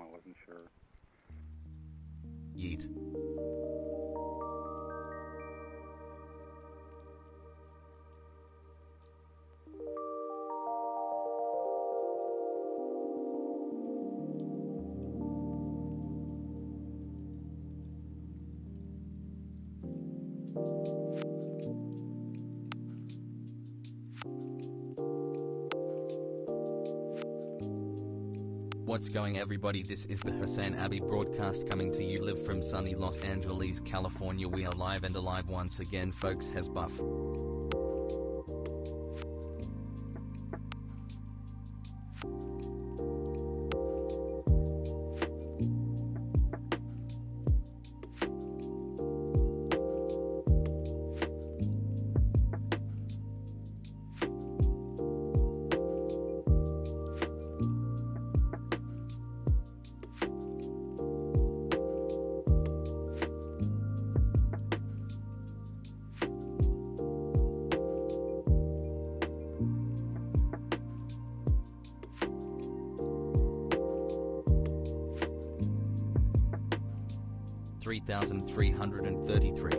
I wasn't sure. Yeet. What's going everybody, this is the HasanAbi broadcast coming to you live from sunny Los Angeles, California. We are live and alive once again folks. Has buff. $3,333.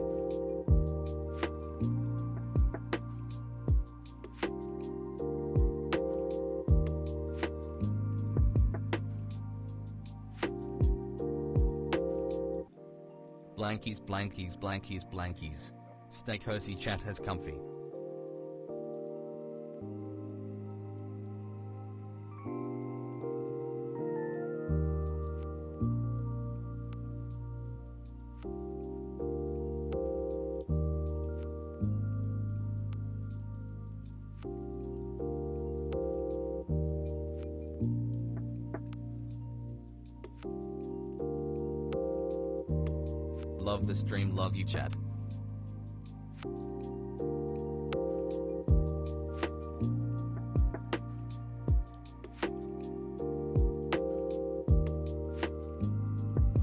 Blankies, blankies, blankies, blankies. Stay cozy, chat has comfy. Love the stream, love you chat.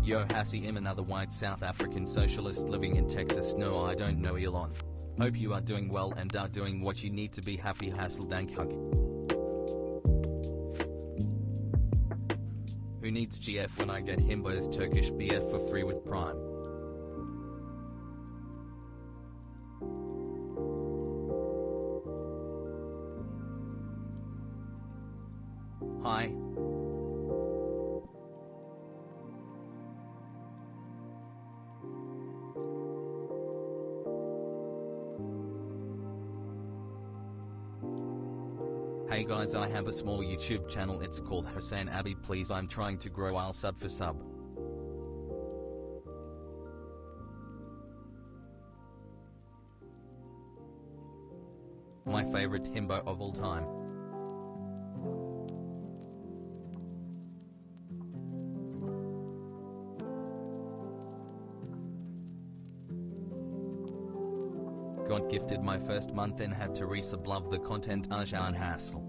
Yo Hasim, another white South African socialist living in Texas. No, I don't know Elon. Hope you are doing well and are doing what you need to be happy. Hassle dank hug. Who needs GF when I get Himbo's Turkish BF for free with Prime? Hi. Hey guys, I have a small YouTube channel, it's called HasanAbi. Please, I'm trying to grow, I'll sub for sub. My favorite himbo of all time. Got gifted my first month and had to resub. Love the content. Arjan Hassel.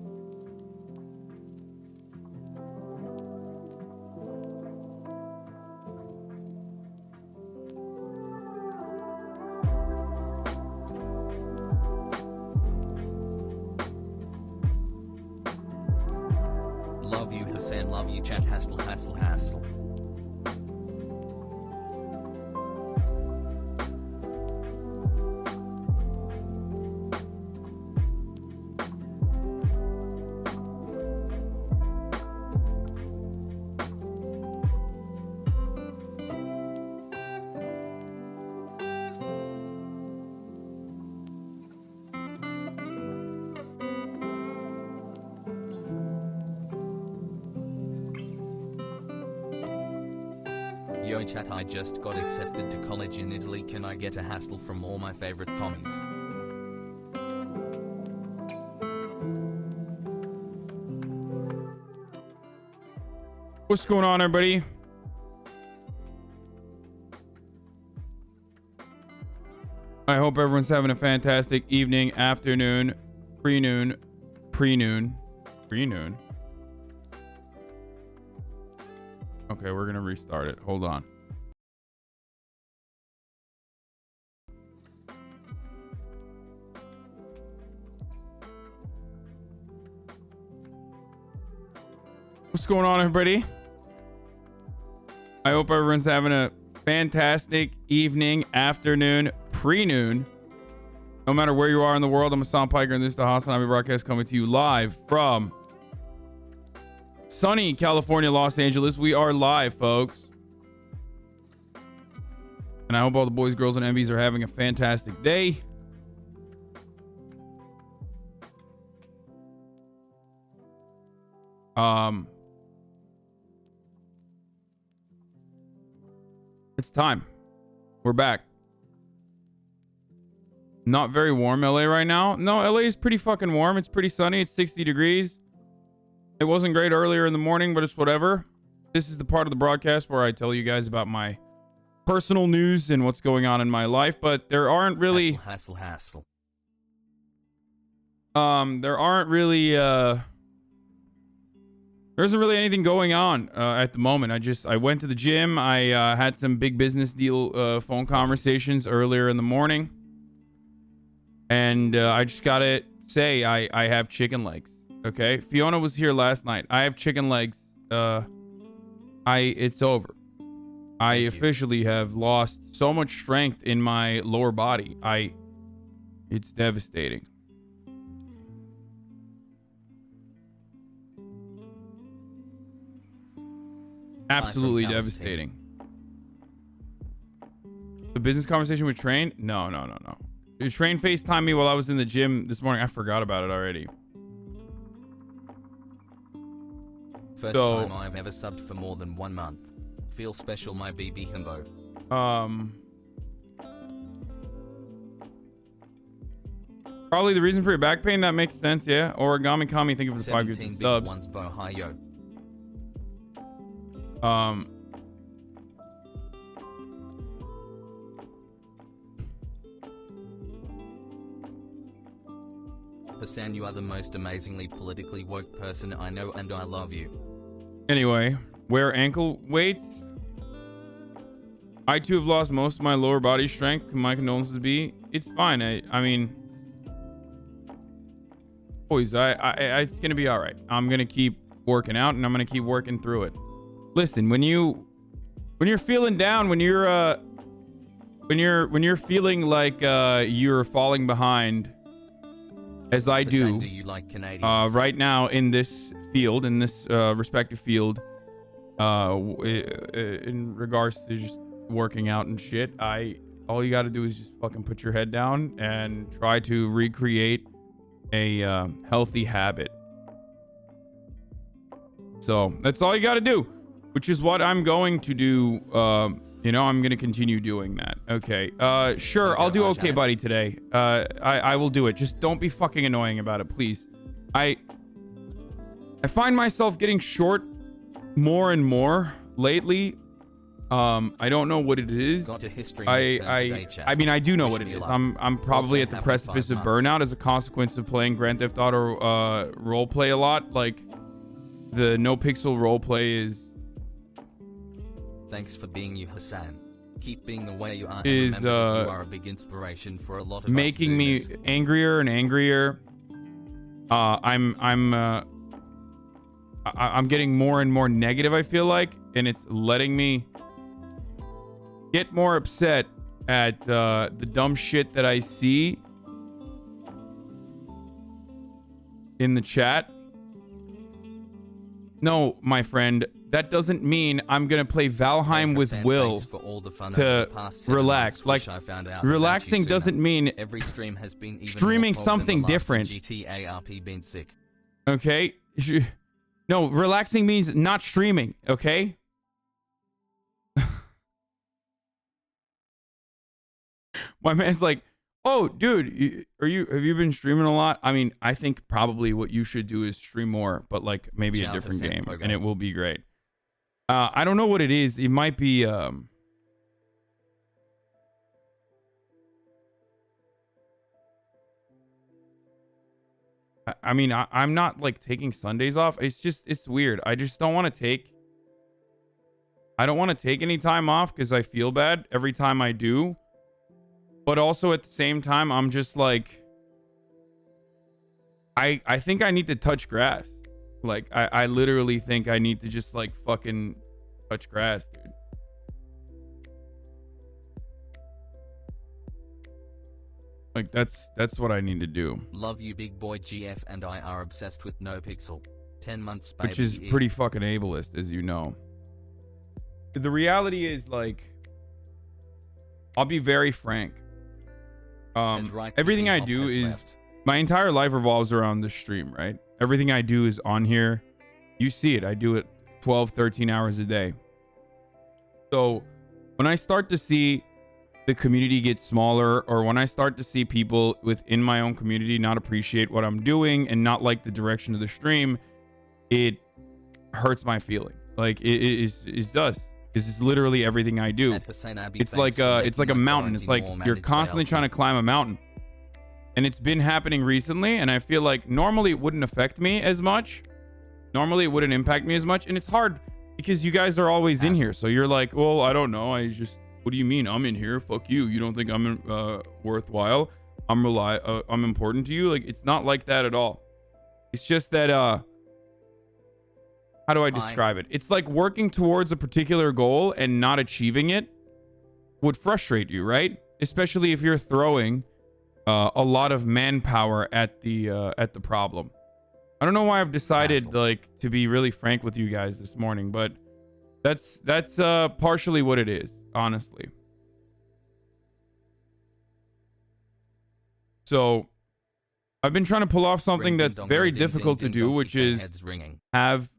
Love you Hasan, love you chat. Hassel, hassle, hassle. Yo chat, I just got accepted to college in Italy. Can I get a hassle from all my favorite commies? What's going on, everybody? I hope everyone's having a fantastic evening, afternoon, pre-noon. Okay, we're gonna restart it. Hold on. What's going on, everybody? I hope everyone's having a fantastic evening, afternoon, pre-noon. No matter where you are in the world, I'm Hasan Piker, and this is the HasanAbi broadcast coming to you live from sunny California, Los Angeles. We are live, folks. And I hope all the boys, girls, and MVs are having a fantastic day. It's time. We're back. Not very warm LA right now. No, LA is pretty fucking warm. It's pretty sunny. It's 60 degrees. It wasn't great earlier in the morning, but it's whatever. This is the part of the broadcast where I tell you guys about my personal news and what's going on in my life, but there aren't really hassle. There aren't really there isn't really anything going on at the moment. I went to the gym. I had some big business deal phone conversations earlier in the morning. And I just gotta say, I have chicken legs. Okay, Fiona was here last night. I have chicken legs. It's over. I officially have lost so much strength in my lower body. It's devastating. Absolutely devastating. The business conversation with Train? No. Train FaceTimed me while I was in the gym this morning. I forgot about it already. First time I've ever subbed for more than 1 month. Feel special, my BB himbo. Probably the reason for your back pain. That makes sense, yeah. Origami Kami, thank you for the 5 years of subs. Ones, Ohio. Hasan, you are the most amazingly politically woke person I know, and I love you. Anyway, wear ankle weights. I too have lost most of my lower body strength. My condolences be. It's fine. I mean, boys, it's gonna be all right. I'm gonna keep working out, and I'm gonna keep working through it. Listen, when you're feeling down, when you're feeling like you're falling behind, as I do, you like Canadians? Right now in this field, in this respective field, in regards to just working out and shit, all you got to do is just fucking put your head down and try to recreate a healthy habit. So that's all you got to do, which is what I'm going to do. I'm going to continue doing that. Okay. Sure. I'll do okay, buddy, today. I will do it. Just don't be fucking annoying about it, please. I find myself getting short more and more lately. I don't know what it is. I mean, I do know what it is. I'm probably at the precipice of burnout as a consequence of playing Grand Theft Auto roleplay a lot. Like, the no pixel roleplay is... Thanks for being you, Hasan. Keep being the way you are. Is you are a big inspiration for a lot of making me angrier and angrier. I'm getting more and more negative, I feel like, and it's letting me get more upset at the dumb shit that I see in the chat. No, my friend, that doesn't mean I'm gonna play Valheim with Will to relax. Like, relaxing doesn't mean every stream has been even streaming something different. GTA RP been sick. Okay? No, relaxing means not streaming, okay? My man's like, oh, dude, have you been streaming a lot? I mean, I think probably what you should do is stream more, but like maybe a different game, and it will be great. I don't know what it is. It might be I mean, I'm not like taking Sundays off. It's weird. I just don't want to take any time off because I feel bad every time I do. But also at the same time, I'm just like, I think I need to touch grass. Like, I literally think I need to just like fucking touch grass, dude. Like, that's what I need to do. Love you, big boy. GF and I are obsessed with No Pixel. 10 months, baby. Which is pretty fucking ableist, as you know. The reality is, like, I'll be very frank. Everything I do is... My entire life revolves around the stream, right? Everything I do is on here. You see it. I do it 12, 13 hours a day. So when I start to see the community get smaller, or when I start to see people within my own community not appreciate what I'm doing and not like the direction of the stream, it hurts my feeling. Like, it does. This is literally everything I do. It's like a mountain. It's like you're constantly trying to climb a mountain. And it's been happening recently, and I feel like normally it wouldn't affect me as much. Normally it wouldn't impact me as much, and it's hard because you guys are always in here. So you're like, well, I don't know. What do you mean? I'm in here. Fuck you. You don't think I'm worthwhile? I'm important to you? Like, it's not like that at all. It's just that, how do I describe it? It's like working towards a particular goal and not achieving it would frustrate you, right? Especially if you're throwing a lot of manpower at the problem. I don't know why I've decided like to be really frank with you guys this morning, but that's partially what it is, honestly. So I've been trying to pull off something that's very difficult to do, which is have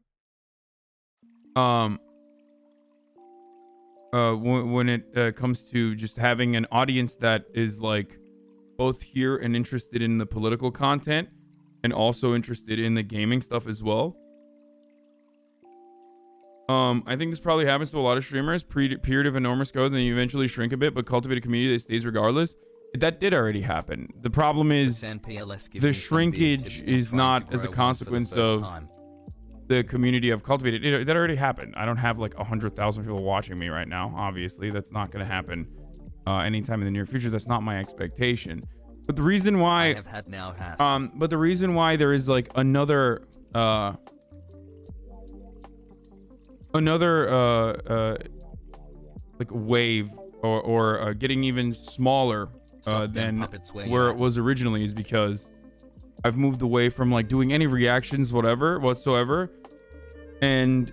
when it comes to just having an audience that is like both here and interested in the political content and also interested in the gaming stuff as well. I think this probably happens to a lot of streamers. Period of enormous growth, and then you eventually shrink a bit, but cultivate a community that stays regardless. That did already happen. The problem is the shrinkage is not as a consequence of the community I've cultivated. That already happened. I don't have like 100,000 people watching me right now. Obviously, that's not going to happen anytime in the near future. That's not my expectation. But the reason why but the reason why there is like another like wave or getting even smaller than where it was originally is because I've moved away from like doing any reactions whatsoever, and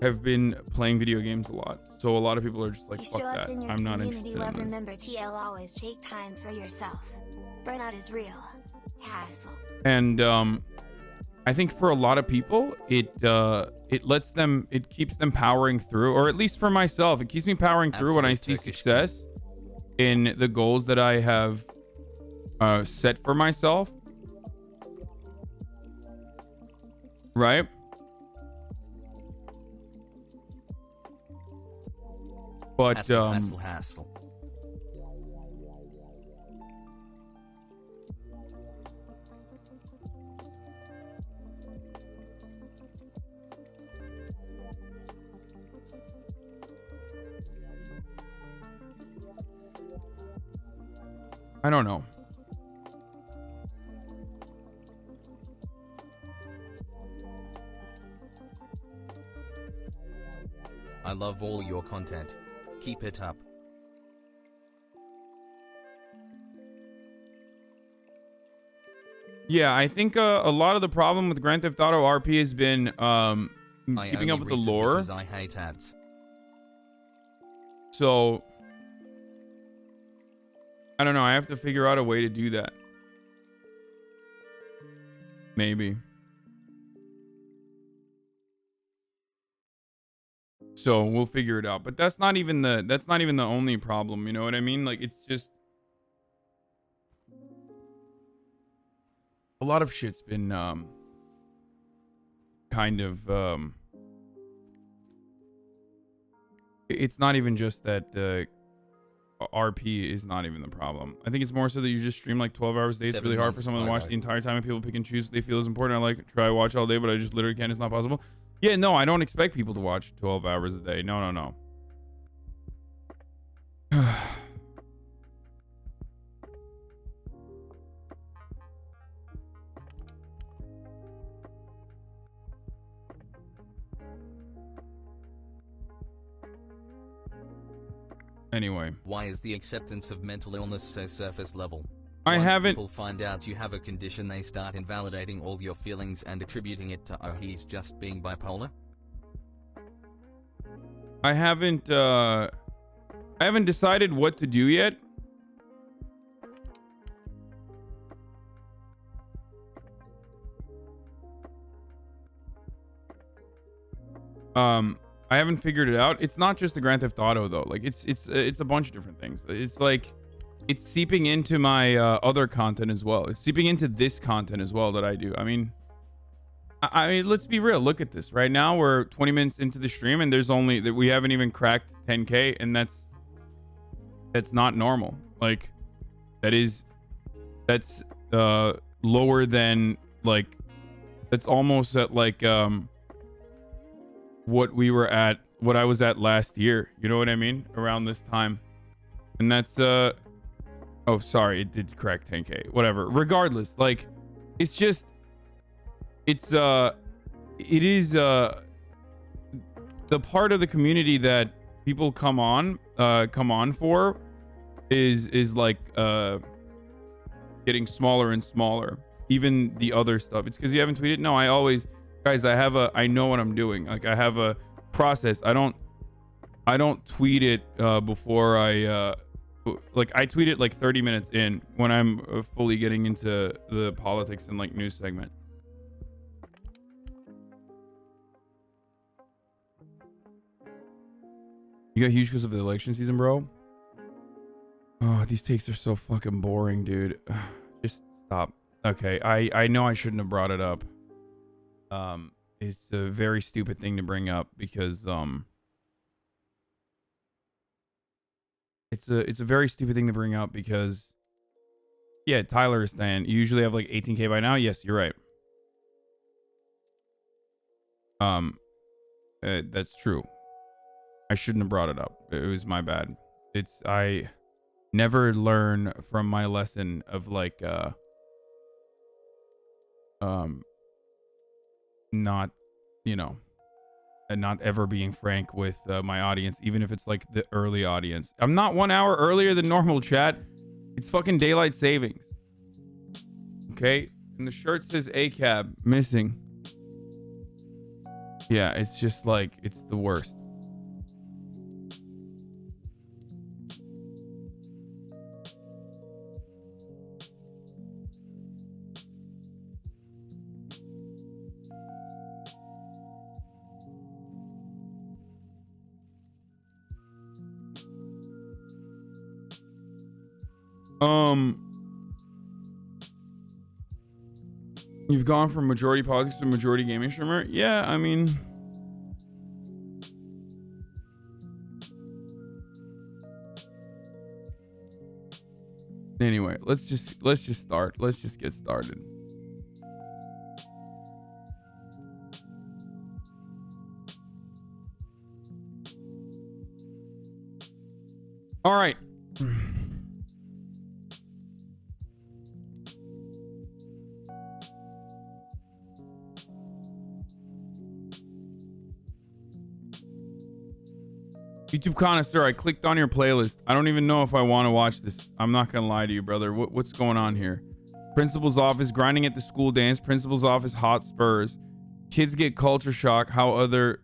have been playing video games a lot. So a lot of people are just like, fuck that. I'm not interested in this. Remember, TL always take time for yourself. Burnout is real. Hassle. And I think for a lot of people, it keeps them powering through, or at least for myself, it keeps me powering through when I see success in the goals that I have set for myself. Right? But hassle. I don't know. I love all your content. Keep it up. Yeah, I think a lot of the problem with Grand Theft Auto RP has been keeping up with the lore. Because I hate ads. So I don't know. I have to figure out a way to do that. Maybe. So we'll figure it out. But that's not even the only problem. You know what I mean? Like, it's just a lot of shit's been kind of it's not even just that RP is not even the problem. I think it's more so that you just stream like 12 hours a day. It's really hard for someone to watch the entire time, and people pick and choose what they feel is important. I like try watch all day, but I just literally can't. It's not possible. Yeah, no, I don't expect people to watch 12 hours a day. No. Anyway. Why is the acceptance of mental illness so surface level? I Once haven't... people find out you have a condition, they start invalidating all your feelings and attributing it to, oh, he's just being bipolar? I haven't decided what to do yet. I haven't figured it out. It's not just the Grand Theft Auto though. Like it's a bunch of different things. It's like it's seeping into my other content as well. It's seeping into this content as well that I do. I mean, let's be real. Look at this. Right now we're 20 minutes into the stream and there's only that we haven't even cracked 10K, and that's not normal. Like that's lower than like that's almost at like what I was at last year. You know what I mean? Around this time. And that's oh sorry, it did crack 10K. Whatever. Regardless, like it is the part of the community that people come on for is like getting smaller and smaller. Even the other stuff. It's because you haven't tweeted. No, guys, I know what I'm doing. Like I have a process. I don't tweet it before I tweet it like 30 minutes in when I'm fully getting into the politics and like news segment. You got huge because of the election season, bro? Oh, these takes are so fucking boring, dude. Just stop. Okay, I know I shouldn't have brought it up. It's a very stupid thing to bring up because it's a very stupid thing to bring up because yeah, Tyler is saying you usually have like 18K by now. Yes, you're right. That's true. I shouldn't have brought it up. It was my bad. I never learn from my lesson of like not, you know, and not ever being frank with my audience, even if it's like the early audience. I'm not 1 hour earlier than normal, chat. It's fucking daylight savings. Okay? And the shirt says ACAB missing. Yeah, it's just like, it's the worst. You've gone from majority politics to majority gaming streamer? Yeah, I mean, anyway, let's just start. Let's just get started. All right. YouTube connoisseur, I clicked on your playlist. I don't even know if I want to watch this. I'm not gonna lie to you, brother. What's going on here? Principal's office, grinding at the school dance. Principal's office, hot spurs. Kids get culture shock. How the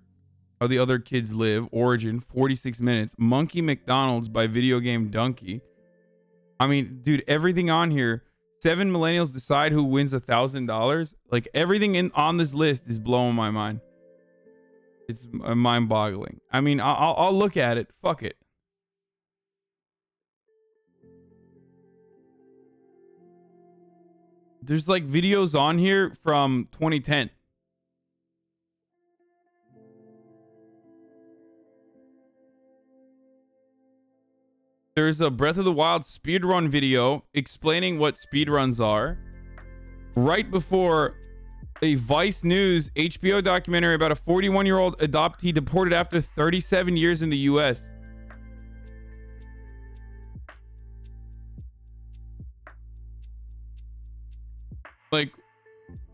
other kids live. Origin, 46 minutes. Monkey McDonald's by Video Game Donkey. I mean, dude, everything on here. 7 millennials decide who wins $1,000. Like everything on this list is blowing my mind. It's mind-boggling. I mean, I'll look at it. Fuck it. There's like videos on here from 2010. There's a Breath of the Wild speedrun video explaining what speedruns are. Right before a Vice News HBO documentary about a 41-year-old adoptee deported after 37 years in the US. Like,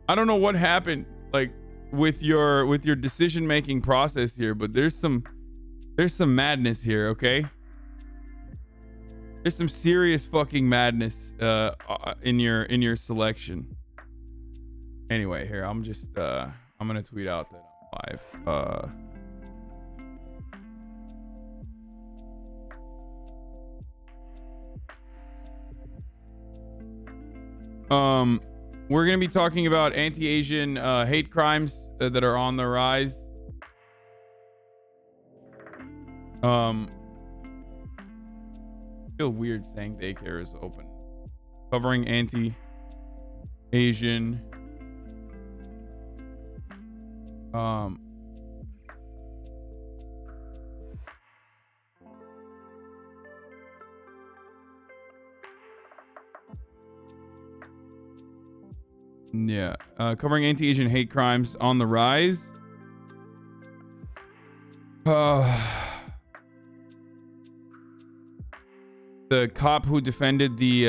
I don't know what happened like with your decision-making process here, but there's some madness here, okay? There's some serious fucking madness in your selection. Anyway, here I'm gonna tweet out that I'm live. We're gonna be talking about anti-Asian hate crimes that are on the rise. Feel weird saying daycare is open. Covering anti-Asian covering anti-Asian hate crimes on the rise. The cop who defended the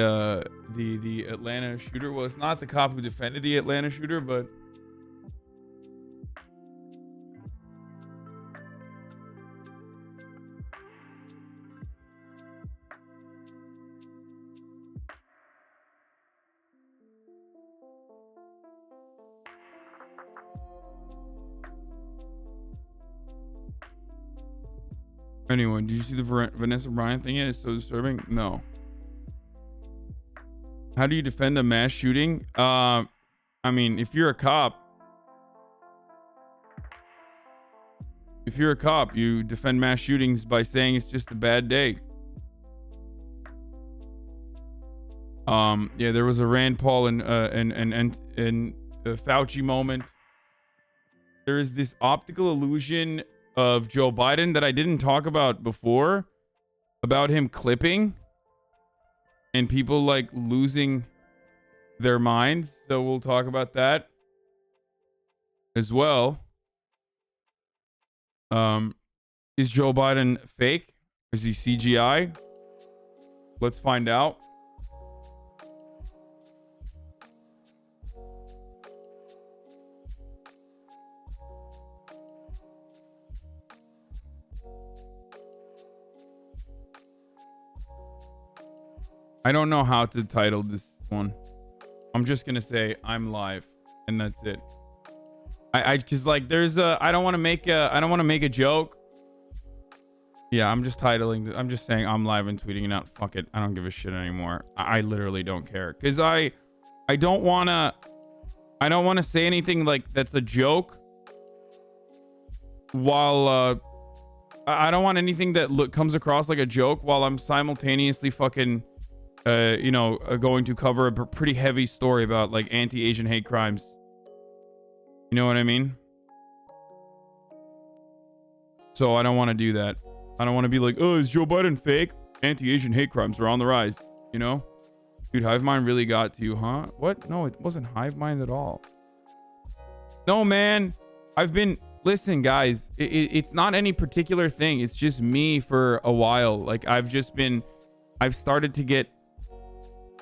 Atlanta shooter. Well, it's not the cop who defended the Atlanta shooter, but anyway, did you see the Vanessa Bryant thing yet? It's so disturbing. No. How do you defend a mass shooting? I mean, if you're a cop, you defend mass shootings by saying it's just a bad day. Yeah, there was a Rand Paul and Fauci moment. There is this optical illusion of Joe Biden that I didn't talk about before, about him clipping and people like losing their minds. So we'll talk about that as well. Is Joe Biden fake? Is he CGI? Let's find out. I don't know how to title this one. I'm just gonna say I'm live, and that's it. I just like there's a I don't want to make a joke. Yeah, I'm just saying I'm live and tweeting it out. Fuck it, I don't give a shit anymore. I literally don't care because I don't wanna say anything like that's a joke. While I don't want anything that comes across like a joke while I'm simultaneously fucking. Going to cover a pretty heavy story about like anti-Asian hate crimes. You know what I mean? So I don't want to do that. I don't want to be like, oh, is Joe Biden fake? Anti-Asian hate crimes are on the rise. You know? Dude, Hivemind really got to you, huh? What? No, it wasn't Hivemind at all. No, man. Listen, guys. It's not any particular thing. It's just me for a while. Like, I've started to get...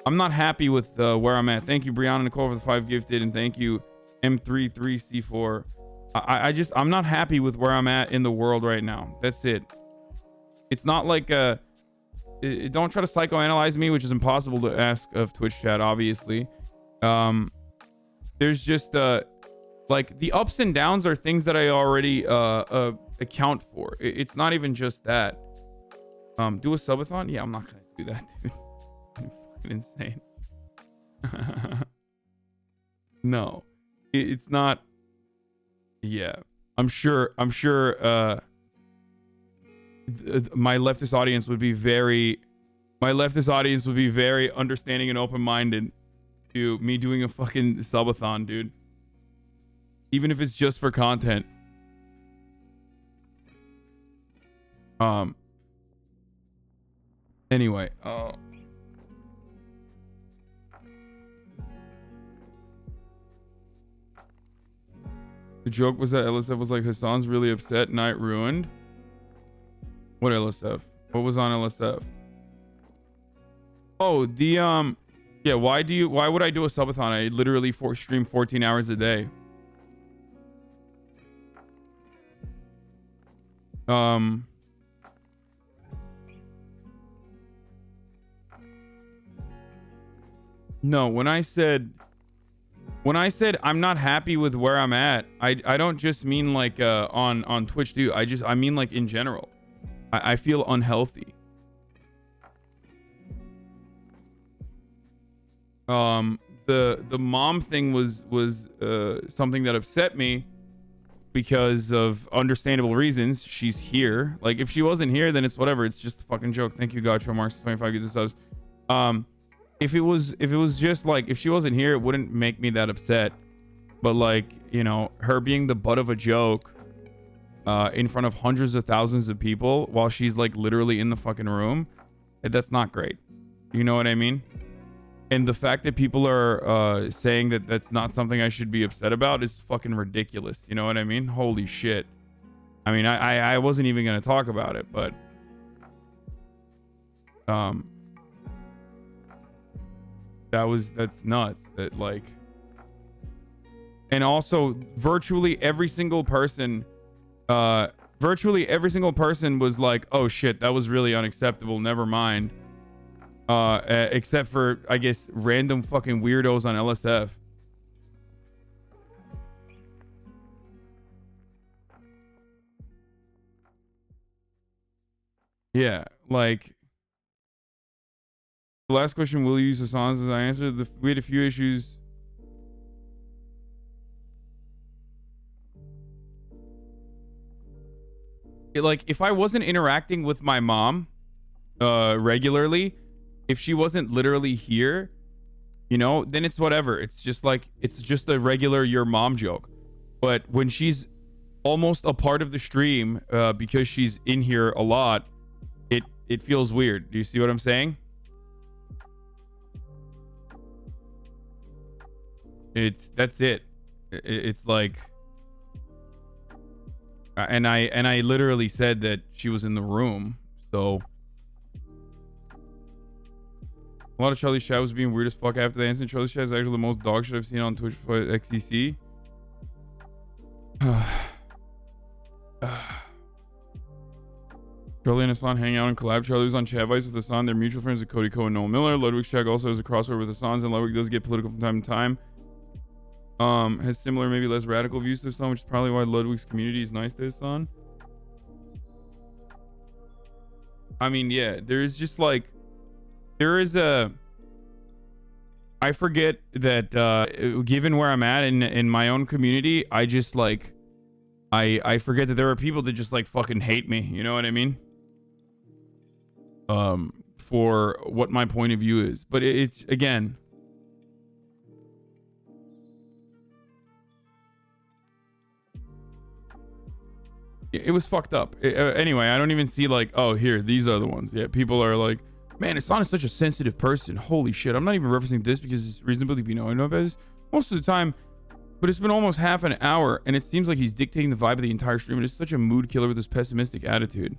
I'm not happy with where I'm at. Thank you, Brianna Nicole, for the 5 gifted, and thank you, M33C4. I'm not happy with where I'm at in the world right now. That's it. It's not like don't try to psychoanalyze me, which is impossible to ask of Twitch chat, obviously. There's just like the ups and downs are things that I already account for. It's not even just that. Do a subathon? Yeah, I'm not gonna do that, dude. Insane. No, it's not. Yeah, I'm sure my leftist audience would be very understanding and open-minded to me doing a fucking subathon, dude, even if it's just for content. Anyway, the joke was that LSF was like, Hasan's really upset, night ruined. What LSF? What was on LSF? Oh, the yeah, why would I do a subathon? I literally stream 14 hours a day. No, when I said I'm not happy with where I'm at, I don't just mean like on Twitch, dude. I mean like in general. I feel unhealthy. The mom thing was something that upset me because of understandable reasons. She's here. Like if she wasn't here, then it's whatever. It's just a fucking joke. Thank you, Gotcha Marks 25. Get the subs. If it was just like if she wasn't here, it wouldn't make me that upset. But like, you know, her being the butt of a joke in front of hundreds of thousands of people while she's like literally in the fucking room, that's not great. You know what I mean? And the fact that people are saying that that's not something I should be upset about is fucking ridiculous. You know what I mean? Holy shit. I mean, I wasn't even gonna talk about it, but that's nuts. That like, and also virtually every single person was like, oh shit, that was really unacceptable, never mind. Except for I guess random fucking weirdos on LSF. Yeah, like the last question, will you use Hasan's? As I answered, we had a few issues. Like if I wasn't interacting with my mom regularly, if she wasn't literally here, you know, then it's whatever. It's just like it's just a regular your mom joke. But when she's almost a part of the stream because she's in here a lot, it feels weird. Do you see what I'm saying? That's it. It's like, and I literally said that she was in the room. So a lot of Charlie Chat was being weird as fuck after the incident. Charlie Chat is actually the most dog shit I've seen on Twitch for XCC. Charlie and Hasan hang out and collab. Charlie was on Chat Vice with Hasan. They're mutual friends with Cody Ko and Noel Miller. Ludwig's chat also has a crossover with Hasan's, and Ludwig does get political from time to time. Has similar, maybe less radical views to Hasan, which is probably why Ludwig's community is nice to Hasan. I mean, yeah, there is just like, there is a, I forget that given where I'm at in my own community, I just like, I forget that there are people that just like fucking hate me. You know what I mean? For what my point of view is. But it's, again, it was fucked up. Anyway, I don't even see like, oh, here, these are the ones. Yeah, people are like, man, Hasan is such a sensitive person. Holy shit. I'm not even referencing this because it's reasonably be known about this most of the time. But it's been almost half an hour, and it seems like he's dictating the vibe of the entire stream. And it's such a mood killer with this pessimistic attitude.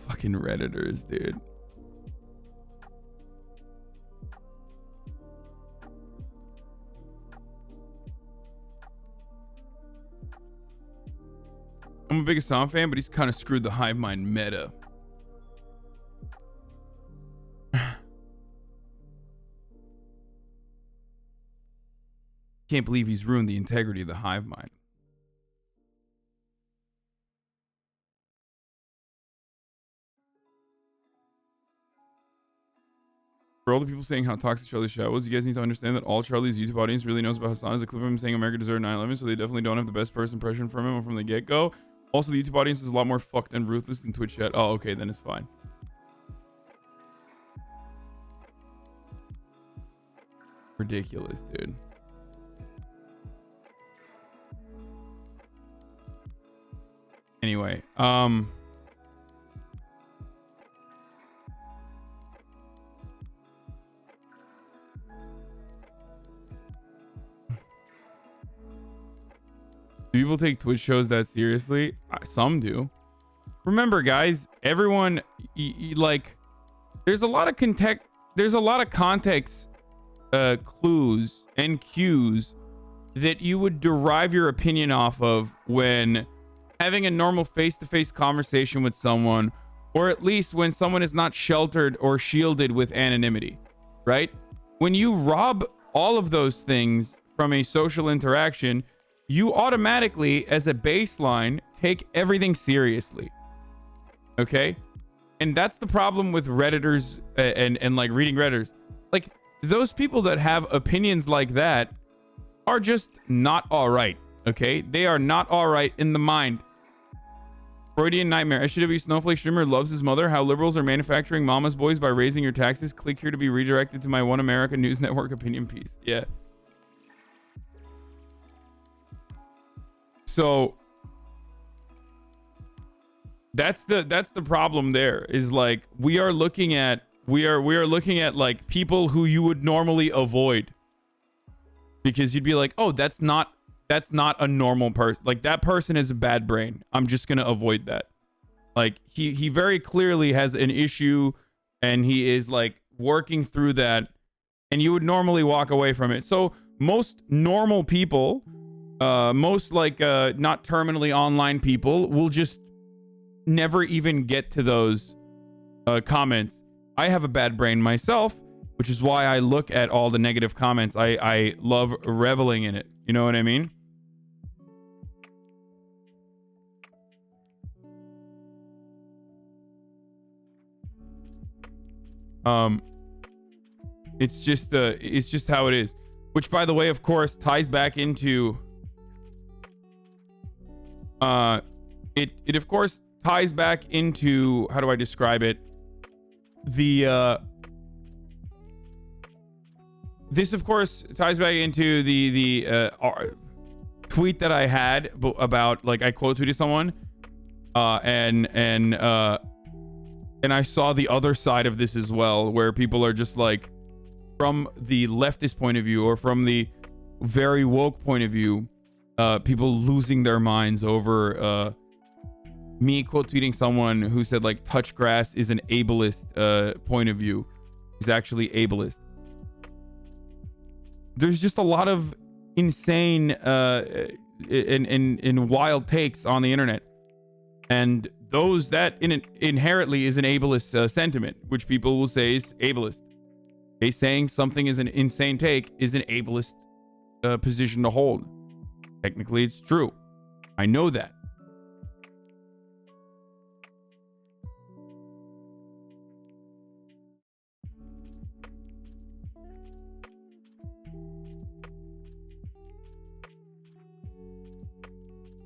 Fucking Redditors, dude. I'm a big Hasan fan, but he's kind of screwed the Hivemind meta. Can't believe he's ruined the integrity of the Hivemind. For all the people saying how toxic Charlie's chat was, you guys need to understand that all Charlie's YouTube audience really knows about Hasan is a clip of him saying America deserved 9/11, so they definitely don't have the best first impression from him from the get-go. Also, the YouTube audience is a lot more fucked and ruthless than Twitch chat. Oh, okay, then it's fine. Ridiculous, dude. Anyway, do people take Twitch shows that seriously? Some do. Remember, guys, everyone like there's a lot of context, clues and cues that you would derive your opinion off of when having a normal face-to-face conversation with someone, or at least when someone is not sheltered or shielded with anonymity, right? When you rob all of those things from a social interaction, you automatically, as a baseline, take everything seriously. Okay? And that's the problem with Redditors and like reading Redditors. Like, those people that have opinions like that are just not all right. Okay? They are not all right in the mind. Freudian nightmare. SJW Snowflake streamer loves his mother. How liberals are manufacturing mama's boys by raising your taxes. Click here to be redirected to my One America News Network opinion piece. Yeah. So that's the problem there, is like we are looking at like people who you would normally avoid, because you'd be like, oh, that's not a normal person. Like, that person has a bad brain. I'm just going to avoid that. Like, he very clearly has an issue and he is like working through that, and you would normally walk away from it. So most normal people, most like not terminally online people, will just never even get to those comments. I have a bad brain myself, which is why I look at all the negative comments. I love reveling in it. You know what I mean? It's just how it is. Which, by the way, of course, ties back into it of course ties back into, how do I describe it? This of course ties back into the tweet that I had about, like, I quote tweeted someone, and I saw the other side of this as well, where people are just like, from the leftist point of view or from the very woke point of view, people losing their minds over me quote tweeting someone who said, like, touch grass is an ableist point of view. He's actually ableist. There's just a lot of insane and wild takes on the internet, and those that inherently is an ableist sentiment, which people will say is ableist. Okay, saying something is an insane take is an ableist position to hold. Technically, it's true. I know that.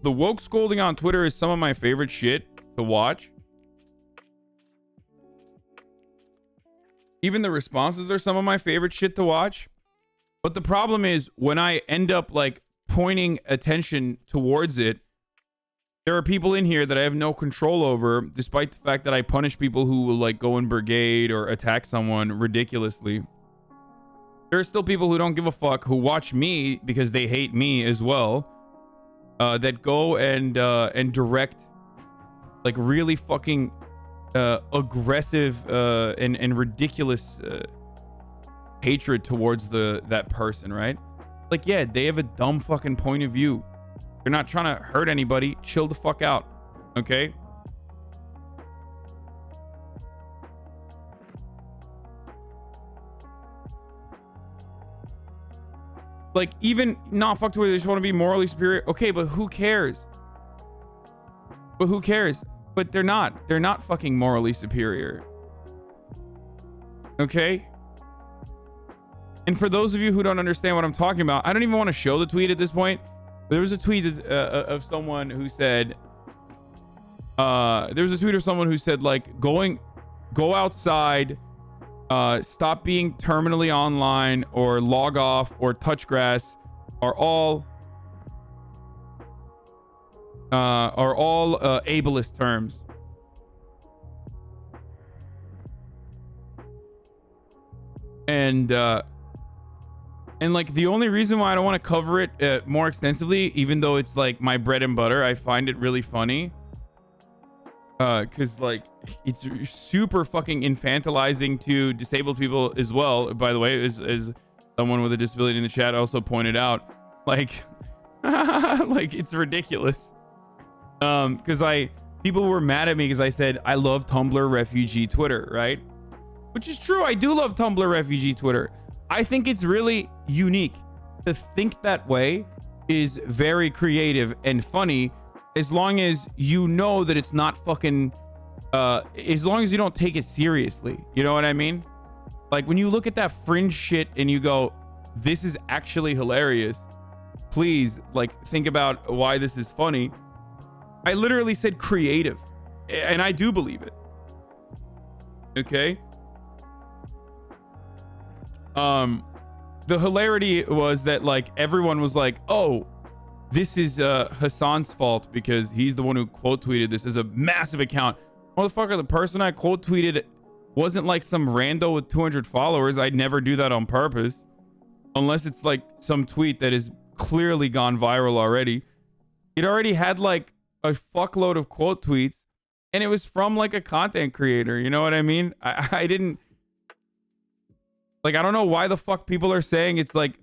The woke scolding on Twitter is some of my favorite shit to watch. Even the responses are some of my favorite shit to watch. But the problem is, when I end up like pointing attention towards it, there are people in here that I have no control over, despite the fact that I punish people who will like go in brigade or attack someone ridiculously. There are still people who don't give a fuck, who watch me because they hate me as well, that go and direct like really fucking aggressive and ridiculous hatred towards that person, right? Like, yeah, they have a dumb fucking point of view. They're not trying to hurt anybody. Chill the fuck out, okay? Like, even not fucked with, they just want to be morally superior. Okay, but who cares? But who cares? But they're not. They're not fucking morally superior. Okay? And for those of you who don't understand what I'm talking about, I don't even want to show the tweet at this point. There was a tweet of someone who said, like, go outside, stop being terminally online, or log off, or touch grass are all ableist terms. And like, the only reason why I don't want to cover it more extensively, even though it's like my bread and butter, I find it really funny, because like it's super fucking infantilizing to disabled people as well. By the way, as someone with a disability in the chat also pointed out, Like, like it's ridiculous. Because people were mad at me because I said I love Tumblr refugee Twitter, right? Which is true. I do love Tumblr refugee Twitter. I think it's really unique. To think that way is very creative and funny, as long as you know that it's not fucking as long as you don't take it seriously. You know what I mean? Like when you look at that fringe shit and you go, this is actually hilarious, please like think about why this is funny. I literally said creative, and I do believe it. Okay. The hilarity was that like everyone was like, oh, this is Hasan's fault because he's the one who quote tweeted this as a massive account. Motherfucker, the person I quote tweeted wasn't like some rando with 200 followers. I'd never do that on purpose. Unless it's like some tweet that has clearly gone viral already. It already had like a fuckload of quote tweets, and it was from like a content creator. You know what I mean? I didn't... Like, I don't know why the fuck people are saying it's like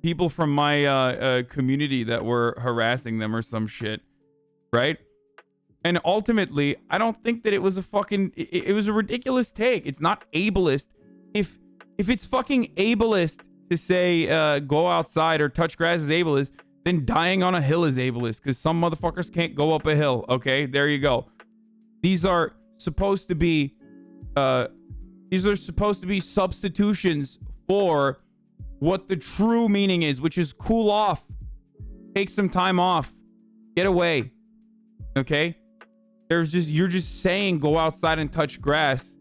people from my community that were harassing them or some shit, right? And ultimately, I don't think that it was a fucking... It was a ridiculous take. It's not ableist. If it's fucking ableist to say go outside or touch grass is ableist, then dying on a hill is ableist, because some motherfuckers can't go up a hill. Okay, there you go. These are supposed to be substitutions for what the true meaning is, which is cool off, take some time off, get away. Okay, you're just saying go outside and touch grass.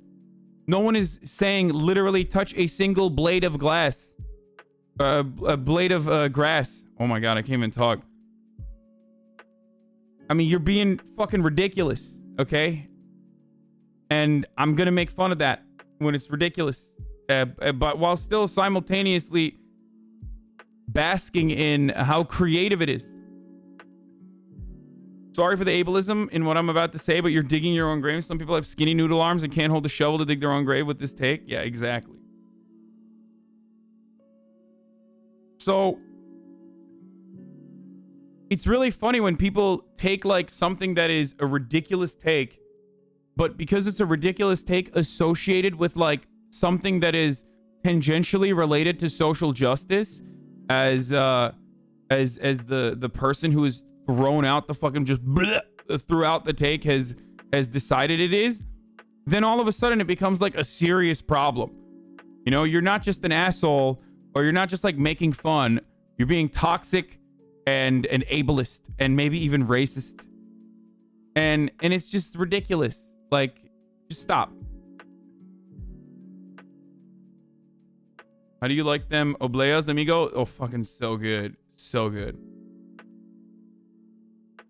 No one is saying literally touch a single blade of glass, a blade of grass. Oh my god, I can't even talk. I mean, you're being fucking ridiculous, okay? And I'm gonna make fun of that when it's ridiculous, but while still simultaneously basking in how creative it is. Sorry for the ableism in what I'm about to say, but you're digging your own grave. Some people have skinny noodle arms and can't hold a shovel to dig their own grave with this take. Yeah, exactly. So it's really funny when people take like something that is a ridiculous take, but because it's a ridiculous take associated with like something that is tangentially related to social justice, as the person who is thrown out the fucking just bleh, throughout the take has decided it is, then all of a sudden it becomes like a serious problem. You know, you're not just an asshole, or you're not just like making fun. You're being toxic and ableist and maybe even racist. And it's just ridiculous. Like, just stop. How do you like them obleas, amigo? Oh, fucking so good. So good.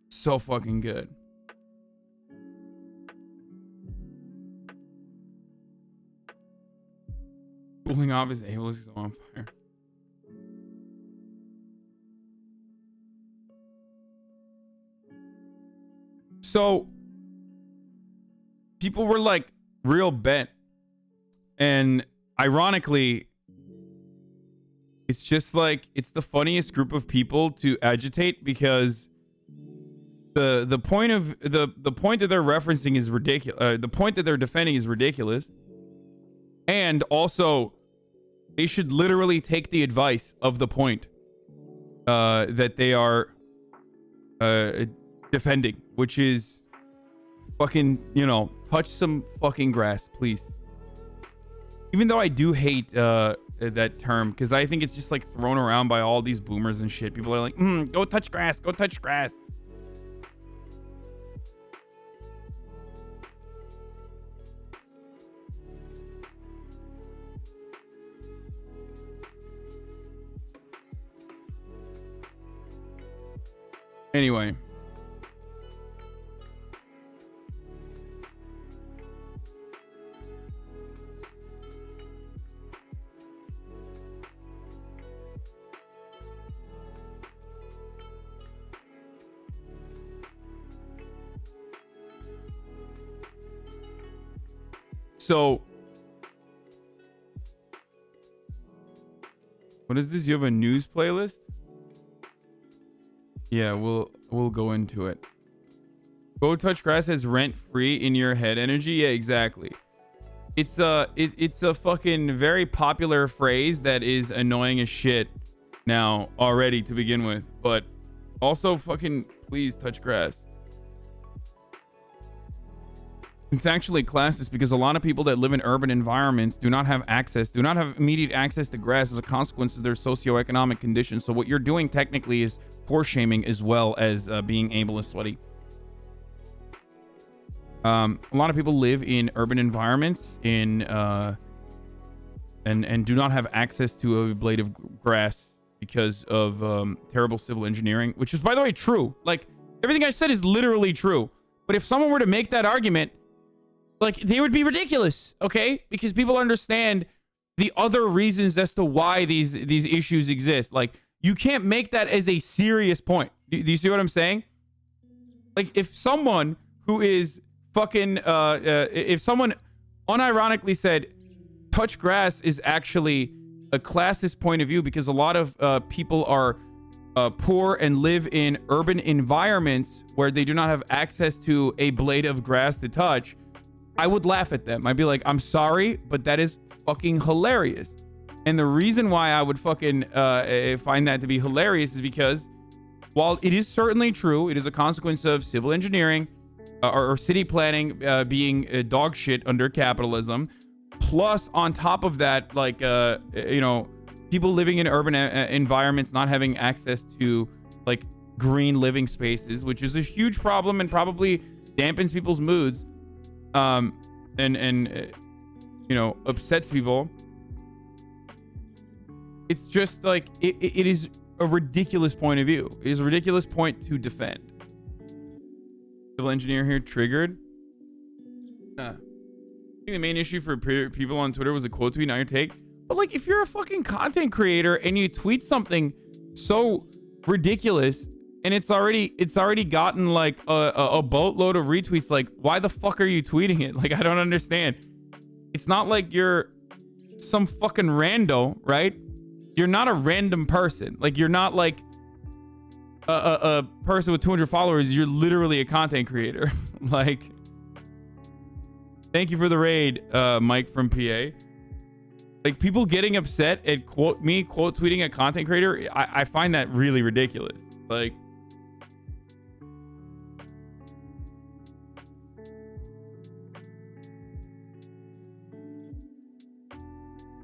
So fucking good. Cooling off his ableist is on fire. So people were like real bent, and ironically, it's just like it's the funniest group of people to agitate, because the point of the point that they're referencing is ridiculous. The point that they're defending is ridiculous, and also they should literally take the advice of the point that they are defending, which is fucking, you know, touch some fucking grass, please. Even though I do hate that term, because I think it's just like thrown around by all these boomers and shit. People are like, go touch grass, go touch grass. Anyway. So, what is this? You have a news playlist? Yeah, we'll go into it. Go touch grass has rent free in your head energy. Yeah, exactly. It's a fucking very popular phrase that is annoying as shit now already to begin with, but also fucking please touch grass. It's actually classist because a lot of people that live in urban environments do not have immediate access to grass as a consequence of their socioeconomic conditions. So what you're doing technically is poor shaming as well as being ableist sweaty. A lot of people live in urban environments and do not have access to a blade of grass because of terrible civil engineering, which is, by the way, true. Like, everything I said is literally true. But if someone were to make that argument, like, they would be ridiculous, okay? Because people understand the other reasons as to why these issues exist. Like, you can't make that as a serious point. Do you see what I'm saying? Like, if someone who is fucking if someone unironically said touch grass is actually a classist point of view because a lot of people are poor and live in urban environments where they do not have access to a blade of grass to touch, I would laugh at them. I'd be like, I'm sorry, but that is fucking hilarious. And the reason why I would fucking find that to be hilarious is because while it is certainly true, it is a consequence of civil engineering or city planning being dog shit under capitalism. Plus, on top of that, like, you know, people living in urban environments not having access to, like, green living spaces, which is a huge problem and probably dampens people's moods, and you know, upsets people. It's just like, it is a ridiculous point of view. It is a ridiculous point to defend. Civil engineer here triggered. I think the main issue for people on Twitter was a quote tweet, not your take. But like, if you're a fucking content creator and you tweet something so ridiculous and it's already gotten like a boatload of retweets, like, why the fuck are you tweeting it? Like, I don't understand. It's not like you're some fucking rando, right? You're not a random person. Like, you're not like a person with 200 followers. You're literally a content creator. Like, thank you for the raid, Mike from PA. Like, people getting upset at quote tweeting a content creator, I find that really ridiculous. Like,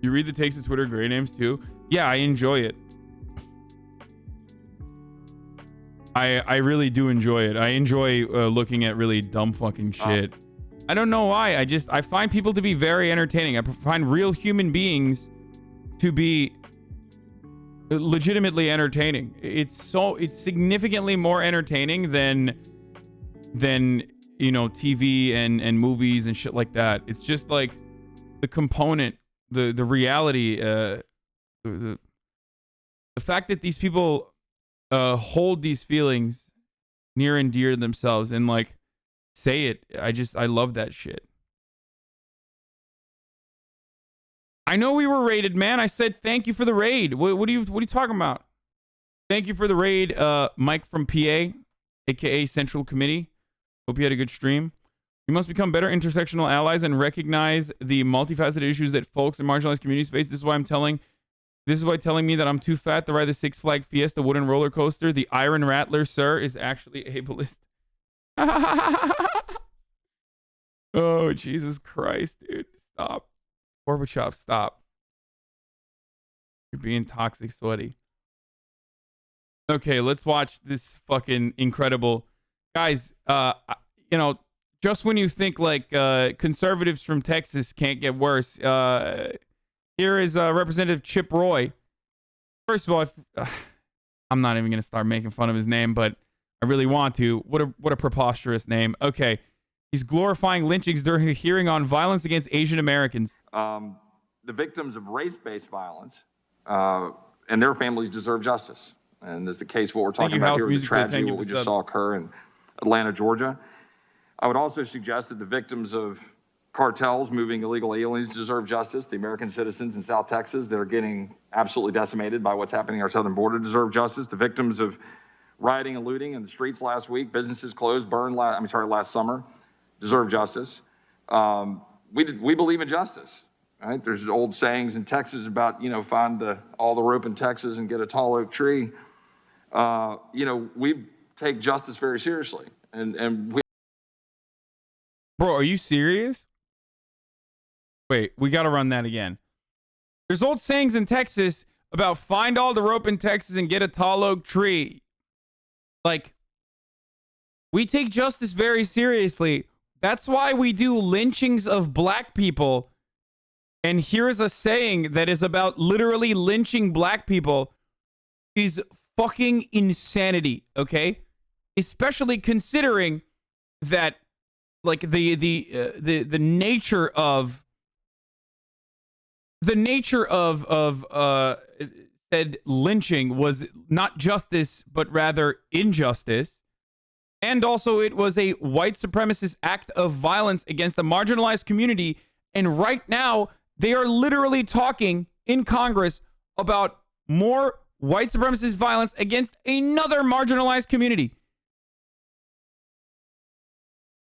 you read the takes of Twitter gray names too? Yeah, I enjoy it. I really do enjoy it. I enjoy looking at really dumb fucking shit. I don't know why. I find people to be very entertaining. I find real human beings to be legitimately entertaining. It's significantly more entertaining than you know, TV and movies and shit like that. It's just like the component, the reality, the fact that these people hold these feelings near and dear to themselves and like say it. I love that shit. I know we were raided, man. I said thank you for the raid. What are you talking about? Thank you for the raid, Mike from PA, aka Central Committee. Hope you had a good stream. We must become better intersectional allies and recognize the multifaceted issues that folks in marginalized communities face. This is why telling me that I'm too fat to ride the Six Flag Fiesta wooden roller coaster. The Iron Rattler, sir, is actually ableist. Oh, Jesus Christ, dude. Stop. Gorbachev, stop. You're being toxic sweaty. Okay, let's watch this fucking incredible. Guys, you know, just when you think like conservatives from Texas can't get worse, here is Representative Chip Roy. First of all, I'm not even going to start making fun of his name, but I really want to. What a preposterous name. Okay. He's glorifying lynchings during a hearing on violence against Asian Americans. The victims of race-based violence and their families deserve justice. And as the case, what we're talking about here is the tragedy, what we just saw occur in Atlanta, Georgia. I would also suggest that the victims of cartels moving illegal aliens deserve justice. The American citizens in South Texas that are getting absolutely decimated by what's happening at our southern border deserve justice. The victims of rioting and looting in the streets last week, businesses closed, burned last summer, deserve justice. We believe in justice, right? There's old sayings in Texas about, find all the rope in Texas and get a tall oak tree. We take justice very seriously. Bro, are you serious? Wait, we got to run that again. There's old sayings in Texas about find all the rope in Texas and get a tall oak tree. Like, we take justice very seriously. That's why we do lynchings of black people. And here's a saying that is about literally lynching black people is fucking insanity, okay? Especially considering that, like, the nature of said lynching was not justice but rather injustice, and also it was a white supremacist act of violence against a marginalized community. And right now they are literally talking in Congress about more white supremacist violence against another marginalized community.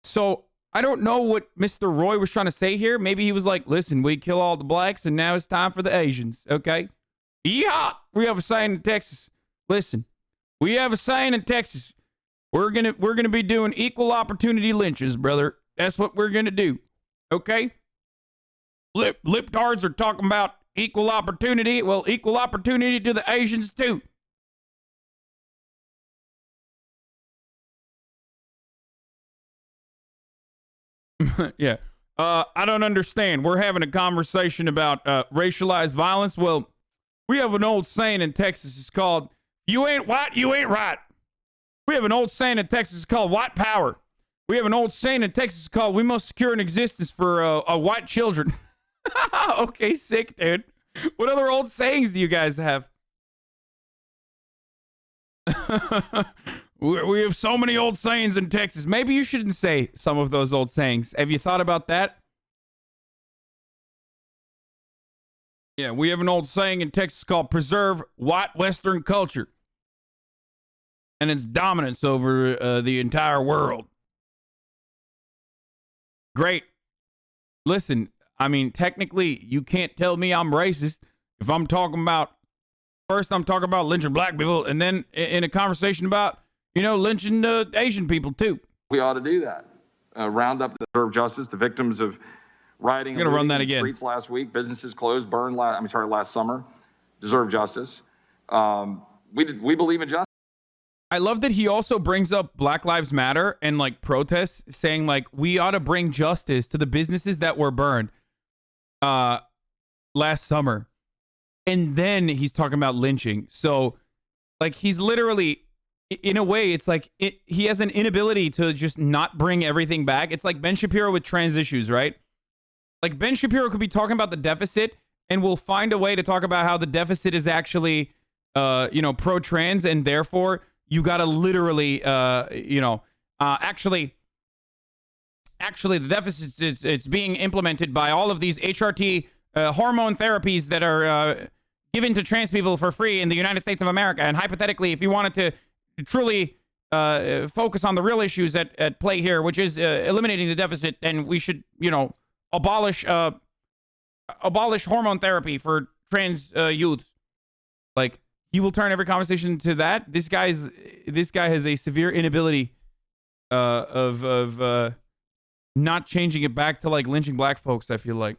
So I don't know what Mr. Roy was trying to say here. Maybe he was like, listen, we kill all the blacks and now it's time for the Asians. Okay. Yeah. We have a saying in Texas. Listen, we have a saying in Texas. We're going to be doing equal opportunity lynches, brother. That's what we're going to do. Okay. Liptards are talking about equal opportunity. Well, equal opportunity to the Asians too. Yeah. I don't understand. We're having a conversation about racialized violence. Well, we have an old saying in Texas. It's called, you ain't white, you ain't right. We have an old saying in Texas called white power. We have an old saying in Texas called, we must secure an existence for white children. Okay, sick, dude. What other old sayings do you guys have? We have so many old sayings in Texas. Maybe you shouldn't say some of those old sayings. Have you thought about that? Yeah, we have an old saying in Texas called preserve white Western culture and its dominance over the entire world. Great. Listen, I mean, technically, you can't tell me I'm racist if I'm talking about, first I'm talking about lynching black people, and then in a conversation about, lynching Asian people too. We ought to do that. Round up the deserve justice, the victims of rioting and looting in the streets last week, businesses closed, burned last summer, deserve justice. We believe in justice. I love that he also brings up Black Lives Matter and like protests, saying like we ought to bring justice to the businesses that were burned last summer. And then he's talking about lynching. So like he's literally, in a way, it's like he has an inability to just not bring everything back. It's like Ben Shapiro with trans issues, right? Like Ben Shapiro could be talking about the deficit and we'll find a way to talk about how the deficit is actually, pro-trans, and therefore you got to literally, actually the deficit, it's being implemented by all of these HRT hormone therapies that are given to trans people for free in the United States of America. And hypothetically, if you wanted to truly focus on the real issues at play here, which is eliminating the deficit, then we should, abolish hormone therapy for trans youths. Like, he will turn every conversation to that. This guy has a severe inability of not changing it back to like lynching black folks, I feel like.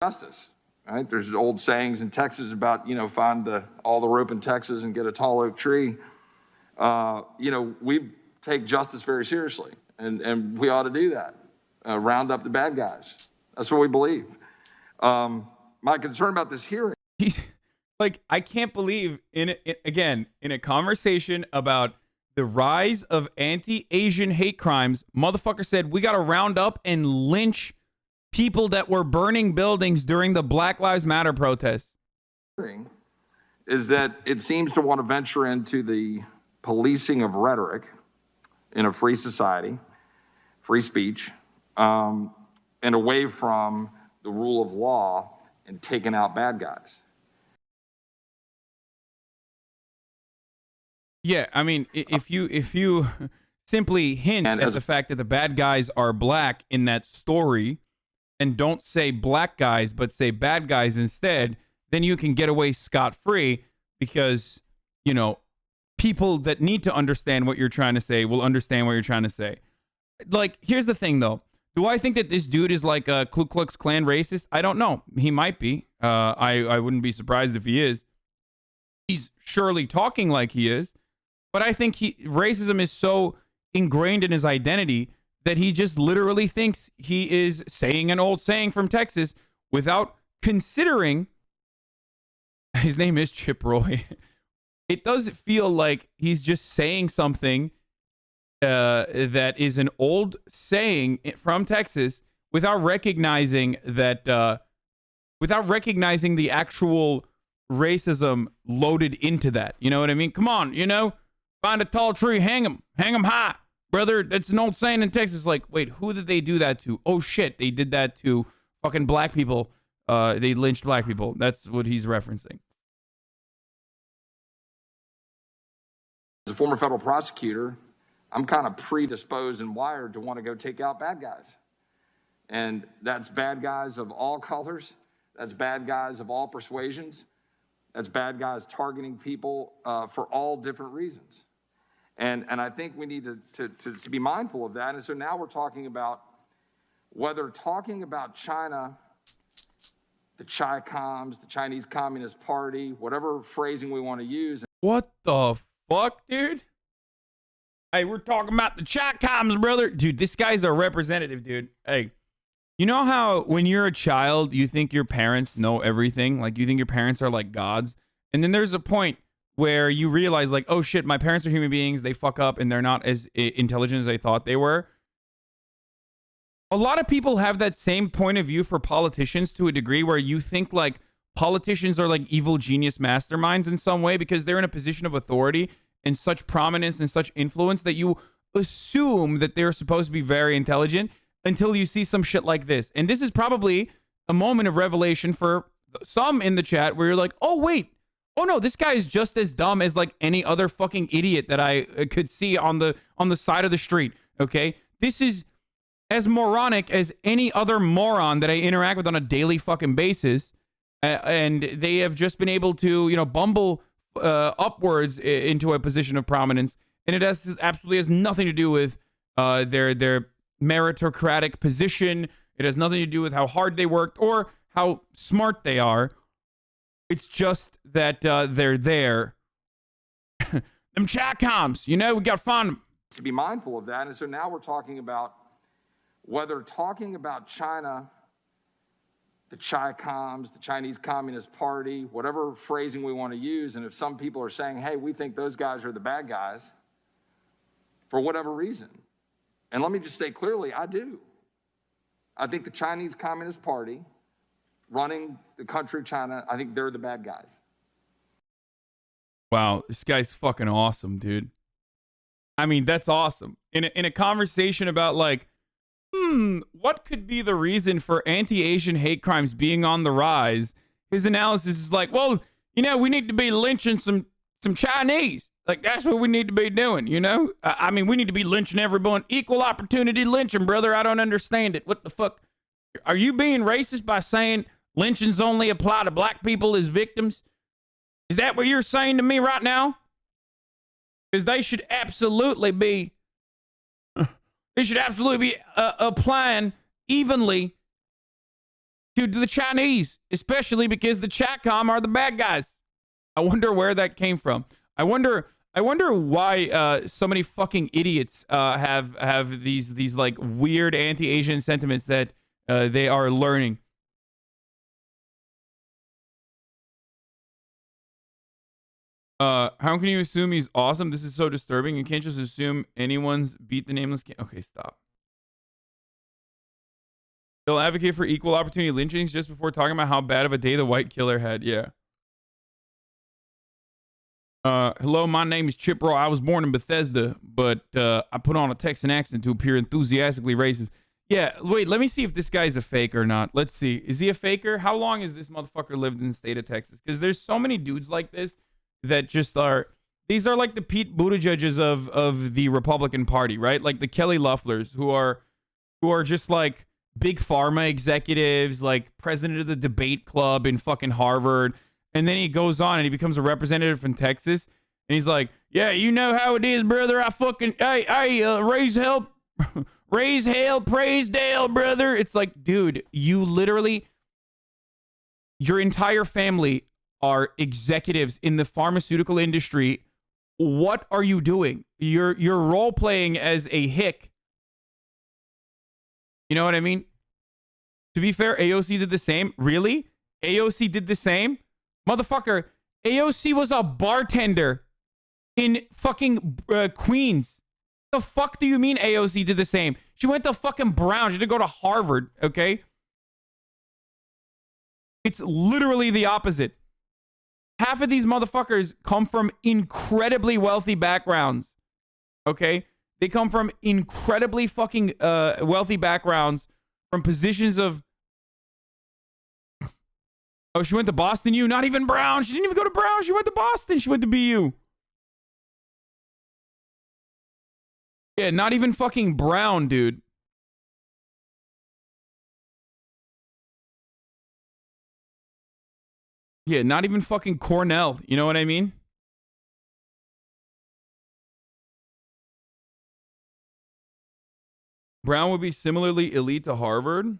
Justice, right? There's old sayings in Texas about, find all the rope in Texas and get a tall oak tree. We take justice very seriously, and we ought to do that. Round up the bad guys. That's what we believe. My concern about this hearing. He's like, I can't believe in a conversation about the rise of anti-Asian hate crimes, motherfucker said we got to round up and lynch people that were burning buildings during the Black Lives Matter protests. Is that it seems to want to venture into the policing of rhetoric in a free society, free speech, and away from the rule of law and taking out bad guys. Yeah, I mean, if you simply hint at the fact that the bad guys are black in that story, and don't say black guys but say bad guys instead, then you can get away scot-free because, you know, people that need to understand what you're trying to say will understand what you're trying to say. Like, here's the thing, though. Do I think that this dude is like a Ku Klux Klan racist? I don't know. He might be. I wouldn't be surprised if he is. He's surely talking like he is. But I think racism is so ingrained in his identity that he just literally thinks he is saying an old saying from Texas without considering. His name is Chip Roy. It does feel like he's just saying something that is an old saying from Texas without recognizing that, without recognizing the actual racism loaded into that. You know what I mean? Come on, you know, find a tall tree, hang him high, brother. That's an old saying in Texas. Like, wait, who did they do that to? Oh shit, they did that to fucking black people. They lynched black people. That's what he's referencing. As a former federal prosecutor, I'm kind of predisposed and wired to want to go take out bad guys. And that's bad guys of all colors. That's bad guys of all persuasions. That's bad guys targeting people for all different reasons. And I think we need to be mindful of that. And so now we're talking about whether talking about China, the Chi-Coms, the Chinese Communist Party, whatever phrasing we want to use. What the fuck, dude? Hey, we're talking about the Chi-Coms, brother. Dude, this guy's a representative, dude. Hey, you know how when you're a child, you think your parents know everything? Like, you think your parents are like gods? And then there's a point where you realize, like, oh shit, my parents are human beings. They fuck up and they're not as intelligent as I thought they were. A lot of people have that same point of view for politicians to a degree where you think like politicians are like evil genius masterminds in some way because they're in a position of authority and such prominence and such influence that you assume that they're supposed to be very intelligent until you see some shit like this. And this is probably a moment of revelation for some in the chat where you're like, oh wait, oh no, this guy is just as dumb as like any other fucking idiot that I could see on the side of the street. Okay, this is as moronic as any other moron that I interact with on a daily fucking basis, and they have just been able to, you know, bumble upwards into a position of prominence, and it absolutely has nothing to do with their meritocratic position. It has nothing to do with how hard they worked or how smart they are. It's just that they're there. Them Chi-Coms, you know, we got to find them. To be mindful of that, and so now we're talking about whether talking about China, the Chi-Coms, the Chinese Communist Party, whatever phrasing we want to use, and if some people are saying, hey, we think those guys are the bad guys, for whatever reason. And let me just say clearly, I do. I think the Chinese Communist Party running the country of China, I think they're the bad guys. Wow, this guy's fucking awesome, dude. I mean, that's awesome. In a conversation about like, what could be the reason for anti-Asian hate crimes being on the rise? His analysis is like, well, you know, we need to be lynching some Chinese. Like, that's what we need to be doing, you know? I mean, we need to be lynching everyone. Equal opportunity lynching, brother. I don't understand it. What the fuck? Are you being racist by saying lynchings only apply to black people as victims? Is that what you're saying to me right now? Because they should absolutely be applying evenly to the Chinese, especially because the Chi-Com are the bad guys. I wonder where that came from. I wonder why so many fucking idiots have these like weird anti-Asian sentiments that they are learning. How can you assume he's awesome? This is so disturbing. You can't just assume anyone's beat the nameless king. Okay, stop. They'll advocate for equal opportunity lynchings just before talking about how bad of a day the white killer had. Yeah. Hello, my name is Chip Roy. I was born in Bethesda, but I put on a Texan accent to appear enthusiastically racist. Yeah, wait, let me see if this guy's a fake or not. Let's see. Is he a faker? How long has this motherfucker lived in the state of Texas? Because there's so many dudes like this that just are these are like the Pete Buttigieg's of the Republican Party, right? Like the Kelly Loefflers who are just like big pharma executives, like president of the debate club in fucking Harvard. And then he goes on and he becomes a representative from Texas. And he's like, yeah, you know how it is, brother. Raise hell, raise hell, praise Dale, brother. It's like, dude, you literally, your entire family are executives in the pharmaceutical industry. What are you doing? You're role playing as a hick. You know what I mean? To be fair, AOC did the same. Really? AOC did the same? Motherfucker, AOC was a bartender in fucking Queens. The fuck do you mean AOC did the same? She went to fucking Brown. She didn't go to Harvard, okay? It's literally the opposite. Half of these motherfuckers come from incredibly wealthy backgrounds, okay? They come from incredibly fucking wealthy backgrounds, from positions of... Oh, she went to Boston U? Not even Brown. She didn't even go to Brown. She went to Boston. She went to BU. Yeah, not even fucking Brown, dude. Yeah, not even fucking Cornell. You know what I mean? Brown would be similarly elite to Harvard.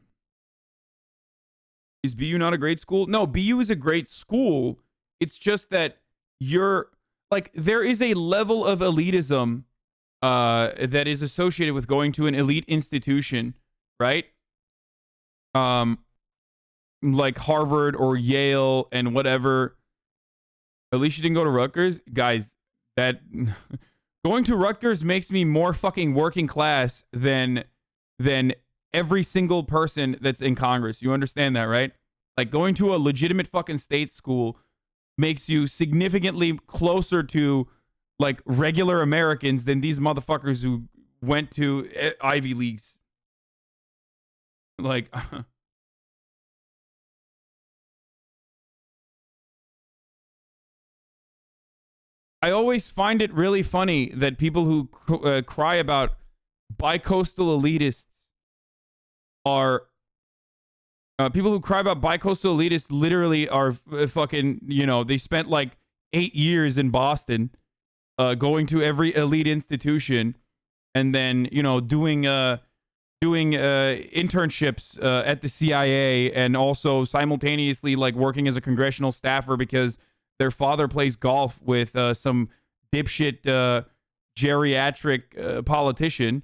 Is BU not a great school? No, BU is a great school. It's just that you're like, there is a level of elitism that is associated with going to an elite institution, right? Like Harvard or Yale and whatever. At least you didn't go to Rutgers. Guys, that going to Rutgers makes me more fucking working class than every single person that's in Congress. You understand that, right? Like, going to a legitimate fucking state school makes you significantly closer to like regular Americans than these motherfuckers who went to Ivy Leagues. Like, I always find it really funny that people who cry about bicoastal elitists are people who cry about bicoastal elitists literally are fucking, you know, they spent like 8 years in Boston going to every elite institution and then, you know, doing internships at the CIA and also simultaneously like working as a congressional staffer because their father plays golf with some dipshit geriatric politician.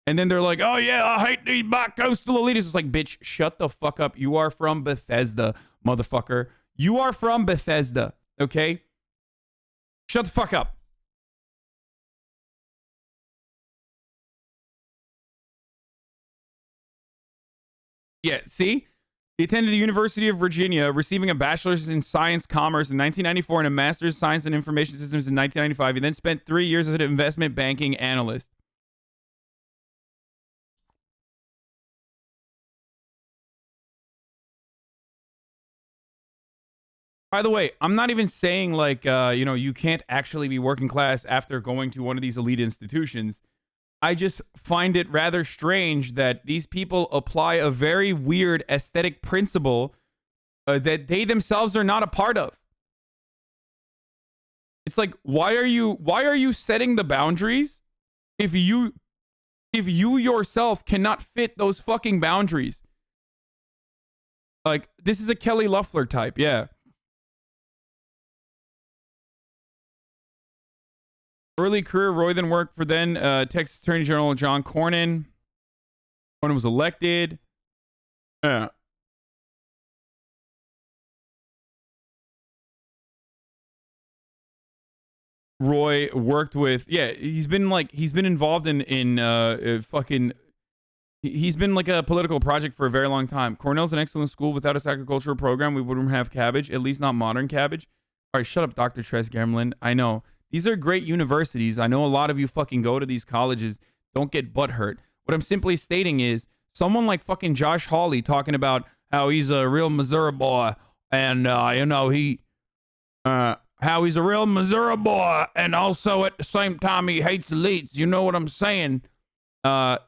And then they're like, oh, yeah, I hate these bicoastal elites. It's like, bitch, shut the fuck up. You are from Bethesda, motherfucker. You are from Bethesda, okay? Shut the fuck up. Yeah, see? He attended the University of Virginia, receiving a bachelor's in science commerce in 1994 and a master's in science and information systems in 1995. He then spent 3 years as an investment banking analyst. By the way, I'm not even saying like, you know, you can't actually be working class after going to one of these elite institutions. I just find it rather strange that these people apply a very weird aesthetic principle that they themselves are not a part of. It's like, why are you setting the boundaries if you yourself cannot fit those fucking boundaries? Like, this is a Kelly Loeffler type, yeah. Early career, Roy then worked for then Texas Attorney General John Cornyn. Cornyn was elected. Roy worked with, yeah, he's been involved in fucking, he's been like a political project for a very long time. Cornell's an excellent school. Without its agricultural program, we wouldn't have cabbage, at least not modern cabbage. All right, shut up, Dr. Tres Gemlin. I know. These are great universities. I know a lot of you fucking go to these colleges. Don't get butthurt. What I'm simply stating is someone like fucking Josh Hawley talking about how he's a real Missouri boy and, you know, he how he's a real Missouri boy, and also at the same time he hates elites. You know what I'm saying?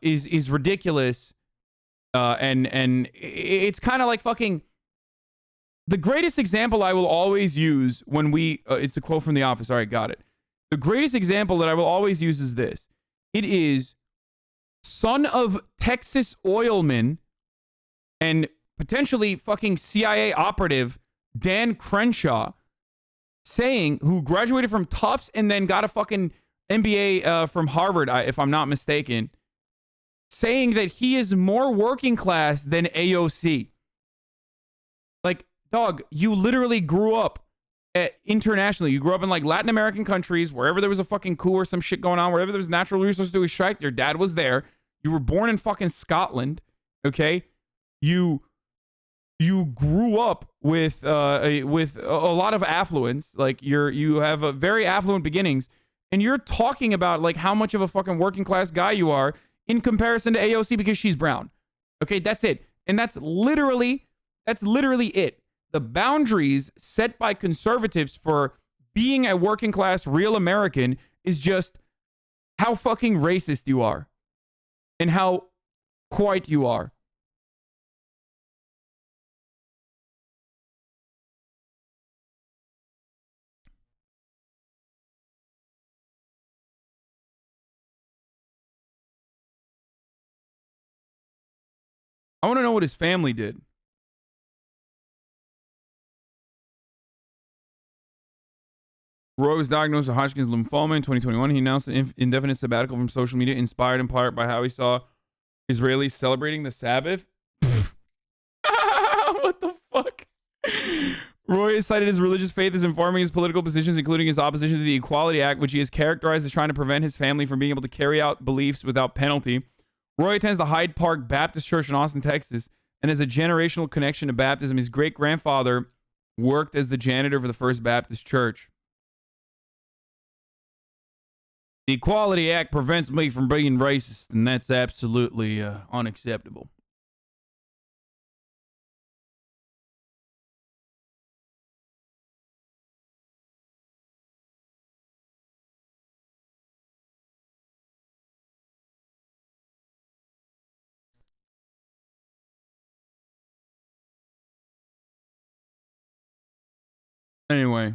Is ridiculous. And it's kind of like fucking. The greatest example I will always use when it's a quote from The Office. All right, got it. The greatest example that I will always use is this. It is son of Texas oilman and potentially fucking CIA operative Dan Crenshaw who graduated from Tufts and then got a fucking MBA from Harvard, if I'm not mistaken, saying that he is more working class than AOC. Like, dog, you literally grew up internationally. You grew up in like Latin American countries, wherever there was a fucking coup or some shit going on, wherever there was natural resources to extract, your dad was there. You were born in fucking Scotland, okay? You grew up with a lot of affluence. Like you have a very affluent beginnings, and you're talking about like how much of a fucking working class guy you are in comparison to AOC because she's brown. Okay, that's it. And that's literally it. The boundaries set by conservatives for being a working class real American is just how fucking racist you are and how white you are. I want to know what his family did. Roy was diagnosed with Hodgkin's lymphoma in 2021. He announced an indefinite sabbatical from social media, inspired in part by how he saw Israelis celebrating the Sabbath. What the fuck? Roy has cited his religious faith as informing his political positions, including his opposition to the Equality Act, which he has characterized as trying to prevent his family from being able to carry out beliefs without penalty. Roy attends the Hyde Park Baptist Church in Austin, Texas, and has a generational connection to baptism. His great-grandfather worked as the janitor for the First Baptist Church. The Equality Act prevents me from being racist, and that's absolutely unacceptable. Anyway.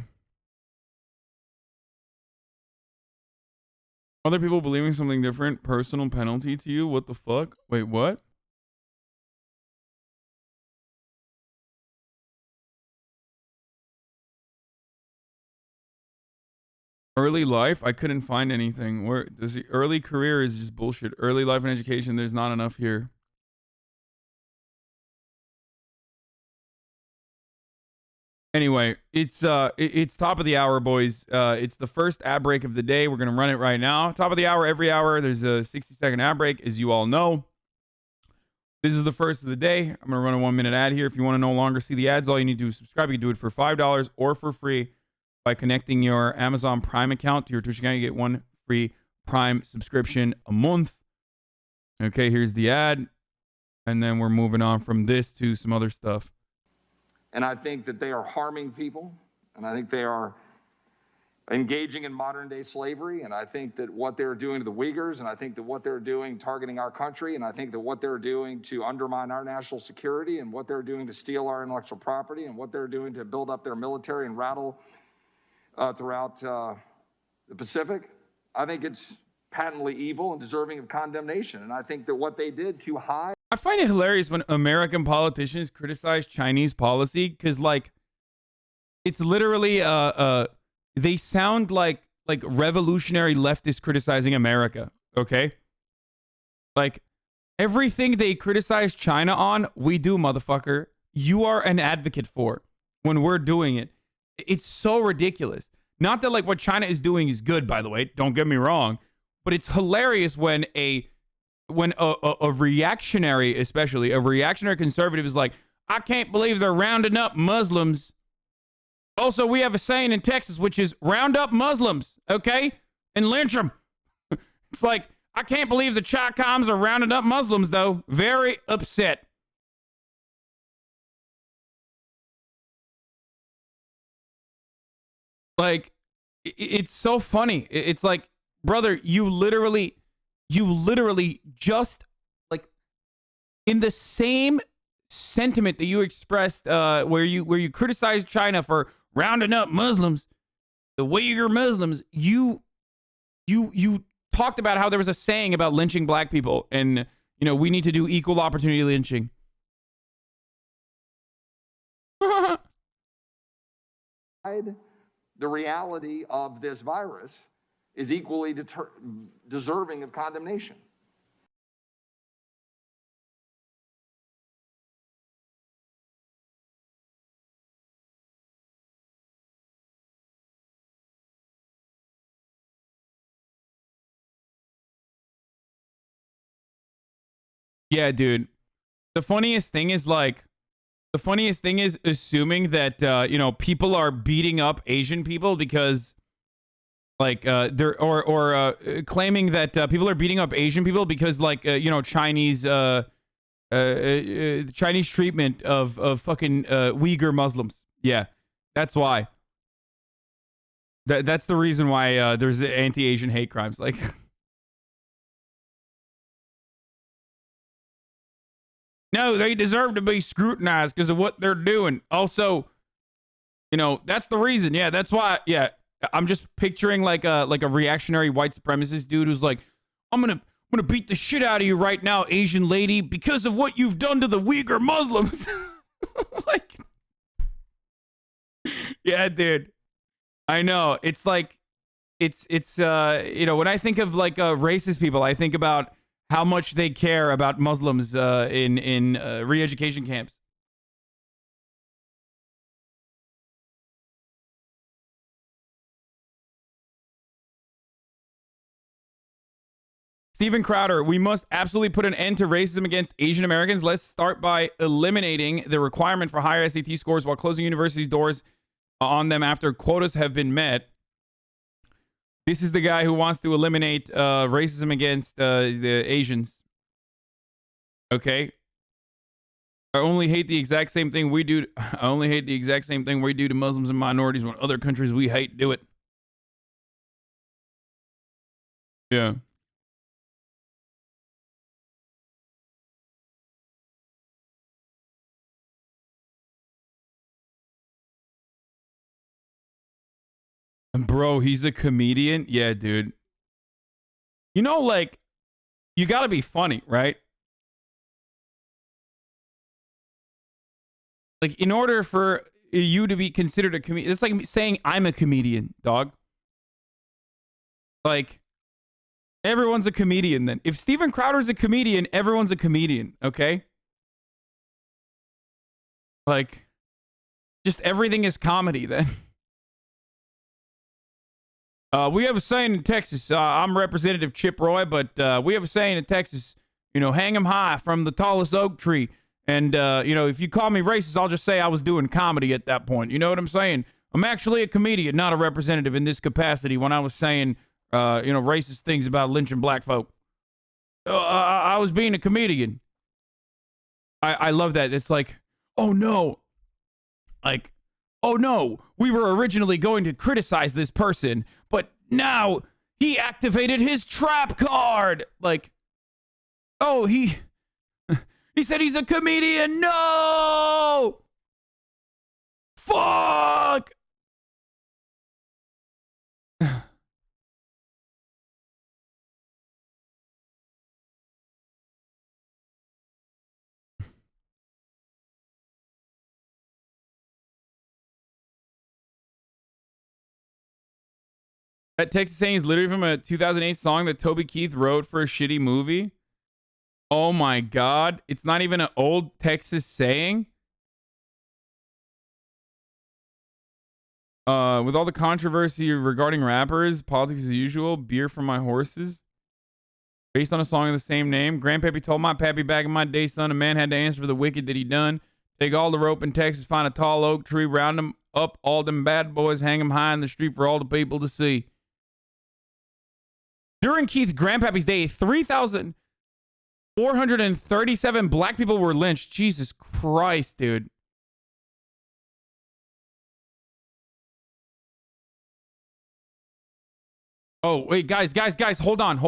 Other people believing something different, personal penalty to you? What the fuck? Wait, what? Early life? I couldn't find anything. Where does the early career is just bullshit. Early life and education, there's not enough here. Anyway, it's top of the hour, boys. It's the first ad break of the day. We're gonna run it right now. Top of the hour, every hour. There's a 60-second ad break, as you all know. This is the first of the day. I'm gonna run a 1-minute ad here. If you want to no longer see the ads, all you need to do is subscribe. You can do it for $5 or for free by connecting your Amazon Prime account to your Twitch account. You get 1 free Prime subscription a month. Okay, here's the ad, and then we're moving on from this to some other stuff. And I think that they are harming people, and I think they are engaging in modern-day slavery, and I think that what they're doing to the Uyghurs, and I think that what they're doing targeting our country, and I think that what they're doing to undermine our national security, and what they're doing to steal our intellectual property, and what they're doing to build up their military and rattle throughout the Pacific, I think it's patently evil and deserving of condemnation. And I think that what they did to hide... I find it hilarious when American politicians criticize Chinese policy because, like, it's literally they sound like revolutionary leftists criticizing America. Okay, like everything they criticize China on, we do, motherfucker. You are an advocate for when we're doing it. It's so ridiculous. Not that like what China is doing is good, by the way. Don't get me wrong, but it's hilarious when a reactionary, especially a reactionary conservative, is like, I can't believe they're rounding up Muslims. Also, we have a saying in Texas, which is round up Muslims, okay? And lynch them. It's like, I can't believe the Chi-Coms are rounding up Muslims, though. Very upset. Like, it's so funny. It's like, brother, you literally just, like, in the same sentiment that you expressed, where you criticized China for rounding up Muslims, the Uyghur Muslims, you talked about how there was a saying about lynching black people, and we need to do equal opportunity lynching. The reality of this virus is equally deserving of condemnation. Yeah, dude. The funniest thing is assuming that people are beating up Asian people because they're claiming that people are beating up Asian people because Chinese Chinese treatment of fucking Uyghur Muslims. Yeah, that's why. That's the reason why there's anti-Asian hate crimes. Like, no, they deserve to be scrutinized because of what they're doing. Also, that's the reason. Yeah, that's why. Yeah, I'm just picturing like a reactionary white supremacist dude who's like, I'm gonna beat the shit out of you right now, Asian lady, because of what you've done to the Uyghur Muslims. Like, yeah, dude. I know. It's like, it's when I think of like racist people, I think about how much they care about Muslims in re-education camps. Stephen Crowder, we must absolutely put an end to racism against Asian Americans. Let's start by eliminating the requirement for higher SAT scores while closing universities' doors on them after quotas have been met. This is the guy who wants to eliminate racism against the Asians. Okay. I only hate the exact same thing we do. I only hate the exact same thing we do to Muslims and minorities when other countries we hate do it. Yeah. Bro, he's a comedian? Yeah, dude. Like, you gotta be funny, right? Like, in order for you to be considered a comedian, it's like saying I'm a comedian, dog. Like, everyone's a comedian then. If Steven Crowder's a comedian, everyone's a comedian, okay? Like, just everything is comedy then. We have a saying in Texas. I'm Representative Chip Roy, but we have a saying in Texas, hang 'em high from the tallest oak tree. And, if you call me racist, I'll just say I was doing comedy at that point. You know what I'm saying? I'm actually a comedian, not a representative in this capacity when I was saying, racist things about lynching black folk. I was being a comedian. I love that. It's like, oh, no. Like, oh, no. We were originally going to criticize this person, but now he activated his trap card. Like, oh, he said he's a comedian. No! Fuck! That Texas saying is literally from a 2008 song that Toby Keith wrote for a shitty movie. Oh my God. It's not even an old Texas saying. With all the controversy regarding rappers, politics as usual, beer for my horses. Based on a song of the same name. Grandpappy told my pappy back in my day, son, a man had to answer for the wicked that he done. Take all the rope in Texas, find a tall oak tree, round them up, all them bad boys, hang them high in the street for all the people to see. During Keith's grandpappy's day, 3,437 black people were lynched. Jesus Christ, dude. Oh, wait, guys, hold on.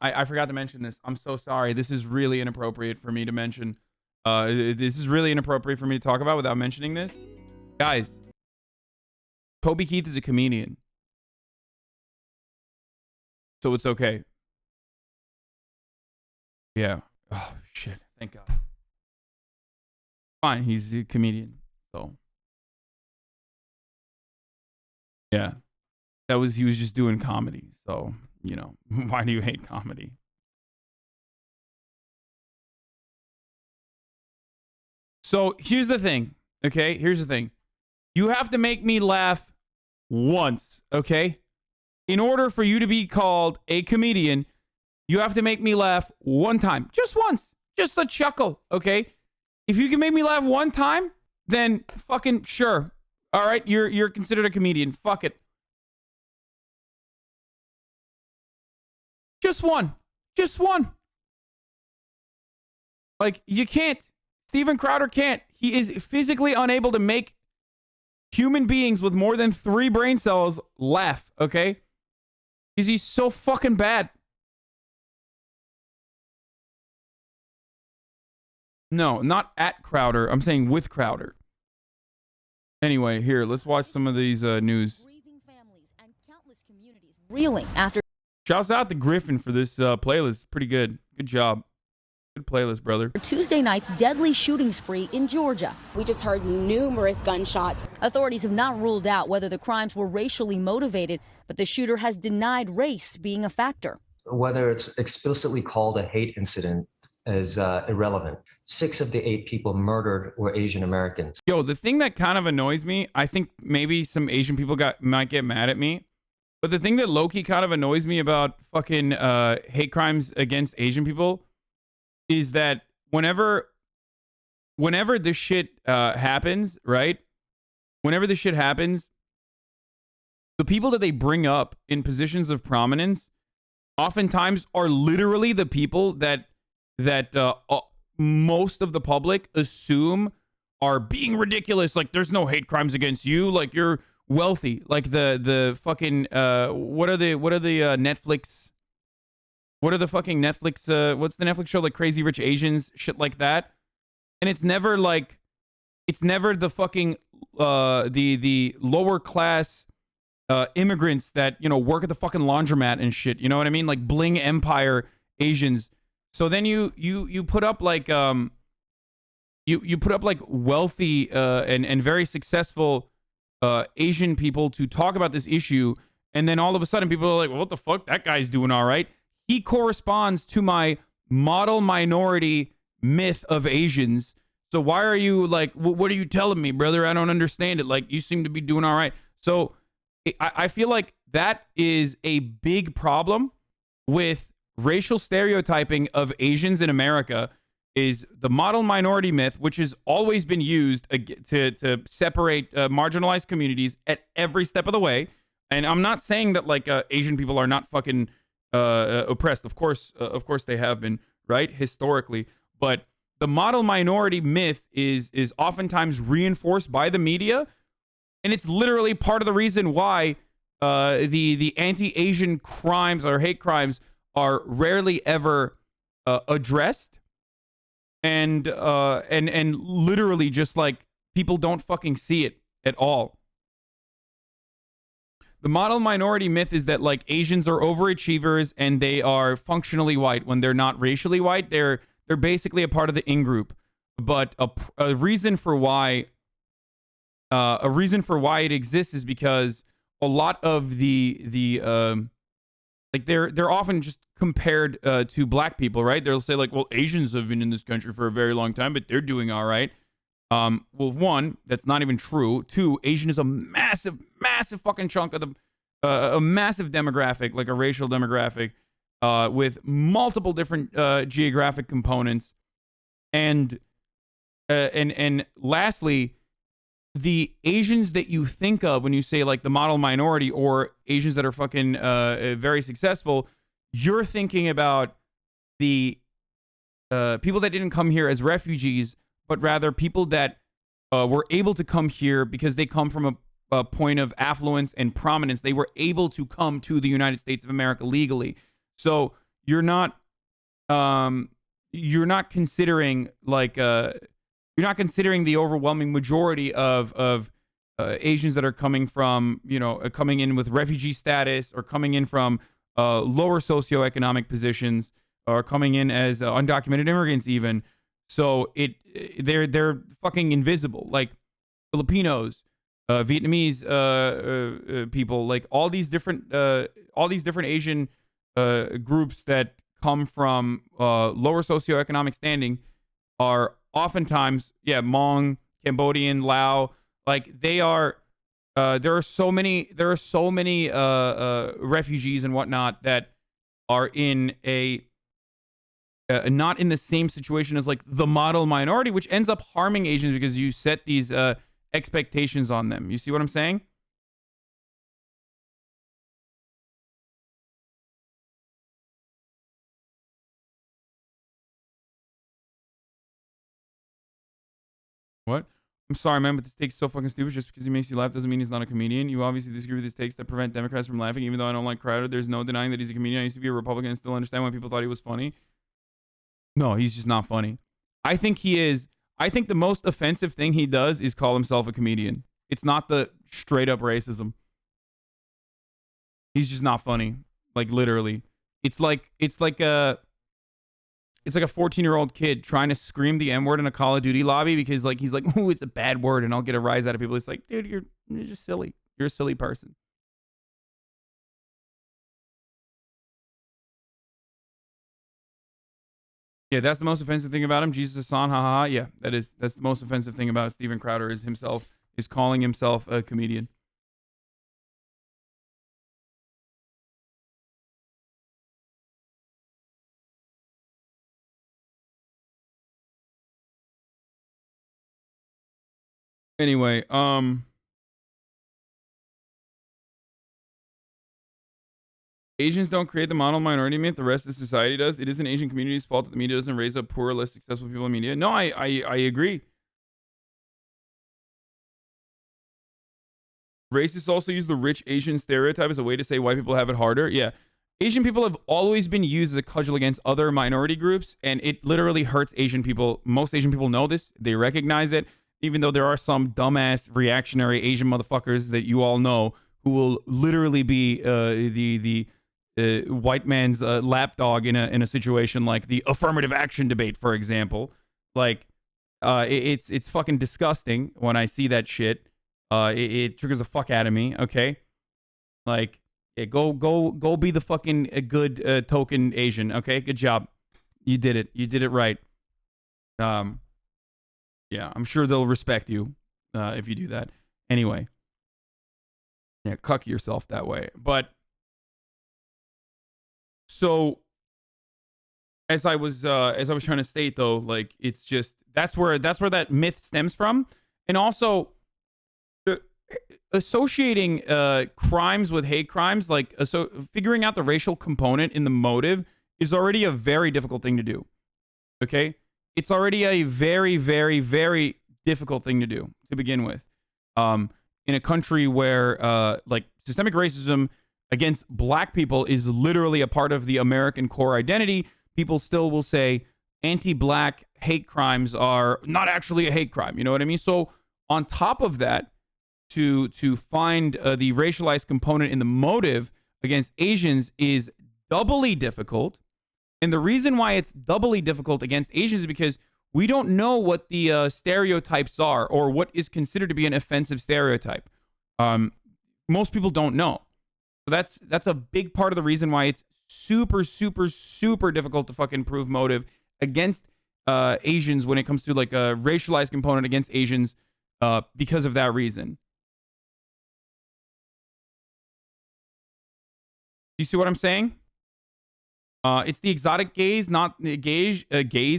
I forgot to mention this. I'm so sorry. This is really inappropriate for me to mention. This is really inappropriate for me to talk about without mentioning this. Guys, Toby Keith is a comedian. So it's okay. Yeah. Oh, shit. Thank God. Fine, he's a comedian. So. Yeah. He was just doing comedy. So, you know, why do you hate comedy? So here's the thing. Okay. Here's the thing. You have to make me laugh once. Okay. In order for you to be called a comedian, you have to make me laugh one time. Just once. Just a chuckle. Okay. If you can make me laugh one time, then fucking sure. All right. You're considered a comedian. Fuck it. Just one. Just one. Like, you can't. Steven Crowder can't. He is physically unable to make human beings with more than 3 brain cells laugh, okay? Because he's so fucking bad. No, not at Crowder. I'm saying with Crowder. Anyway, here, let's watch some of these news. Reeling after. Shouts out to Griffin for this playlist. Pretty good. Good job. Good playlist, brother. Tuesday night's deadly shooting spree in Georgia. We just heard numerous gunshots. Authorities have not ruled out whether the crimes were racially motivated, but the shooter has denied race being a factor. Whether it's explicitly called a hate incident is irrelevant. 6 of the 8 people murdered were Asian Americans. Yo, the thing that kind of annoys me, I think maybe some Asian people might get mad at me. But the thing that low-key kind of annoys me about fucking hate crimes against Asian people is that whenever this shit happens, right? Whenever this shit happens, the people that they bring up in positions of prominence oftentimes are literally the people that most of the public assume are being ridiculous. Like, there's no hate crimes against you. Like, you're wealthy. Like the fucking what are the Netflix, what are the fucking Netflix what's the Netflix show, like Crazy Rich Asians, shit like that. And it's never the fucking the lower class immigrants that, you know, work at the fucking laundromat and shit, you know what I mean, like Bling Empire Asians. So then you put up like you put up like wealthy and very successful Asian people to talk about this issue, and then all of a sudden people are like, well, what the fuck, that guy's doing all right. He corresponds to my model minority myth of Asians. So why are you like, what are you telling me, brother? I don't understand it. Like, you seem to be doing all right. So I feel like that is a big problem with racial stereotyping of Asians in America, is the model minority myth, which has always been used to separate marginalized communities at every step of the way. And I'm not saying that like Asian people are not fucking oppressed. Of course they have been, right, historically. But the model minority myth is oftentimes reinforced by the media, and it's literally part of the reason why the anti-Asian crimes or hate crimes are rarely ever addressed. And literally just like people don't fucking see it at all. The model minority myth is that like Asians are overachievers and they are functionally white when they're not racially white. They're basically a part of the in-group. But a reason for why it exists is because a lot of the like they're often just compared to black people, right? They'll say like, well, Asians have been in this country for a very long time, but they're doing all right. Well, one, that's not even true. 2, Asian is a massive fucking chunk of a massive demographic, like a racial demographic, with multiple different geographic components. And lastly, the Asians that you think of when you say like the model minority or Asians that are fucking very successful, you're thinking about the people that didn't come here as refugees, but rather people that were able to come here because they come from point of affluence and prominence, they were able to come to the United States of America legally. So you're not considering the overwhelming majority of Asians that are coming from, coming in with refugee status or coming in from lower socioeconomic positions or coming in as undocumented immigrants even. So they're fucking invisible. Like Filipinos, Vietnamese people, like all these different Asian groups that come from lower socioeconomic standing are oftentimes, Hmong, Cambodian, Lao, like they are. There are so many refugees and whatnot that are in not in the same situation as like the model minority, which ends up harming Asians because you set these expectations on them. You see what I'm saying? What? I'm sorry, man, but this take's so fucking stupid. Just because he makes you laugh doesn't mean he's not a comedian. You obviously disagree with his takes that prevent Democrats from laughing. Even though I don't like Crowder, there's no denying that he's a comedian. I used to be a Republican and still understand why people thought he was funny. No, he's just not funny. I think he is. I think the most offensive thing he does is call himself a comedian. It's not the straight up racism. He's just not funny. Like literally. It's like a 14-year-old kid trying to scream the N-word in a Call of Duty lobby because like he's like, ooh, it's a bad word and I'll get a rise out of people. It's like, dude, you're just silly. You're a silly person. Yeah, that's the most offensive thing about him. Jesus Hasan, haha. Yeah, that's the most offensive thing about Steven Crowder is calling himself a comedian. Anyway, Asians don't create the model minority myth. The rest of society does. It isn't Asian community's fault that the media doesn't raise up poor, less successful people in media. No, I agree. Racists also use the rich Asian stereotype as a way to say white people have it harder. Yeah. Asian people have always been used as a cudgel against other minority groups, and it literally hurts Asian people. Most Asian people know this. They recognize it, even though there are some dumbass reactionary Asian motherfuckers that you all know who will literally be the white man's lapdog in a situation like the affirmative action debate, for example. Like, it's fucking disgusting when I see that shit. It triggers the fuck out of me. Okay, like, yeah, go be the fucking good token Asian. Okay, good job. You did it. You did it right. Yeah, I'm sure they'll respect you if you do that. Anyway, yeah, cuck yourself that way. But so, as I was trying to state though, like it's just that's where that myth stems from, and also associating crimes with hate crimes, like figuring out the racial component in the motive is already a very difficult thing to do. Okay, it's already a very, very, very difficult thing to do to begin with. In a country where like systemic racism against black people is literally a part of the American core identity, people still will say anti-black hate crimes are not actually a hate crime. You know what I mean? So on top of that, to find the racialized component in the motive against Asians is doubly difficult. And the reason why it's doubly difficult against Asians is because we don't know what the stereotypes are or what is considered to be an offensive stereotype. Most people don't know. So that's a big part of the reason why it's super, super, super difficult to fucking prove motive against Asians when it comes to like a racialized component against Asians because of that reason. You see what I'm saying? It's the exotic gaze, not the gaze,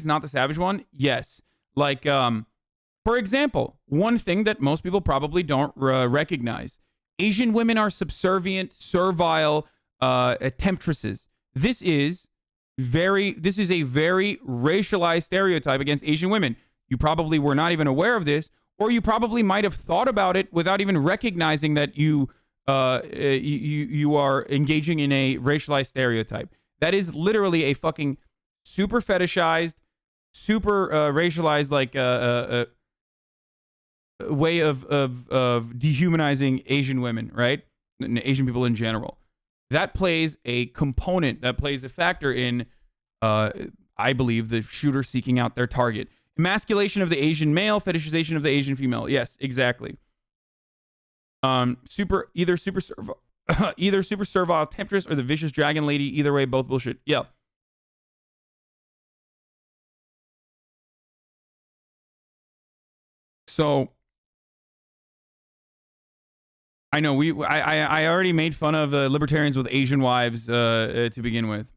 not the savage one. Yes. Like, for example, one thing that most people probably don't recognize. Asian women are subservient, servile, temptresses. This is a very racialized stereotype against Asian women. You probably were not even aware of this, or you probably might have thought about it without even recognizing that you are engaging in a racialized stereotype. That is literally a fucking super fetishized, super racialized, like way of dehumanizing Asian women, right? And Asian people in general. That plays a component, that plays a factor in, I believe, the shooter seeking out their target. Emasculation of the Asian male, fetishization of the Asian female. Yes, exactly. Either super servile temptress or the vicious dragon lady. Either way, both bullshit. Yeah. So I know I already made fun of libertarians with Asian wives to begin with.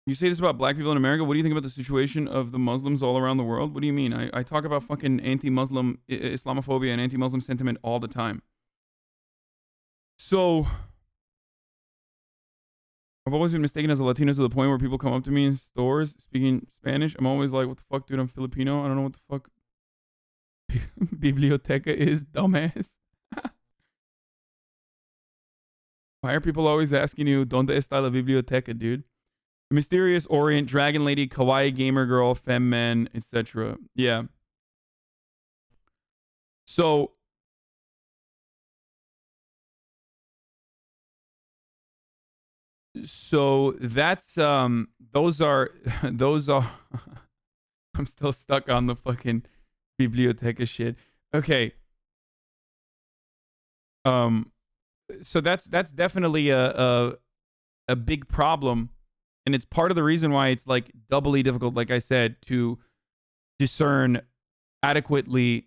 You say this about black people in America. What do you think about the situation of the Muslims all around the world? What do you mean? I talk about fucking anti-Muslim Islamophobia and anti-Muslim sentiment all the time. So I've always been mistaken as a Latino to the point where people come up to me in stores speaking Spanish. I'm always like, what the fuck, dude? I'm Filipino. I don't know what the fuck biblioteca is, dumbass. Why are people always asking you, ¿Dónde está la biblioteca, dude? Mysterious Orient, Dragon Lady, Kawaii Gamer Girl, Femme Men, etc. Yeah. So that's those are I'm still stuck on the fucking biblioteca shit. Okay. So that's definitely a big problem. And it's part of the reason why it's like doubly difficult, like I said, to discern adequately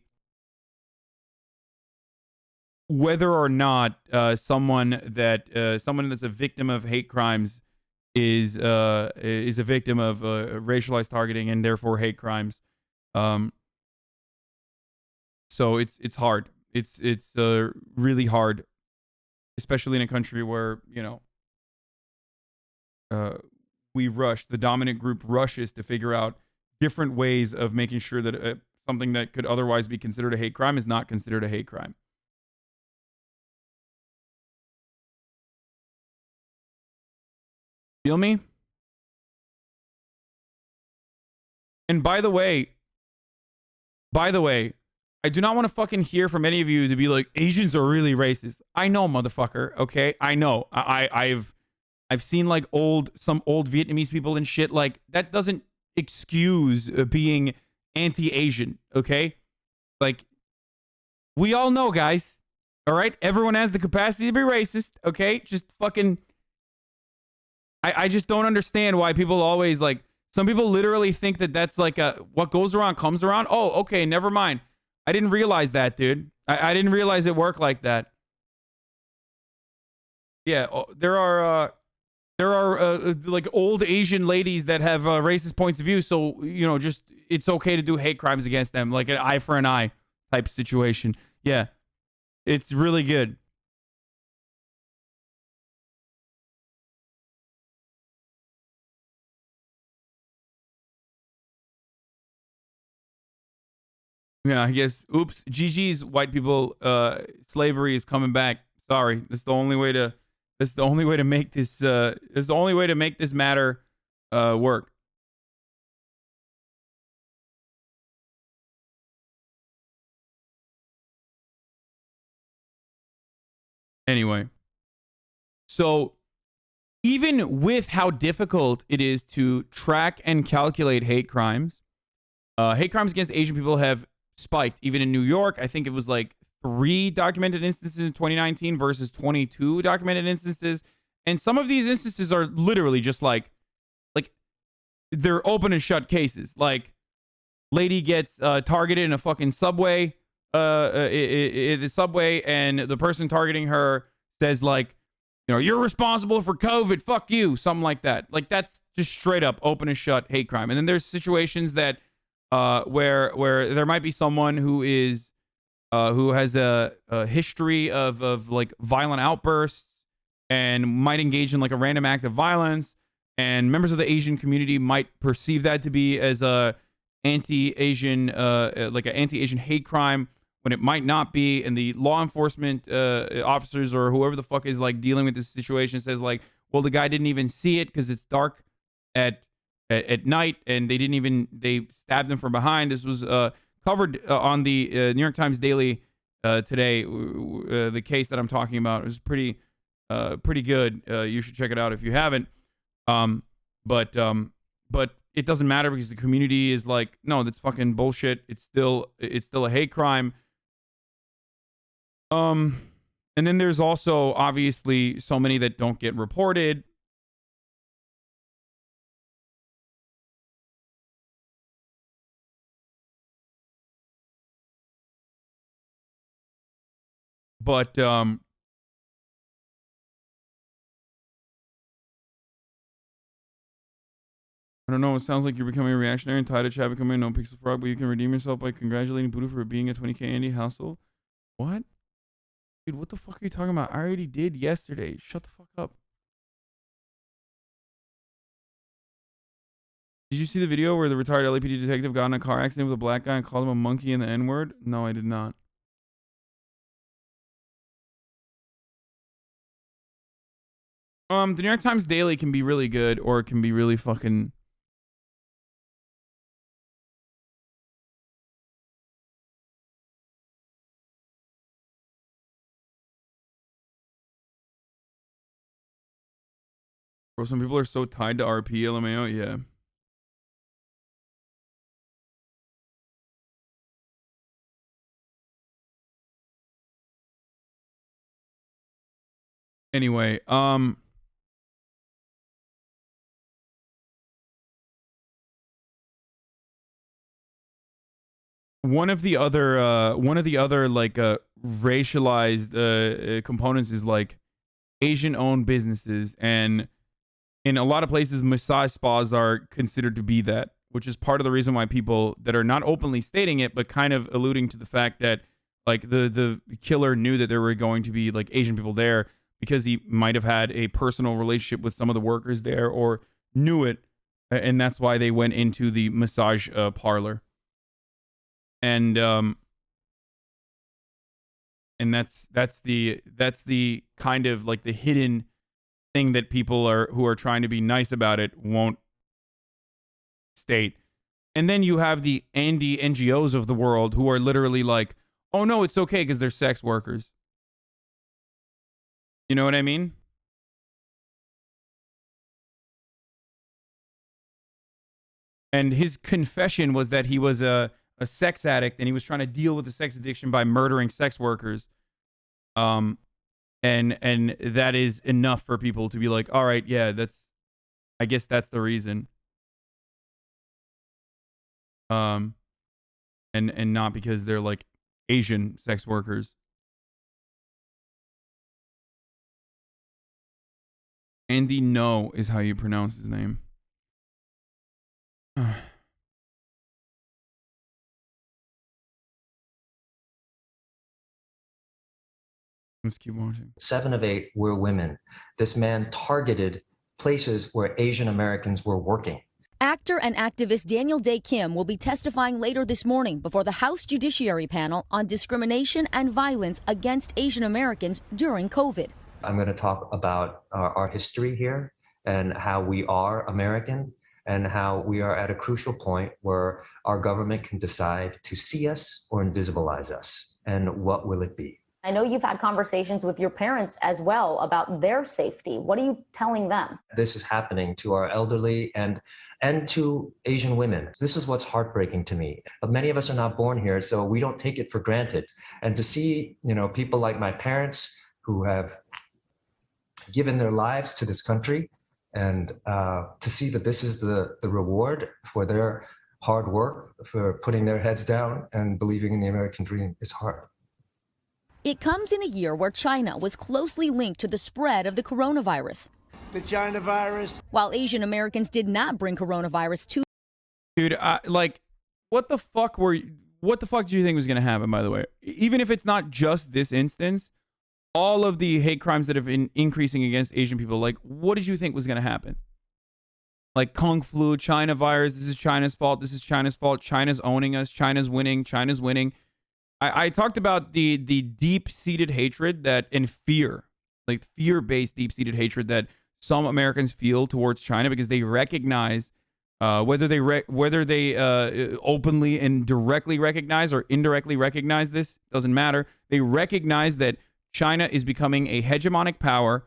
whether or not someone that's a victim of hate crimes is a victim of racialized targeting and therefore hate crimes. So it's hard. It's really hard, especially in a country where, you know, the dominant group rushes to figure out different ways of making sure that something that could otherwise be considered a hate crime is not considered a hate crime. Feel me? And by the way, I do not want to fucking hear from any of you to be like, Asians are really racist. I know, motherfucker. Okay, I know. I've seen like some old Vietnamese people and shit. Like, that doesn't excuse being anti-Asian. Okay, like, we all know, guys. All right, everyone has the capacity to be racist. Okay, just fucking. I just don't understand why people always like. Some people literally think that that's like what goes around comes around. Oh, okay, never mind. I didn't realize that, dude. I didn't realize it worked like that. Yeah, there are like old Asian ladies that have racist points of view. So, you know, just it's okay to do hate crimes against them, like an eye for an eye type situation. Yeah, it's really good. Yeah, I guess. Oops. GG's white people. Slavery is coming back. Sorry. That's the only way to. That's the only way to make this. It's the only way to make this matter work. Anyway, so even with how difficult it is to track and calculate hate crimes against Asian people have spiked. Even in New York, I think it was like 3 documented instances in 2019 versus 22 documented instances. And some of these instances are literally just like they're open and shut cases. Like, lady gets targeted in a fucking subway, the subway, and the person targeting her says like, you know, you're responsible for COVID, fuck you, something like that. Like, that's just straight up open and shut hate crime. And then there's situations that where there might be someone who is who has a history of like violent outbursts and might engage in like a random act of violence, and members of the Asian community might perceive that to be as a anti-Asian, like an anti-Asian hate crime when it might not be, and the law enforcement officers or whoever the fuck is like dealing with this situation says like, well, the guy didn't even see it because it's dark at night, and they stabbed him from behind. This was covered on the New York Times Daily today. The case that I'm talking about is pretty good. You should check it out if you haven't. But it doesn't matter because the community is like, no, that's fucking bullshit. It's still a hate crime. And then there's also obviously so many that don't get reported. But I don't know. It sounds like you're becoming a reactionary and tired of chat becoming a no pixel frog, but you can redeem yourself by congratulating Buddha for being a 20K Andy Hassel. What? Dude, what the fuck are you talking about? I already did yesterday. Shut the fuck up. Did you see the video where the retired LAPD detective got in a car accident with a black guy and called him a monkey and the N-word? No, I did not. The New York Times Daily can be really good, or it can be really fucking... Bro, some people are so tied to RP, LMAO, yeah. Anyway, one of the other like racialized components is like Asian-owned businesses, and in a lot of places, massage spas are considered to be that, which is part of the reason why people that are not openly stating it, but kind of alluding to the fact that like the killer knew that there were going to be like Asian people there because he might have had a personal relationship with some of the workers there or knew it, and that's why they went into the massage parlor. And that's the kind of like the hidden thing that people who are trying to be nice about it won't state. And then you have the Andy NGOs of the world who are literally like, oh no, it's okay because they're sex workers. You know what I mean? And his confession was that he was a sex addict and he was trying to deal with the sex addiction by murdering sex workers. And that is enough for people to be like, all right, yeah, I guess that's the reason. And not because they're like Asian sex workers. Andy No is how you pronounce his name. Let's keep watching. 7 of 8 were women. This man targeted places where Asian Americans were working. Actor and activist Daniel Day Kim will be testifying later this morning before the House Judiciary Panel on discrimination and violence against Asian Americans during COVID. I'm going to talk about our history here and how we are American and how we are at a crucial point where our government can decide to see us or invisibilize us. And what will it be? I know you've had conversations with your parents as well about their safety. What are you telling them? This is happening to our elderly and to Asian women. This is what's heartbreaking to me. But many of us are not born here, so we don't take it for granted. And to see, people like my parents who have given their lives to this country, and to see that this is the reward for their hard work, for putting their heads down and believing in the American dream is hard. It comes in a year where China was closely linked to the spread of the coronavirus. The China virus. While Asian Americans did not bring coronavirus to... Dude, what the fuck do you think was going to happen, by the way? Even if it's not just this instance, all of the hate crimes that have been increasing against Asian people, like, what did you think was going to happen? like Kung Flu, China virus, this is China's fault, this is China's fault, China's owning us, China's winning, China's winning. I talked about the deep-seated hatred that and fear, like fear-based deep-seated hatred that some Americans feel towards China because they recognize whether they openly and directly recognize or indirectly recognize this, doesn't matter. They recognize that China is becoming a hegemonic power,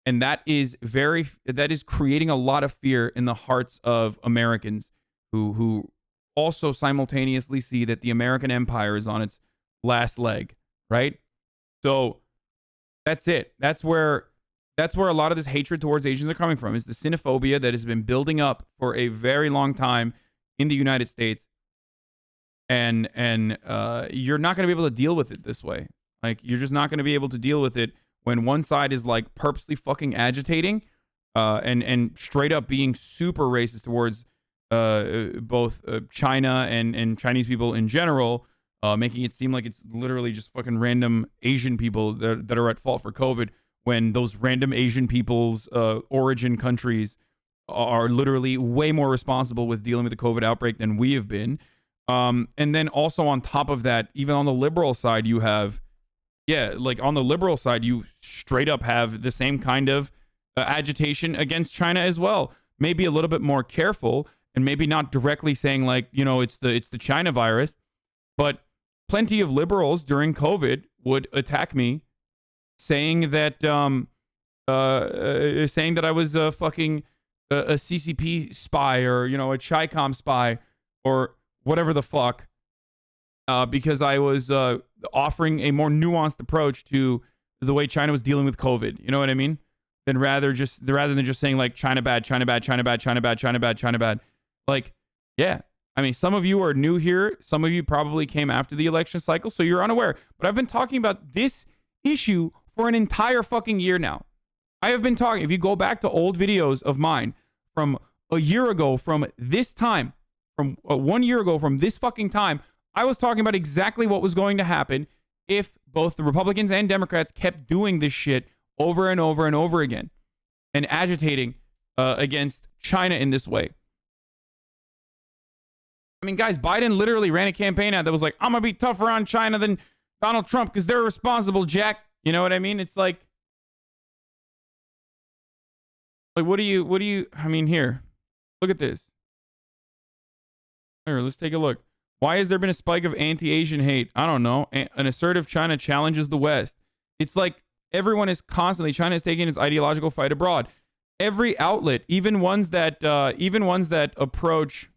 and that is creating a lot of fear in the hearts of Americans who also simultaneously see that the American empire is on its last leg, right? So that's it. That's where a lot of this hatred towards Asians are coming from, is the xenophobia that has been building up for a very long time in the United States. And you're not going to be able to deal with it this way. Like, you're just not going to be able to deal with it when one side is like purposely fucking agitating and straight up being super racist towards both China and Chinese people in general, making it seem like it's literally just fucking random Asian people that are at fault for COVID, when those random Asian people's origin countries are literally way more responsible with dealing with the COVID outbreak than we have been. And then also on top of that, even on the liberal side, you have, on the liberal side, you straight up have the same kind of agitation against China as well. Maybe a little bit more careful, and maybe not directly saying like, it's the China virus, but plenty of liberals during COVID would attack me saying that I was a fucking a CCP spy, or a Chi-Com spy, or whatever the fuck, because I was offering a more nuanced approach to the way China was dealing with COVID. You know what I mean? Rather than just saying like China bad, China bad, China bad, China bad, China bad, China bad. Like, yeah. I mean, some of you are new here. Some of you probably came after the election cycle, so you're unaware. But I've been talking about this issue for an entire fucking year now. I have been talking, if you go back to old videos of mine from a year ago, from this time, from 1 year ago, from this fucking time, I was talking about exactly what was going to happen if both the Republicans and Democrats kept doing this shit over and over and over again and agitating against China in this way. I mean, guys, Biden literally ran a campaign ad that was like, I'm going to be tougher on China than Donald Trump because they're responsible, Jack. You know what I mean? It's like what do you, I mean, here, look at this. Here, let's take a look. Why has there been a spike of anti-Asian hate? I don't know. An assertive China challenges the West. It's like everyone is constantly, China is taking its ideological fight abroad. Every outlet, even ones that approach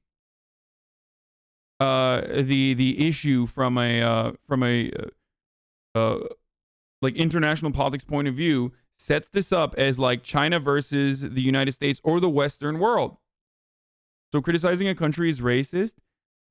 the issue from a like international politics point of view, sets this up as like China versus the United States or the Western world. So criticizing a country is racist?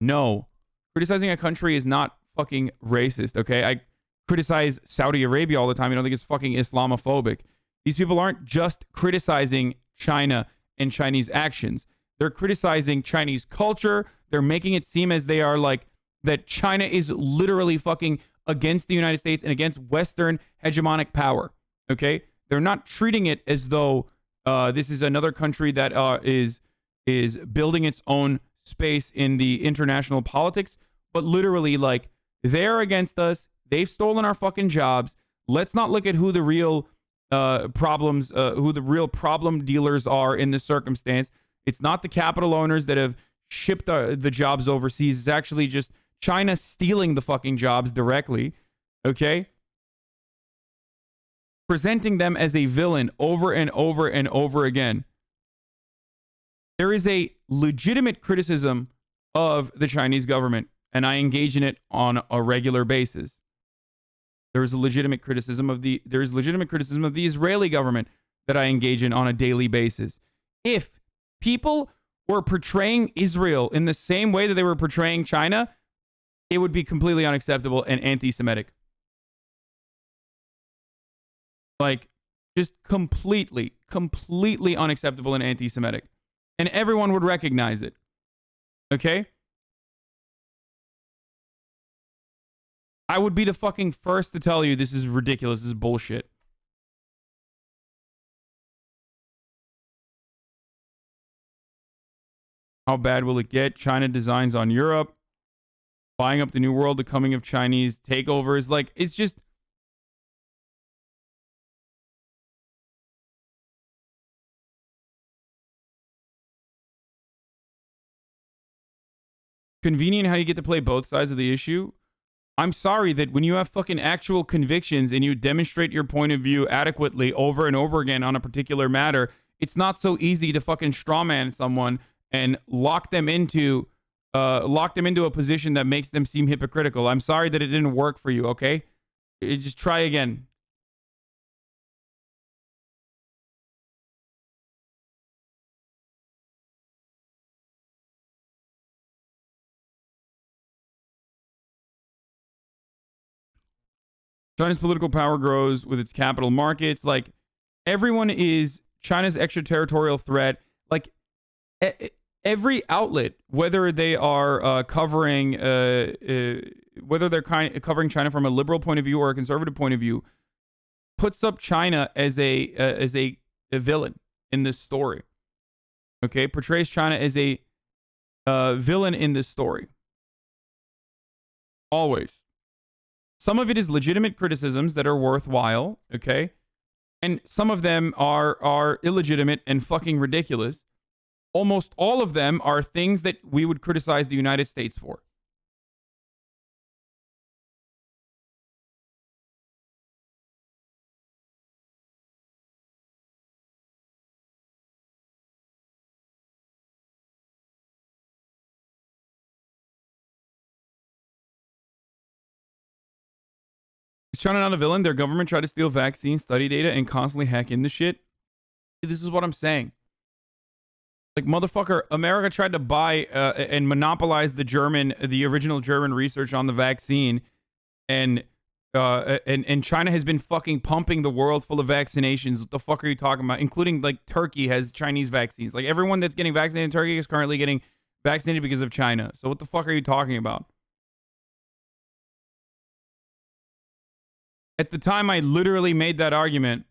No. Criticizing a country is not fucking racist, okay? I criticize Saudi Arabia all the time. I don't think it's fucking Islamophobic. These people aren't just criticizing China and Chinese actions. They're criticizing Chinese culture. They're making it seem as they are like that China is literally fucking against the United States and against Western hegemonic power. Okay? They're not treating it as though this is another country that is building its own space in the international politics, but literally like they're against us. They've stolen our fucking jobs. Let's not look at who the real problem dealers are in this circumstance. It's not the capital owners that have shipped the jobs overseas. It's actually just China stealing the fucking jobs directly. Okay? Presenting them as a villain over and over and over again. There is a legitimate criticism of the Chinese government, and I engage in it on a regular basis. There is legitimate criticism of the Israeli government that I engage in on a daily basis. If people were portraying Israel in the same way that they were portraying China, it would be completely unacceptable and anti-Semitic. Like, just completely unacceptable and anti-Semitic. And everyone would recognize it. Okay? I would be the fucking first to tell you this is ridiculous. This is bullshit. How bad will it get? China designs on Europe. Buying up the new world, the coming of Chinese takeovers. Like, it's just... convenient how you get to play both sides of the issue. I'm sorry that when you have fucking actual convictions and you demonstrate your point of view adequately over and over again on a particular matter, it's not so easy to fucking strawman someone and lock them into a position that makes them seem hypocritical. I'm sorry that it didn't work for you, okay? Just try again. China's political power grows with its capital markets. Like, everyone is China's extraterritorial threat. Like, every outlet, whether they are covering China from a liberal point of view or a conservative point of view, puts up China as a villain in this story. Okay, portrays China as a villain in this story. Always. Some of it is legitimate criticisms that are worthwhile, okay? And some of them are illegitimate and fucking ridiculous. Almost all of them are things that we would criticize the United States for. Is China not a villain? Their government tried to steal vaccine study data and constantly hack into shit. This is what I'm saying. Like, motherfucker, America tried to buy and monopolize the original German research on the vaccine, and China has been fucking pumping the world full of vaccinations. What the fuck are you talking about? Including, like, Turkey has Chinese vaccines. Like, everyone that's getting vaccinated in Turkey is currently getting vaccinated because of China. So what the fuck are you talking about? At the time I literally made that argument,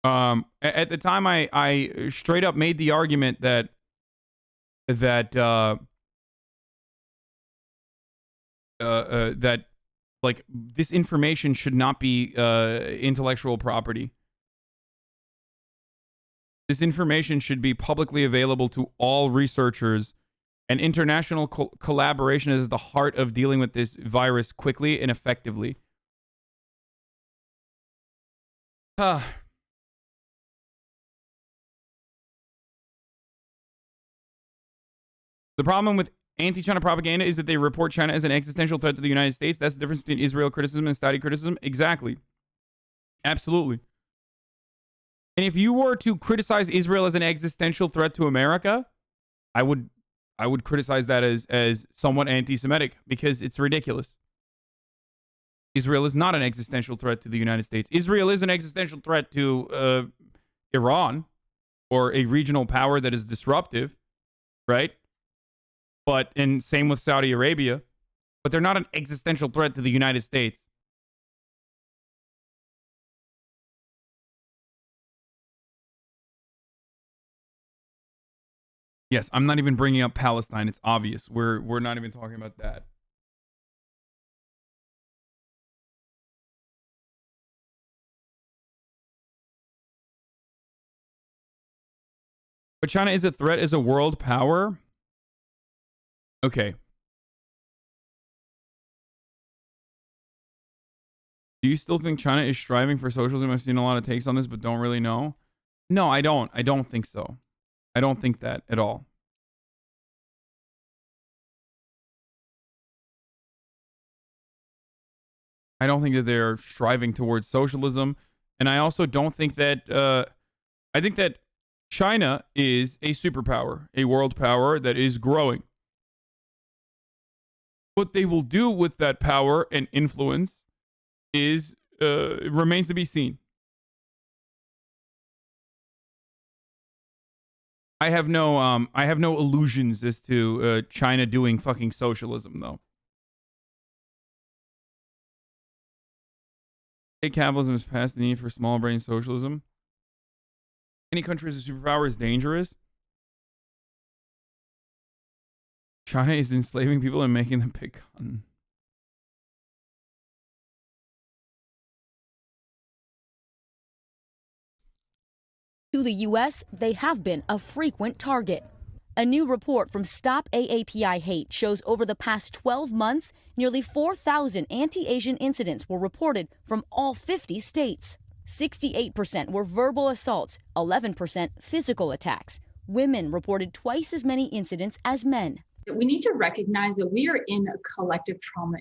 at the time I straight up made the argument that like, this information should not be intellectual property. This information should be publicly available to all researchers, and international collaboration is the heart of dealing with this virus quickly and effectively. The problem with anti-China propaganda is that they report China as an existential threat to the United States. That's the difference between Israel criticism and Saudi criticism. Exactly. Absolutely. And if you were to criticize Israel as an existential threat to America, I would criticize that as somewhat anti-Semitic, because it's ridiculous. Israel is not an existential threat to the United States. Israel is an existential threat to Iran, or a regional power that is disruptive, right? And same with Saudi Arabia. But they're not an existential threat to the United States. Yes, I'm not even bringing up Palestine. It's obvious. We're not even talking about that. But China is a threat as a world power? Okay. Do you still think China is striving for socialism? I've seen a lot of takes on this, but don't really know. No, I don't. I don't think so. I don't think that at all. I don't think that they're striving towards socialism. And I also don't think that... I think that China is a superpower, a world power that is growing. What they will do with that power and influence is remains to be seen. I have no illusions as to China doing fucking socialism, though. State capitalism has passed the need for small brain socialism. Any country as a superpower is dangerous. China is enslaving people and making them pick cotton. To the U.S., they have been a frequent target. A new report from Stop AAPI Hate shows over the past 12 months, nearly 4,000 anti-Asian incidents were reported from all 50 states. 68% were verbal assaults, 11% physical attacks. Women reported twice as many incidents as men. We need to recognize that we are in a collective trauma.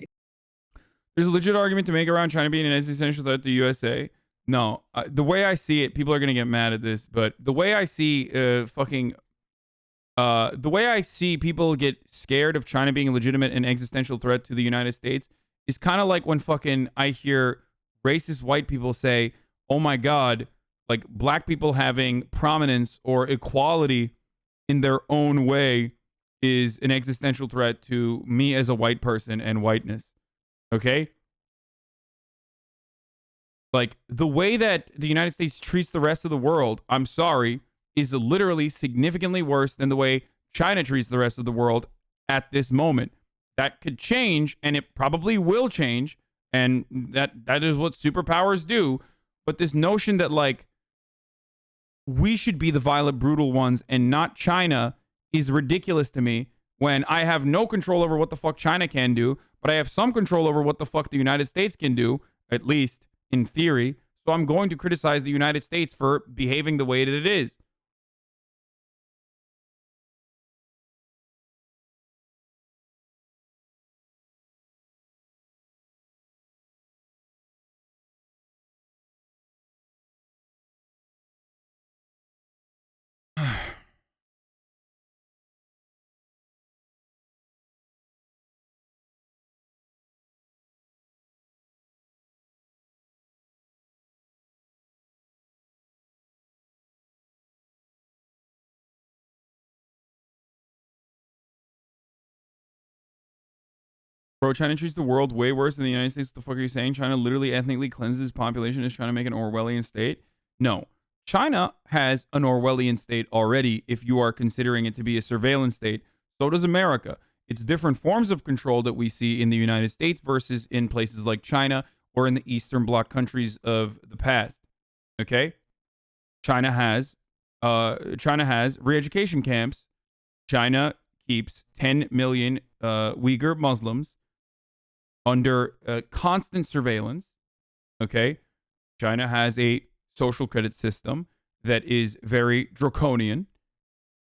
There's a legit argument to make around China being an existential threat to the USA. No, the way I see it, people are going to get mad at this, but the way I see the way I see people get scared of China being a legitimate and existential threat to the United States is kind of like when fucking I hear racist white people say, oh my God, like black people having prominence or equality in their own way is an existential threat to me as a white person and whiteness. Okay? Like the way that the United States treats the rest of the world, I'm sorry, is literally significantly worse than the way China treats the rest of the world at this moment. That could change, and it probably will change, and that is what superpowers do. But this notion that like we should be the violent, brutal ones and not China is ridiculous to me, when I have no control over what the fuck China can do, but I have some control over what the fuck the United States can do, at least in theory. So I'm going to criticize the United States for behaving the way that it is. Bro, China treats the world way worse than the United States. What the fuck are you saying? China literally ethnically cleanses population, is trying to make an Orwellian state? No. China has an Orwellian state already if you are considering it to be a surveillance state. So does America. It's different forms of control that we see in the United States versus in places like China or in the Eastern Bloc countries of the past. Okay? China has re-education camps. China keeps 10 million Uyghur Muslims under constant surveillance. Okay? China has a social credit system that is very draconian.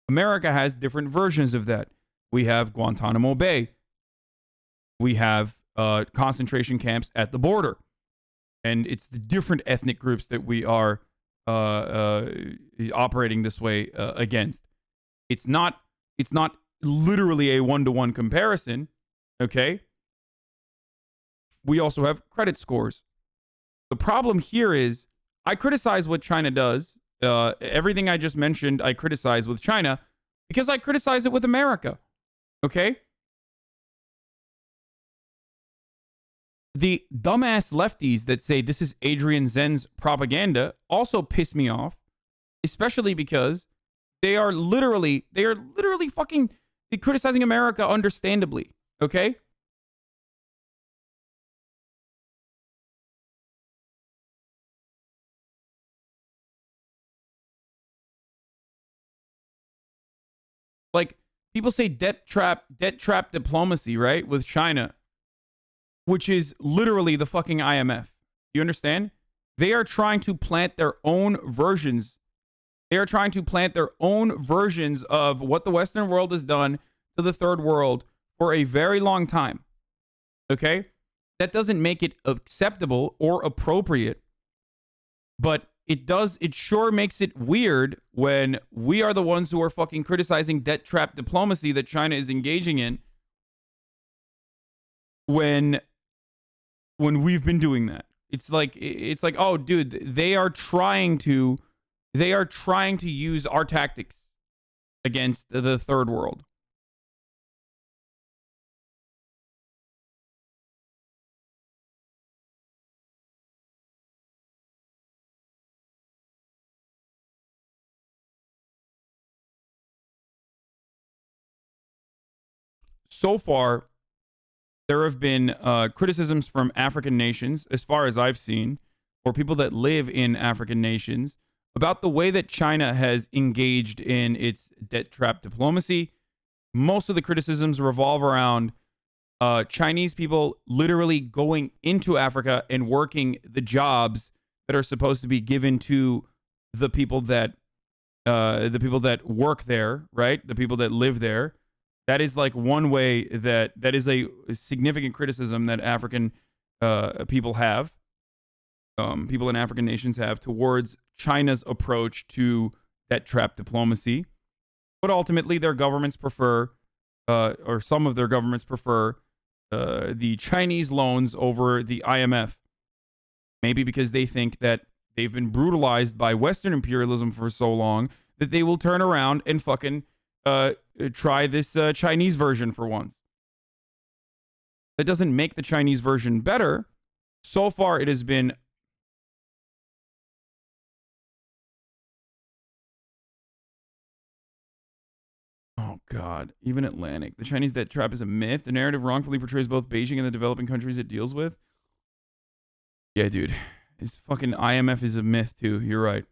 America has different versions of that. We have Guantanamo Bay. We have concentration camps at the border. And it's the different ethnic groups that we are operating this way against. It's not literally a one-to-one comparison. Okay? We also have credit scores. The problem here is I criticize what China does. Everything I just mentioned, I criticize with China because I criticize it with America. Okay? The dumbass lefties that say this is Adrian Zen's propaganda also piss me off, especially because they are literally fucking criticizing America understandably. Okay? Like, people say debt trap diplomacy, right? With China, which is literally the fucking IMF. You understand? They are trying to plant their own versions. They are trying to plant their own versions of what the Western world has done to the third world for a very long time. Okay? That doesn't make it acceptable or appropriate, but it sure makes it weird when we are the ones who are fucking criticizing debt trap diplomacy that China is engaging in when we've been doing that. It's like, oh dude, they are trying to use our tactics against the third world. so far, there have been criticisms from African nations, as far as I've seen, or people that live in African nations, about the way that China has engaged in its debt trap diplomacy. Most of the criticisms revolve around Chinese people literally going into Africa and working the jobs that are supposed to be given to the people that work there, right? The people that live there. That is like one way that is a significant criticism that African people have, people in African nations have towards China's approach to debt trap diplomacy. But ultimately, their governments prefer, or some of their governments prefer, the Chinese loans over the IMF. Maybe because they think that they've been brutalized by Western imperialism for so long that they will turn around and fucking try this Chinese version for once. That doesn't make the Chinese version better. So far, it has been oh God, even Atlantic. The Chinese debt trap is a myth. The narrative wrongfully portrays both Beijing and the developing countries it deals with. Yeah, dude. This fucking IMF is a myth, too. You're right.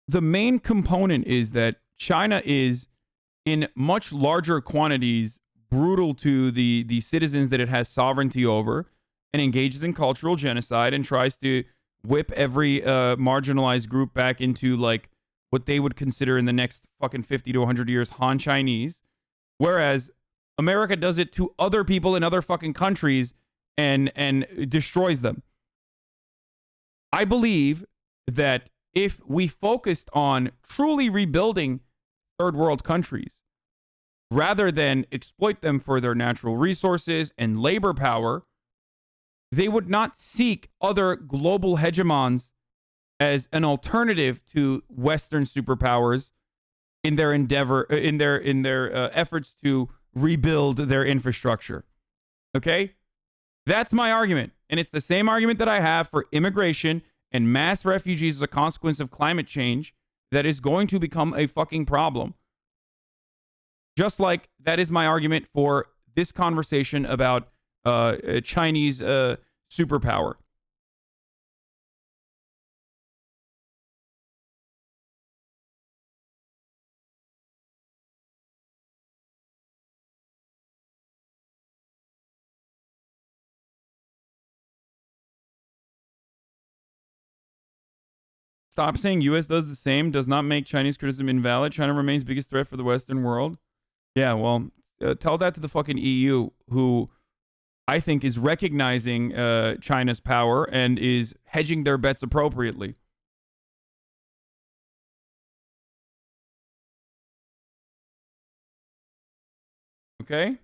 The main component is that China is, in much larger quantities, brutal to the citizens that it has sovereignty over and engages in cultural genocide and tries to whip every marginalized group back into like what they would consider in the next fucking 50 to 100 years Han Chinese, whereas America does it to other people in other fucking countries and destroys them. I believe that if we focused on truly rebuilding third world countries rather than exploit them for their natural resources and labor power, they would not seek other global hegemons as an alternative to Western superpowers in their endeavor, in their efforts to rebuild their infrastructure. Okay, that's my argument, and it's the same argument that I have for immigration and mass refugees as a consequence of climate change that is going to become a fucking problem. Just like that is my argument for this conversation about Chinese superpower. Stop saying U.S. does the same. Does not make Chinese criticism invalid. China remains biggest threat for the Western world. Yeah, well, tell that to the fucking EU, who I think is recognizing China's power and is hedging their bets appropriately. Okay?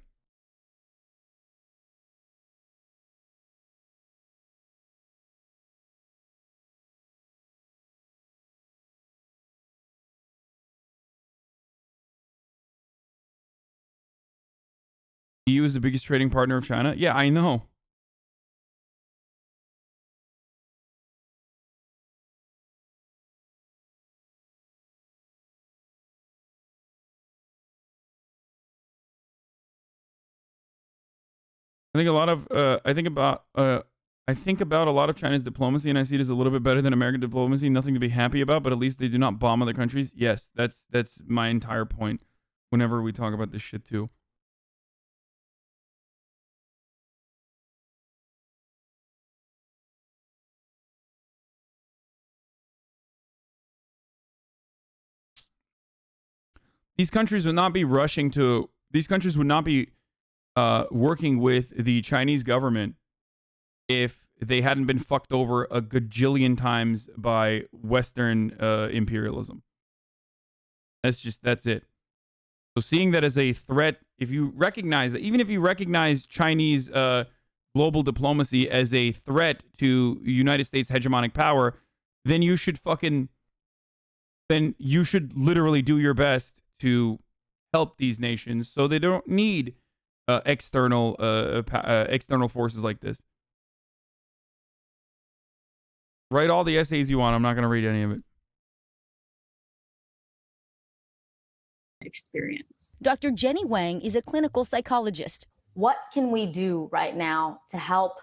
EU is the biggest trading partner of China. Yeah, I know. I think about a lot of China's diplomacy, and I see it as a little bit better than American diplomacy. Nothing to be happy about, but at least they do not bomb other countries. Yes, that's my entire point. Whenever we talk about this shit too. These countries would not be rushing to. These countries would not be working with the Chinese government if they hadn't been fucked over a gajillion times by Western imperialism. That's it. So seeing that as a threat, if you recognize that, even if you recognize Chinese global diplomacy as a threat to United States hegemonic power, then you should literally do your best to help these nations so they don't need external forces like this. Write all the essays you want. I'm not going to read any of it. Experience. Dr. Jenny Wang is a clinical psychologist. What can we do right now to help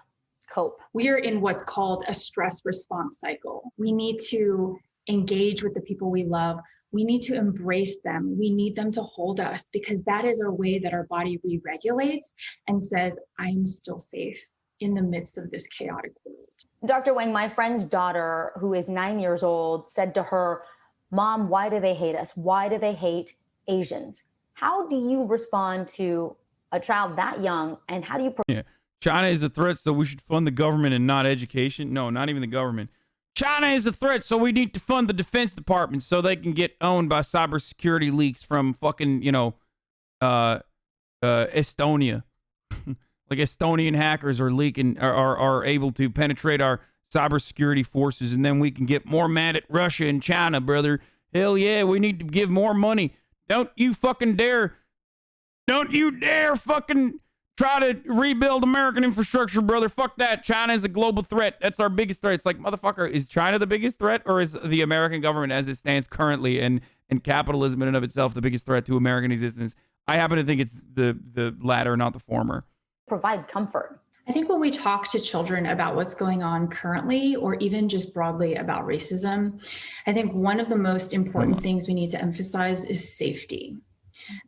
cope? We are in what's called a stress response cycle. We need to engage with the people we love. We need to embrace them. We need them to hold us, because that is a way that our body re-regulates and says, I'm still safe in the midst of this chaotic world. Dr. Wang, my friend's daughter, who is 9 years old, said to her, Mom, why do they hate us? Why do they hate Asians? How do you respond to a child that young, and how do you... Yeah. China is a threat, so we should fund the government and not education. No, not even the government. China is a threat, so we need to fund the Defense Department so they can get owned by cybersecurity leaks from fucking, Estonia. Like Estonian hackers are leaking, are able to penetrate our cybersecurity forces, and then we can get more mad at Russia and China, brother. Hell yeah, we need to give more money. Don't you dare fucking try to rebuild American infrastructure, brother. Fuck that. China is a global threat. That's our biggest threat. It's like, motherfucker, is China the biggest threat, or is the American government as it stands currently and capitalism in and of itself the biggest threat to American existence? I happen to think it's the latter, not the former. Provide comfort. I think when we talk to children about what's going on currently, or even just broadly about racism, I think one of the most important things we need to emphasize is safety.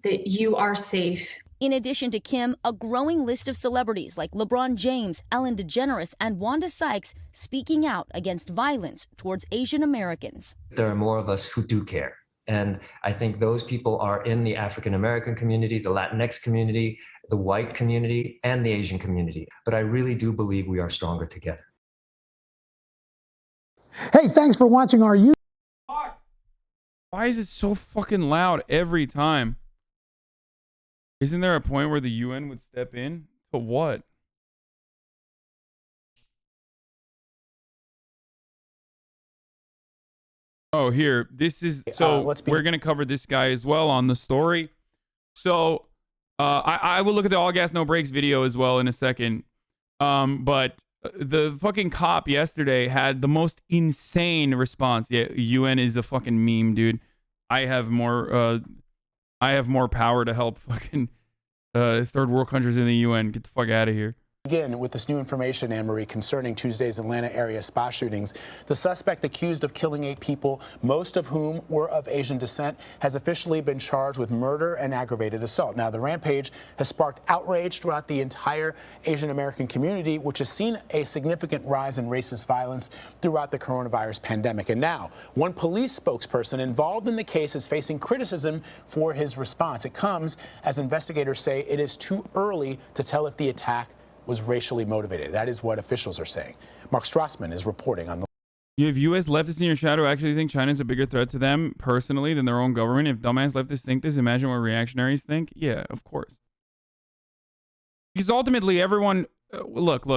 That you are safe. In addition to Kim, a growing list of celebrities like LeBron James, Ellen DeGeneres, and Wanda Sykes speaking out against violence towards Asian Americans. There are more of us who do care. And I think those people are in the African American community, the Latinx community, the white community, and the Asian community. But I really do believe we are stronger together. Hey, thanks for watching our YouTube. Why is it so fucking loud every time? Isn't there a point where the UN would step in? To what? Oh, here. This is... So, we're going to cover this guy as well on the story. So, I will look at the All Gas No Brakes video as well in a second. But the fucking cop yesterday had the most insane response. Yeah, UN is a fucking meme, dude. I have more power to help fucking third world countries in the UN. Get the fuck out of here. Begin with this new information, Anne-Marie, concerning Tuesday's Atlanta area spot shootings. The suspect accused of killing 8 people, most of whom were of Asian descent, has officially been charged with murder and aggravated assault. Now, the rampage has sparked outrage throughout the entire Asian American community, which has seen a significant rise in racist violence throughout the coronavirus pandemic. And now, one police spokesperson involved in the case is facing criticism for his response. It comes as investigators say it is too early to tell if the attack was racially motivated. That is what officials are saying. Mark Strassman is reporting on the... You have U.S. leftists in your shadow actually think China is a bigger threat to them personally than their own government. If dumbass leftists think this, imagine what reactionaries think. Yeah, of course. Because ultimately everyone... Look.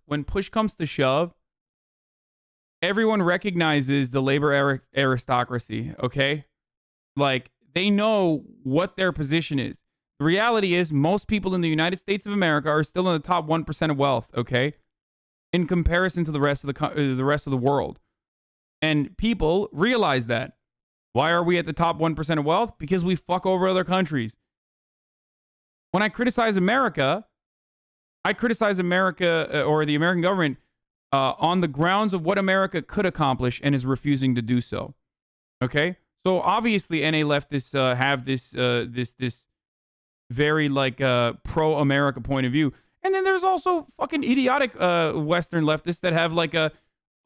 When push comes to shove, everyone recognizes the labor aristocracy, okay? Like, they know what their position is. The reality is most people in the United States of America are still in the top 1% of wealth, okay? In comparison to the rest of the world. And people realize that. Why are we at the top 1% of wealth? Because we fuck over other countries. When I criticize America or the American government on the grounds of what America could accomplish and is refusing to do so. Okay? So obviously NA leftists have this very pro-America point of view. And then there's also fucking idiotic Western leftists that have like a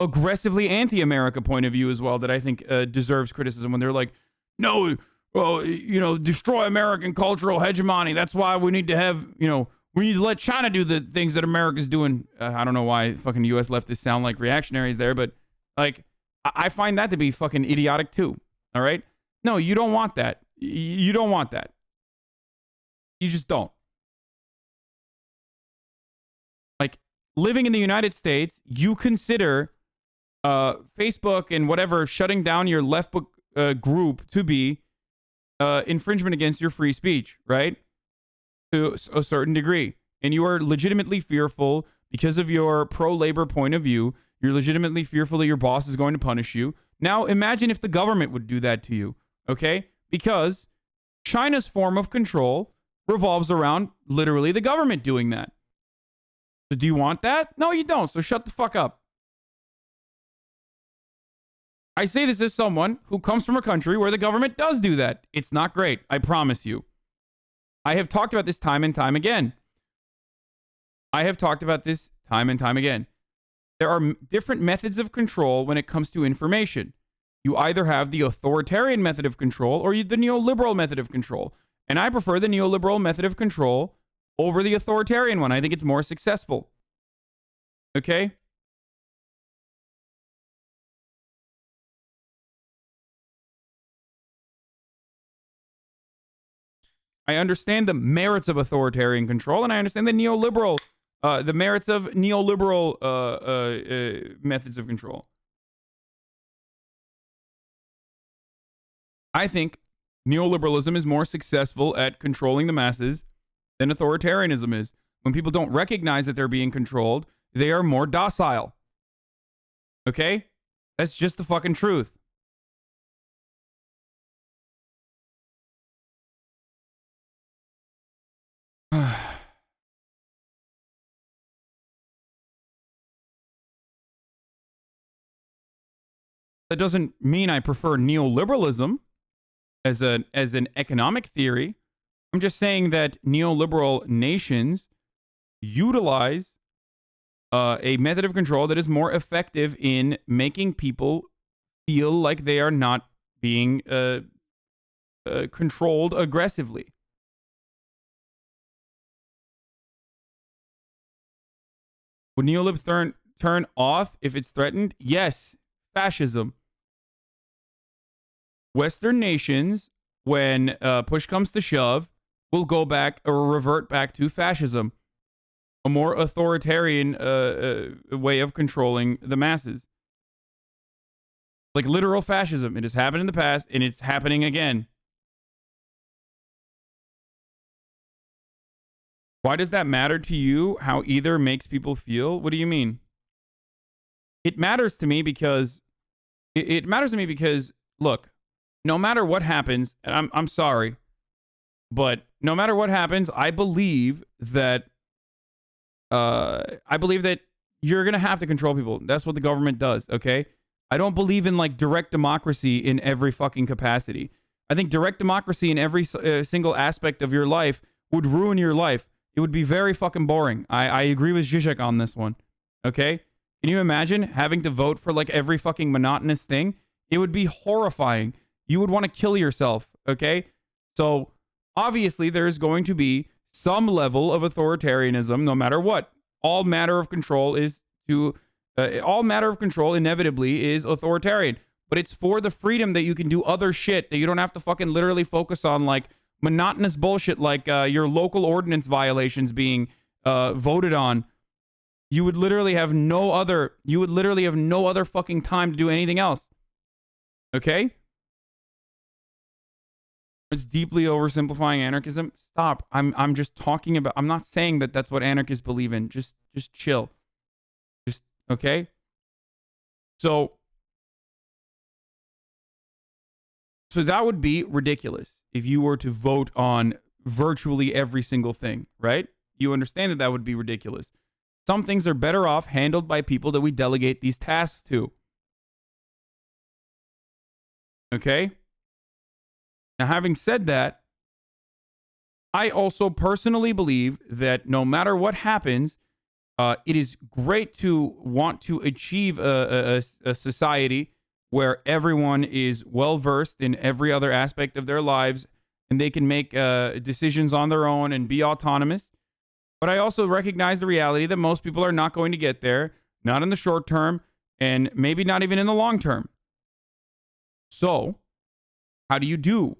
aggressively anti-America point of view as well that I think deserves criticism when they're like, no, well, destroy American cultural hegemony. That's why we need to have, we need to let China do the things that America's doing. I don't know why fucking US leftists sound like reactionaries there, but like, I find that to be fucking idiotic too. All right? No, you don't want that. You don't want that. You just don't. Like, living in the United States, you consider Facebook and whatever shutting down your left group to be infringement against your free speech, right? to a certain degree. And you are legitimately fearful because of your pro-labor point of view. You're legitimately fearful that your boss is going to punish you. Now, imagine if the government would do that to you, okay? Because China's form of control revolves around literally the government doing that. So do you want that? No, you don't. So shut the fuck up. I say this as someone who comes from a country where the government does do that. It's not great. I promise you. I have talked about this time and time again. There are different methods of control when it comes to information. You either have the authoritarian method of control or the neoliberal method of control. And I prefer the neoliberal method of control over the authoritarian one. I think it's more successful. Okay? I understand the merits of authoritarian control, and I understand the neoliberal, the merits of neoliberal methods of control. I think neoliberalism is more successful at controlling the masses than authoritarianism is. When people don't recognize that they're being controlled, they are more docile. Okay? That's just the fucking truth. That doesn't mean I prefer neoliberalism as an economic theory. I'm just saying that neoliberal nations utilize a method of control that is more effective in making people feel like they are not being controlled aggressively. Would neolib turn off if it's threatened? Yes. Fascism. Western nations, when push comes to shove, will go back or revert back to fascism, a more authoritarian way of controlling the masses. Like literal fascism. It has happened in the past, and it's happening again. Why does that matter to you? How either makes people feel? What do you mean? It matters to me because look, no matter what happens, and I'm sorry, but no matter what happens, I believe that you're gonna have to control people. That's what the government does. Okay, I don't believe in like direct democracy in every fucking capacity. I think direct democracy in every single aspect of your life would ruin your life. It would be very fucking boring. I agree with ZIZEK on this one. Okay. Can you imagine having to vote for like every fucking monotonous thing? It would be horrifying. You would want to kill yourself, okay? So, obviously, there is going to be some level of authoritarianism no matter what. All matter of control inevitably is authoritarian. But it's for the freedom that you can do other shit, that you don't have to fucking literally focus on like monotonous bullshit like your local ordinance violations being voted on. You would literally have no other fucking time to do anything else. Okay? It's deeply oversimplifying anarchism. Stop. I'm just talking about, I'm not saying that that's what anarchists believe in. Just chill. Just, okay? So that would be ridiculous if you were to vote on virtually every single thing, right? You understand that would be ridiculous. Some things are better off handled by people that we delegate these tasks to. Okay? Now, having said that, I also personally believe that no matter what happens, it is great to want to achieve a society where everyone is well-versed in every other aspect of their lives and they can make decisions on their own and be autonomous. But I also recognize the reality that most people are not going to get there, not in the short term, and maybe not even in the long term. So, how do?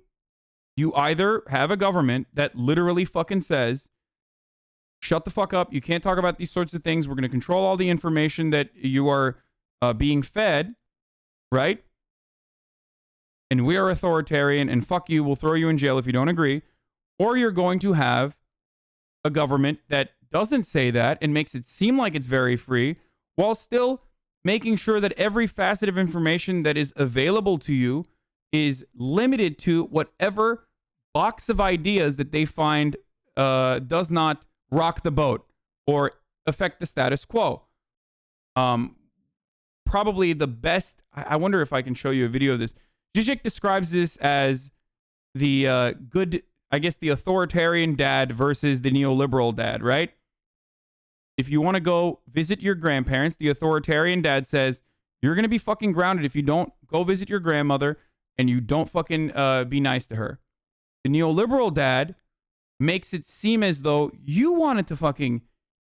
You either have a government that literally fucking says, shut the fuck up, you can't talk about these sorts of things, we're going to control all the information that you are being fed, right? And we are authoritarian, and fuck you, we'll throw you in jail if you don't agree. Or you're going to have a government that doesn't say that and makes it seem like it's very free, while still making sure that every facet of information that is available to you is limited to whatever box of ideas that they find does not rock the boat or affect the status quo. Probably the best, I wonder if I can show you a video of this. ZIZEK describes this as the good, I guess, the authoritarian dad versus the neoliberal dad, right? If you want to go visit your grandparents, the authoritarian dad says, you're going to be fucking grounded if you don't go visit your grandmother and you don't fucking be nice to her. The neoliberal dad makes it seem as though you wanted to fucking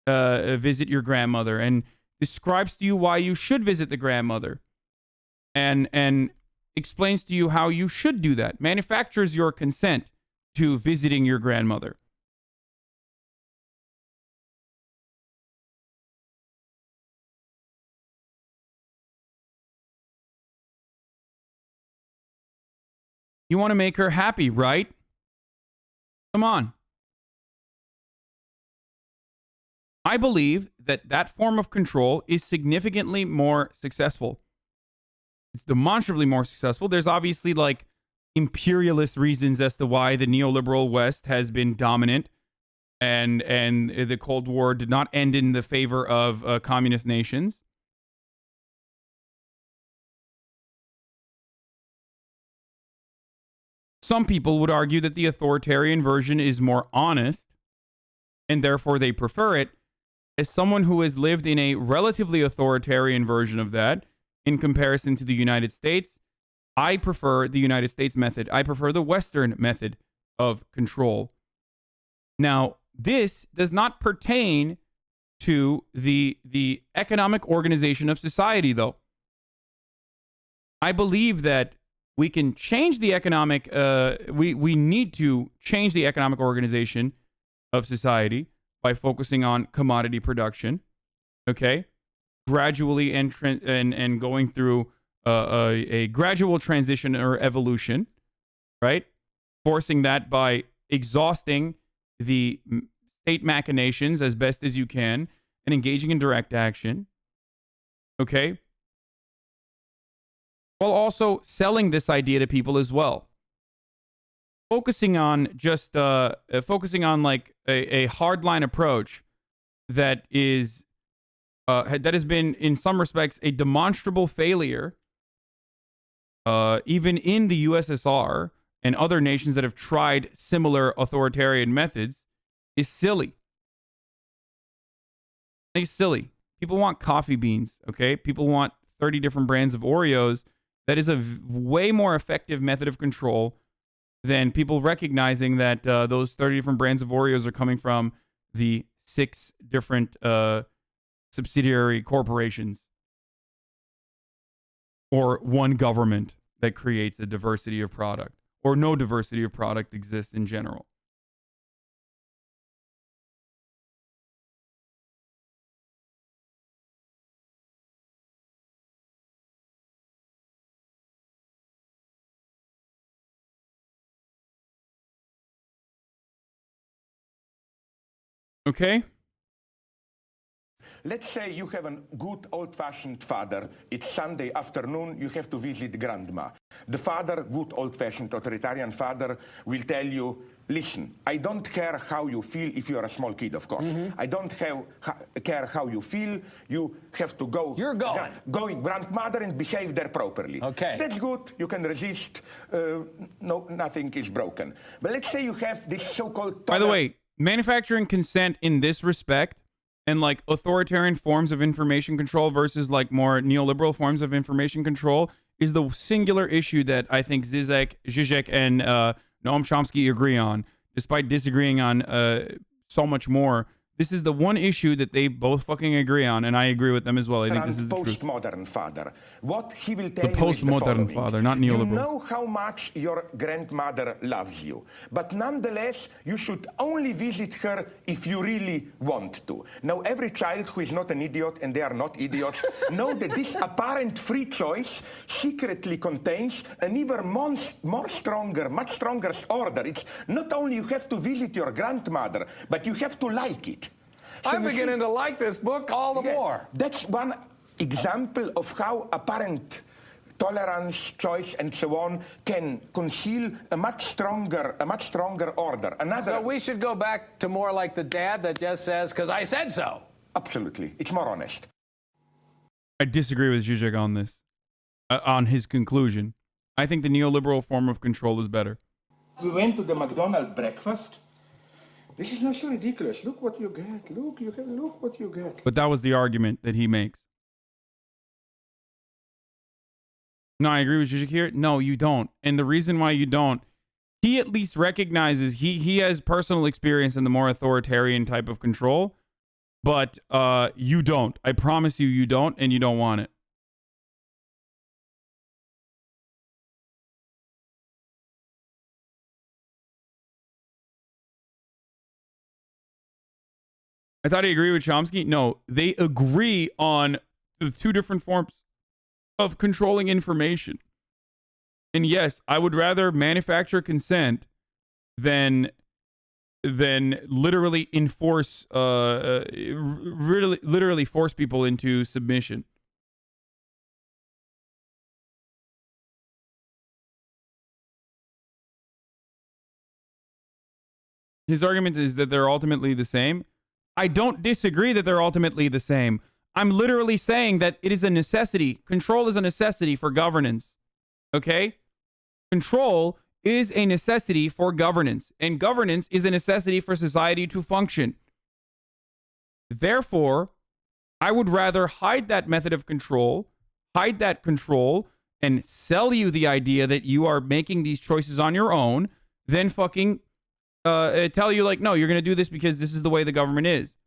visit your grandmother and describes to you why you should visit the grandmother and explains to you how you should do that. Manufactures your consent to visiting your grandmother. You want to make her happy, right? Come on. I believe that that form of control is significantly more successful. It's demonstrably more successful. There's obviously like imperialist reasons as to why the neoliberal West has been dominant and the Cold War did not end in the favor of communist nations. Some people would argue that the authoritarian version is more honest, and therefore they prefer it. As someone who has lived in a relatively authoritarian version of that, in comparison to the United States, I prefer the United States method. I prefer the Western method of control. Now, this does not pertain to the economic organization of society, though. I believe that we can change the economic, we need to change the economic organization of society by focusing on commodity production, okay? Gradually and going through a gradual transition or evolution, right? Forcing that by exhausting the state machinations as best as you can and engaging in direct action, okay? While also selling this idea to people as well. Focusing on just, focusing on like a hardline approach that is, that has been in some respects a demonstrable failure, even in the USSR and other nations that have tried similar authoritarian methods, is silly. It's silly. People want coffee beans, okay? People want 30 different brands of Oreos. That is a way more effective method of control than people recognizing that those 30 different brands of Oreos are coming from the 6 different subsidiary corporations or one government that creates a diversity of product, or no diversity of product exists in general. Okay? Let's say you have a good old-fashioned father. It's Sunday afternoon, you have to visit grandma. The father, good old-fashioned authoritarian father, will tell you, listen, I don't care how you feel if you're a small kid, of course. I don't care how you feel. You have to go. You're going. Going grandmother and behave there properly. Okay. That's good. You can resist. No, nothing is broken. But let's say you have this so-called... By the way, manufacturing consent in this respect and like authoritarian forms of information control versus like more neoliberal forms of information control is the singular issue that I think ZIZEK and Noam Chomsky agree on, despite disagreeing on so much more This is the one issue that they both fucking agree on, and I agree with them as well. I think this is the truth. Postmodern father. What he will tell the postmodern father, not neoliberal. You know how much your grandmother loves you, but nonetheless, you should only visit her if you really want to. Now, every child who is not an idiot, and they are not idiots, know that this apparent free choice secretly contains an even much stronger order. It's not only you have to visit your grandmother, but you have to like it. So I'm beginning to like this book all the more. That's one example of how apparent tolerance, choice, and so on can conceal a much stronger order. So we should go back to more like the dad that just says, "Because I said so." Absolutely, it's more honest. I disagree with ZIZEK on this, on his conclusion. I think the neoliberal form of control is better. We went to the McDonald's breakfast. This is not so ridiculous. Look what you get. Look what you get. But that was the argument that he makes. No, I agree with ZIZEK here. No, you don't. And the reason why you don't, he at least recognizes he has personal experience in the more authoritarian type of control, but you don't. I promise you, you don't, and you don't want it. I thought he agreed with Chomsky. No, they agree on the two different forms of controlling information. And yes, I would rather manufacture consent than literally enforce, literally force people into submission. His argument is that they're ultimately the same. I don't disagree that they're ultimately the same. I'm literally saying that it is a necessity. Control is a necessity for governance. Okay? Control is a necessity for governance, and governance is a necessity for society to function. Therefore, I would rather hide that method of control, hide that control, and sell you the idea that you are making these choices on your own, than fucking tell you like, no, you're going to do this because this is the way the government is.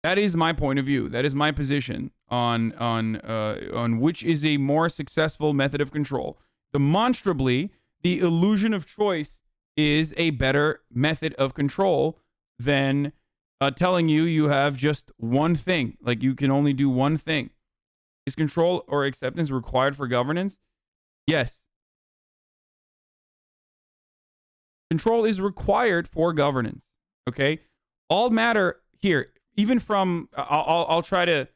That is my point of view. That is my position on which is a more successful method of control. Demonstrably, the illusion of choice is a better method of control than telling you have just one thing. Like, you can only do one thing. Is control or acceptance required for governance? Yes. Control is required for governance. Okay? All matter here, even from I'll try to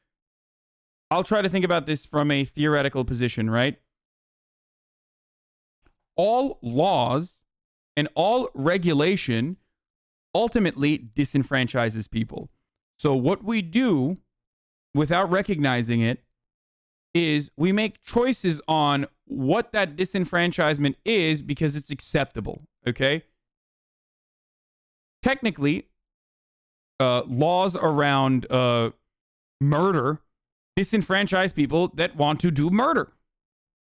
think about this from a theoretical position, right? All laws and all regulation ultimately disenfranchises people. So what we do without recognizing it is we make choices on what that disenfranchisement is because it's acceptable. Okay? Technically, laws around murder disenfranchise people that want to do murder.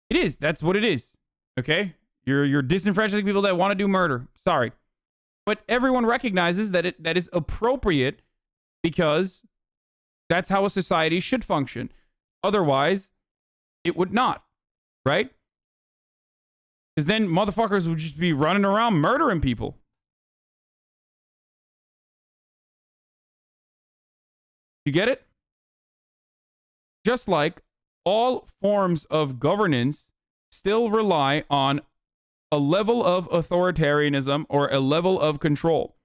It is. That's what it is. Okay? You're disenfranchising people that want to do murder. Sorry. But everyone recognizes that that is appropriate because that's how a society should function. Otherwise, it would not. Right? Because then motherfuckers would just be running around murdering people. You get it? Just like all forms of governance still rely on a level of authoritarianism or a level of control.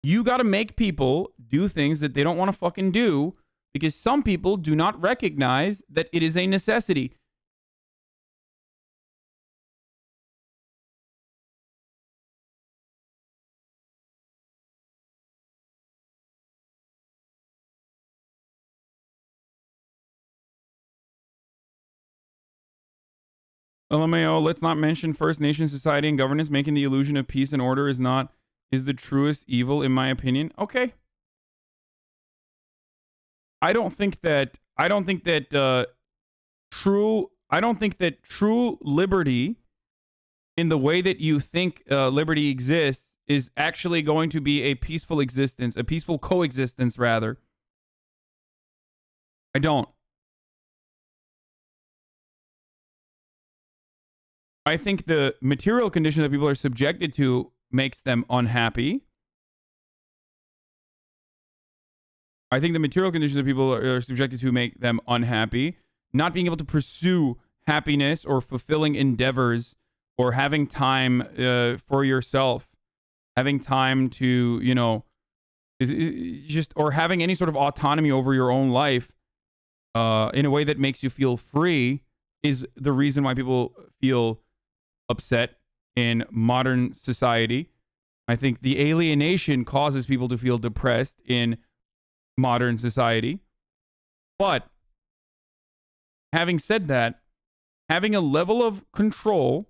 You got to make people do things that they don't want to fucking do because some people do not recognize that it is a necessity. LMAO, let's not mention First Nation society and governance. Making the illusion of peace and order is the truest evil, in my opinion. Okay. I don't think that true liberty in the way that you think liberty exists is actually going to be a peaceful existence, a peaceful coexistence, rather. I don't. I think the material condition that people are subjected to makes them unhappy. I think the material conditions that people are subjected to make them unhappy. Not being able to pursue happiness or fulfilling endeavors or having time for yourself, having time to, you know, just, or having any sort of autonomy over your own life in a way that makes you feel free is the reason why people feel upset in modern society. I think the alienation causes people to feel depressed in modern society. But having said that, having a level of control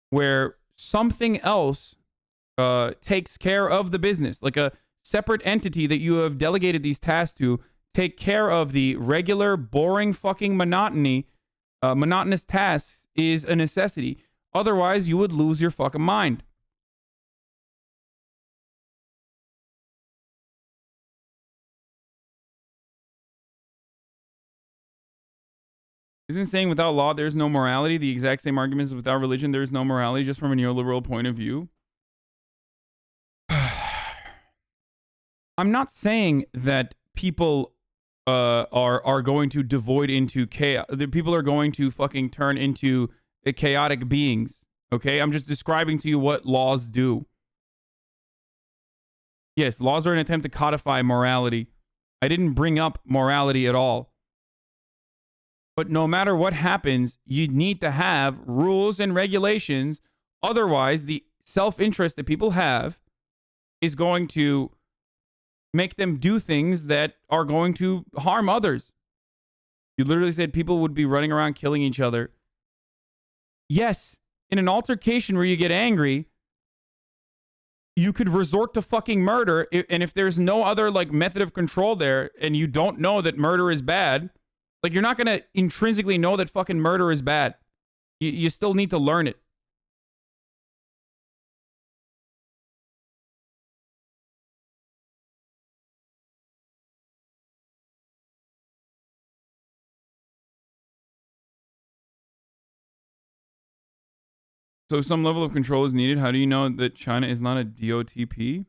where something else takes care of the business, like a separate entity that you have delegated these tasks to, take care of the regular, boring, fucking monotonous tasks, is a necessity. Otherwise, you would lose your fucking mind. Isn't saying without law there's no morality the exact same argument as without religion there's no morality, just from a neoliberal point of view? I'm not saying that people are going to devoid into chaos. That people are going to fucking turn into chaotic beings. Okay, I'm just describing to you what laws do. Yes, laws are an attempt to codify morality. I didn't bring up morality at all. But no matter what happens, you need to have rules and regulations. Otherwise, the self-interest that people have is going to make them do things that are going to harm others. You literally said people would be running around killing each other. Yes, in an altercation where you get angry, you could resort to fucking murder. And if there's no other like method of control there and you don't know that murder is bad, like you're not going to intrinsically know that fucking murder is bad. You still need to learn it. So if some level of control is needed, how do you know that China is not a DOTP?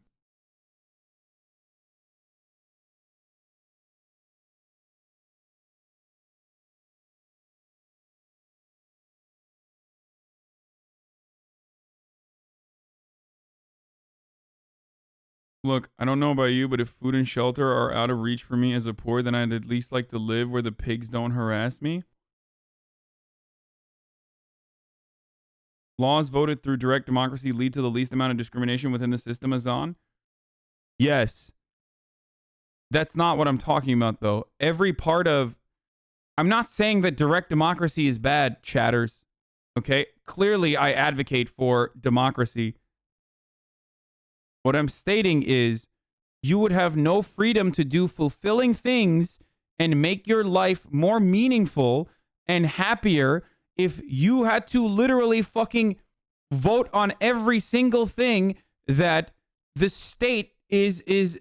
Look, I don't know about you, but if food and shelter are out of reach for me as a poor, then I'd at least like to live where the pigs don't harass me. Laws voted through direct democracy lead to the least amount of discrimination within the system, Hasan? Yes. That's not what I'm talking about, though. Every part of... I'm not saying that direct democracy is bad, chatters. Okay? Clearly, I advocate for democracy. What I'm stating is you would have no freedom to do fulfilling things and make your life more meaningful and happier if you had to literally fucking vote on every single thing that the state is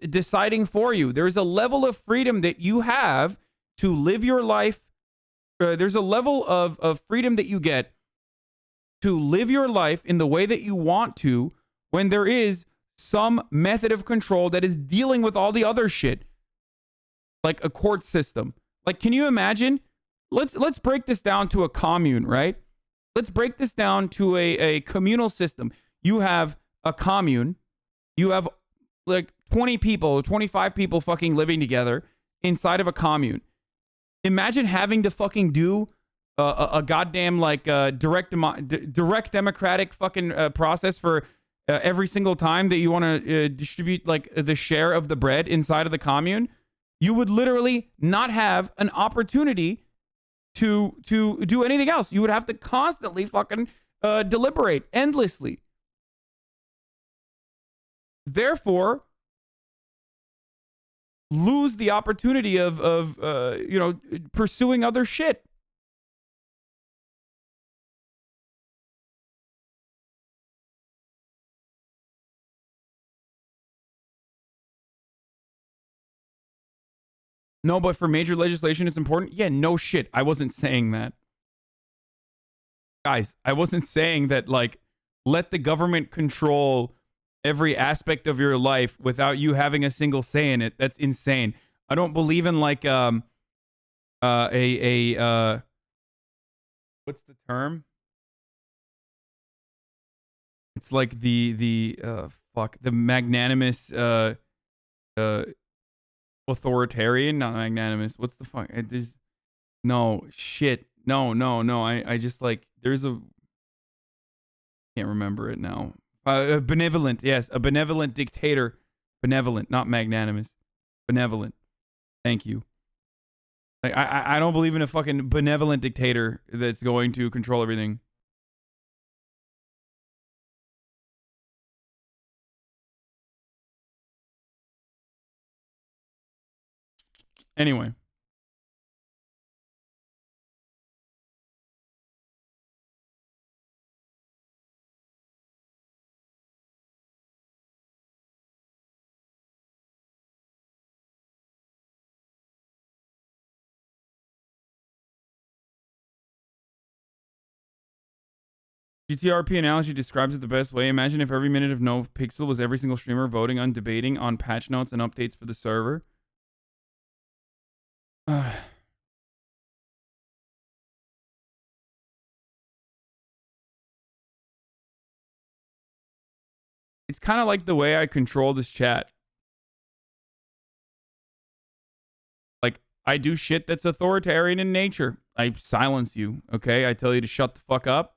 deciding for you. There's a level of freedom that you have to live your life. There's a level of freedom that you get to live your life in the way that you want to when there is some method of control that is dealing with all the other shit, like a court system. Like, can you imagine? Let's break this down to a commune, right? Let's break this down to a communal system. You have a commune. You have like 20 people, 25 people fucking living together inside of a commune. Imagine having to fucking do a goddamn like direct democratic fucking process for every single time that you want to distribute like the share of the bread inside of the commune. You would literally not have an opportunity to do anything else. You would have to constantly fucking deliberate endlessly. Therefore, lose the opportunity of you know, pursuing other shit. No, but for major legislation, it's important. Yeah, no shit. I wasn't saying that. Guys, I wasn't saying that, like, let the government control every aspect of your life without you having a single say in it. That's insane. I don't believe in, like, what's the term? It's like the magnanimous, authoritarian, not magnanimous. What's the fuck? There's no shit. No. I just, like, there's a, can't remember it now. Benevolent. Yes. A benevolent dictator. Benevolent, not magnanimous. Benevolent. Thank you. Like, I don't believe in a fucking benevolent dictator that's going to control everything. Anyway. GTRP analogy describes it the best way. Imagine if every minute of no pixel was every single streamer voting on, debating on patch notes and updates for the server. It's kind of like the way I control this chat. Like, I do shit that's authoritarian in nature. I silence you, okay? I tell you to shut the fuck up.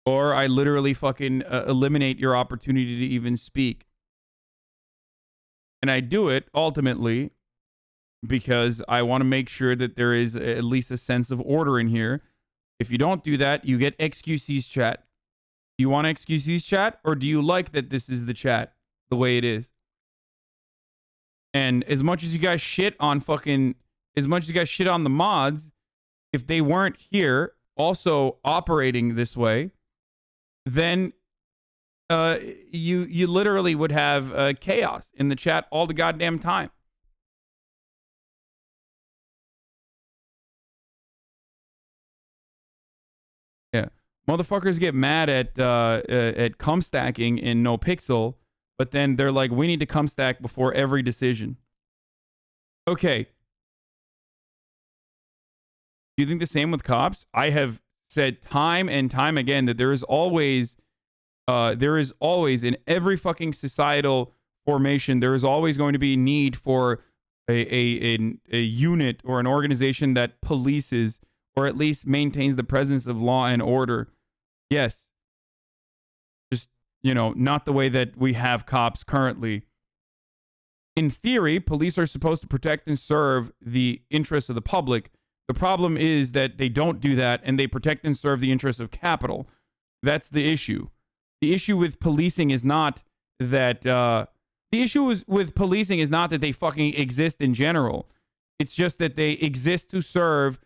Or I literally fucking eliminate your opportunity to even speak. And I do it, ultimately, because I want to make sure that there is at least a sense of order in here. If you don't do that, you get XQC's chat. Do you want XQC's chat, or do you like that this is the chat the way it is? And as much as you guys shit on the mods, if they weren't here also operating this way, then you literally would have chaos in the chat all the goddamn time. Yeah. Motherfuckers get mad at cum stacking in no pixel, but then they're like, we need to cum stack before every decision. Okay. Do you think the same with cops? I have said time and time again that there is always in every fucking societal formation, there is always going to be need for a unit or an organization that polices or at least maintains the presence of law and order. Yes. Just, not the way that we have cops currently. In theory, police are supposed to protect and serve the interests of the public. The problem is that they don't do that, and they protect and serve the interests of capital. That's the issue. The issue with policing is not that they fucking exist in general. It's just that they exist to serve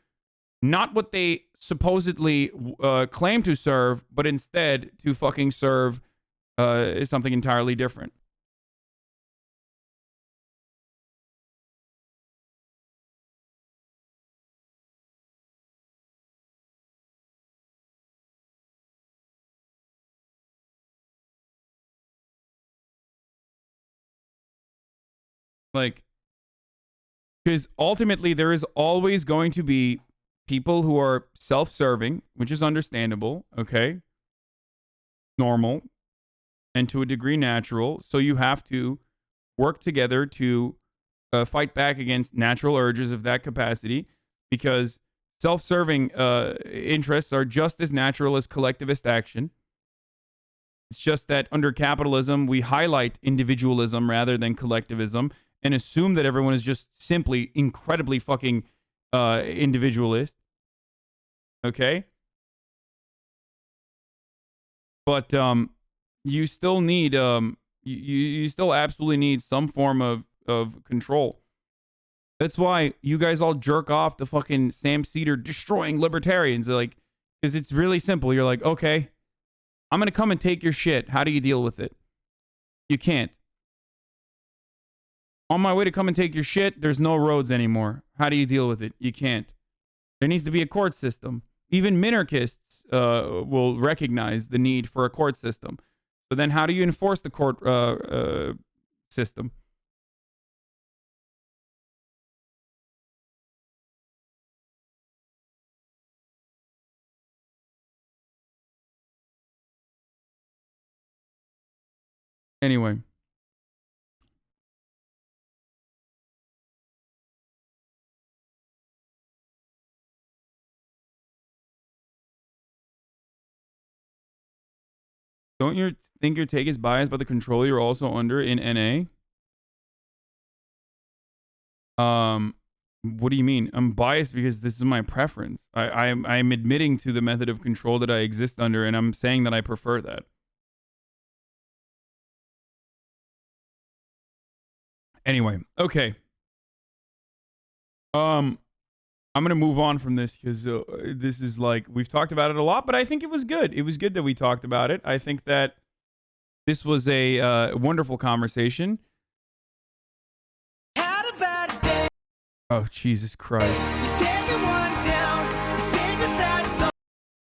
not what they supposedly claim to serve, but instead to fucking serve something entirely different. Like, because ultimately there is always going to be people who are self-serving, which is understandable, okay? Normal, and to a degree natural. So you have to work together to fight back against natural urges of that capacity, because self-serving interests are just as natural as collectivist action. It's just that under capitalism, we highlight individualism rather than collectivism, and assume that everyone is just simply incredibly fucking individualist. Okay? But you still need you still absolutely need some form of control. That's why you guys all jerk off to fucking Sam Cedar destroying libertarians. Like, because it's really simple. You're like, okay, I'm gonna come and take your shit. How do you deal with it? You can't. On my way to come and take your shit, there's no roads anymore. How do you deal with it? You can't. There needs to be a court system. Even minarchists will recognize the need for a court system. So then how do you enforce the court system? Anyway. Don't you think your take is biased by the control you're also under in NA? What do you mean? I'm biased because this is my preference. I'm admitting to the method of control that I exist under, and I'm saying that I prefer that. Anyway, okay. I'm gonna move on from this because this is like, we've talked about it a lot, but I think it was good. It was good that we talked about it. I think that this was a wonderful conversation. Had a bad day. Oh, Jesus Christ.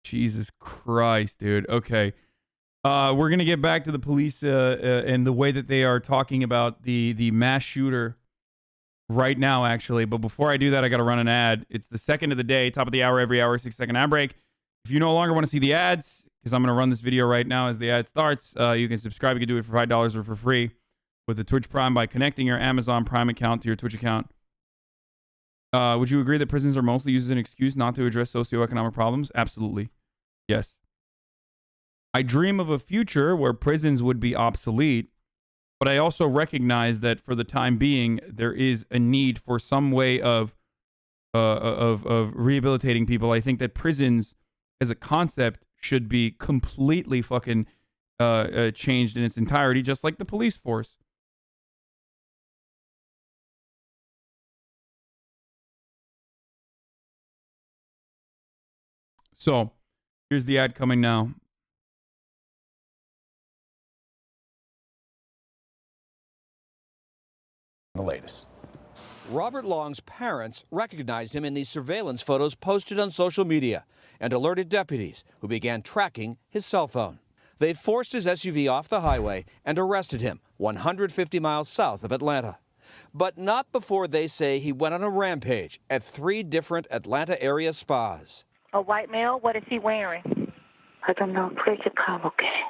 Jesus Christ, dude. Okay. We're gonna get back to the police and the way that they are talking about the mass shooter right now, actually. But before I do that, I got to run an ad. It's the second of the day, top of the hour, every hour, 6-second ad break. If you no longer want to see the ads, because I'm going to run this video right now as the ad starts, you can subscribe. You can do it for $5 or for free with the Twitch Prime by connecting your Amazon Prime account to your Twitch account. Would you agree that prisons are mostly used as an excuse not to address socioeconomic problems? Absolutely. Yes. I dream of a future where prisons would be obsolete, but I also recognize that for the time being, there is a need for some way of rehabilitating people. I think that prisons as a concept should be completely fucking changed in its entirety, just like the police force. So, here's the ad coming now. The latest. Robert Long's parents recognized him in these surveillance photos posted on social media and alerted deputies who began tracking his cell phone. They forced his SUV off the highway and arrested him 150 miles south of Atlanta. But not before they say he went on a rampage at 3 different Atlanta area spas. A white male? What is he wearing? I don't know. Please come, okay?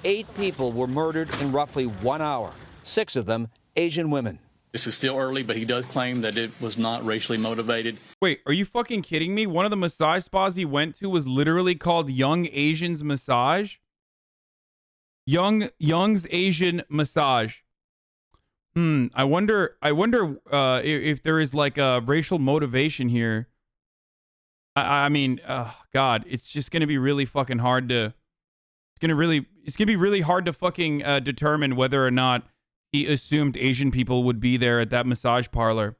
8 people were murdered in roughly 1 hour, 6 of them Asian women. This is still early, but he does claim that it was not racially motivated. Wait, are you fucking kidding me? One of the massage spas he went to was literally called Young Asians Massage? Young's Asian Massage. I wonder if there is like a racial motivation here. I mean, God, it's just gonna be really fucking hard to. It's gonna be really hard to fucking determine whether or not he assumed Asian people would be there at that massage parlor.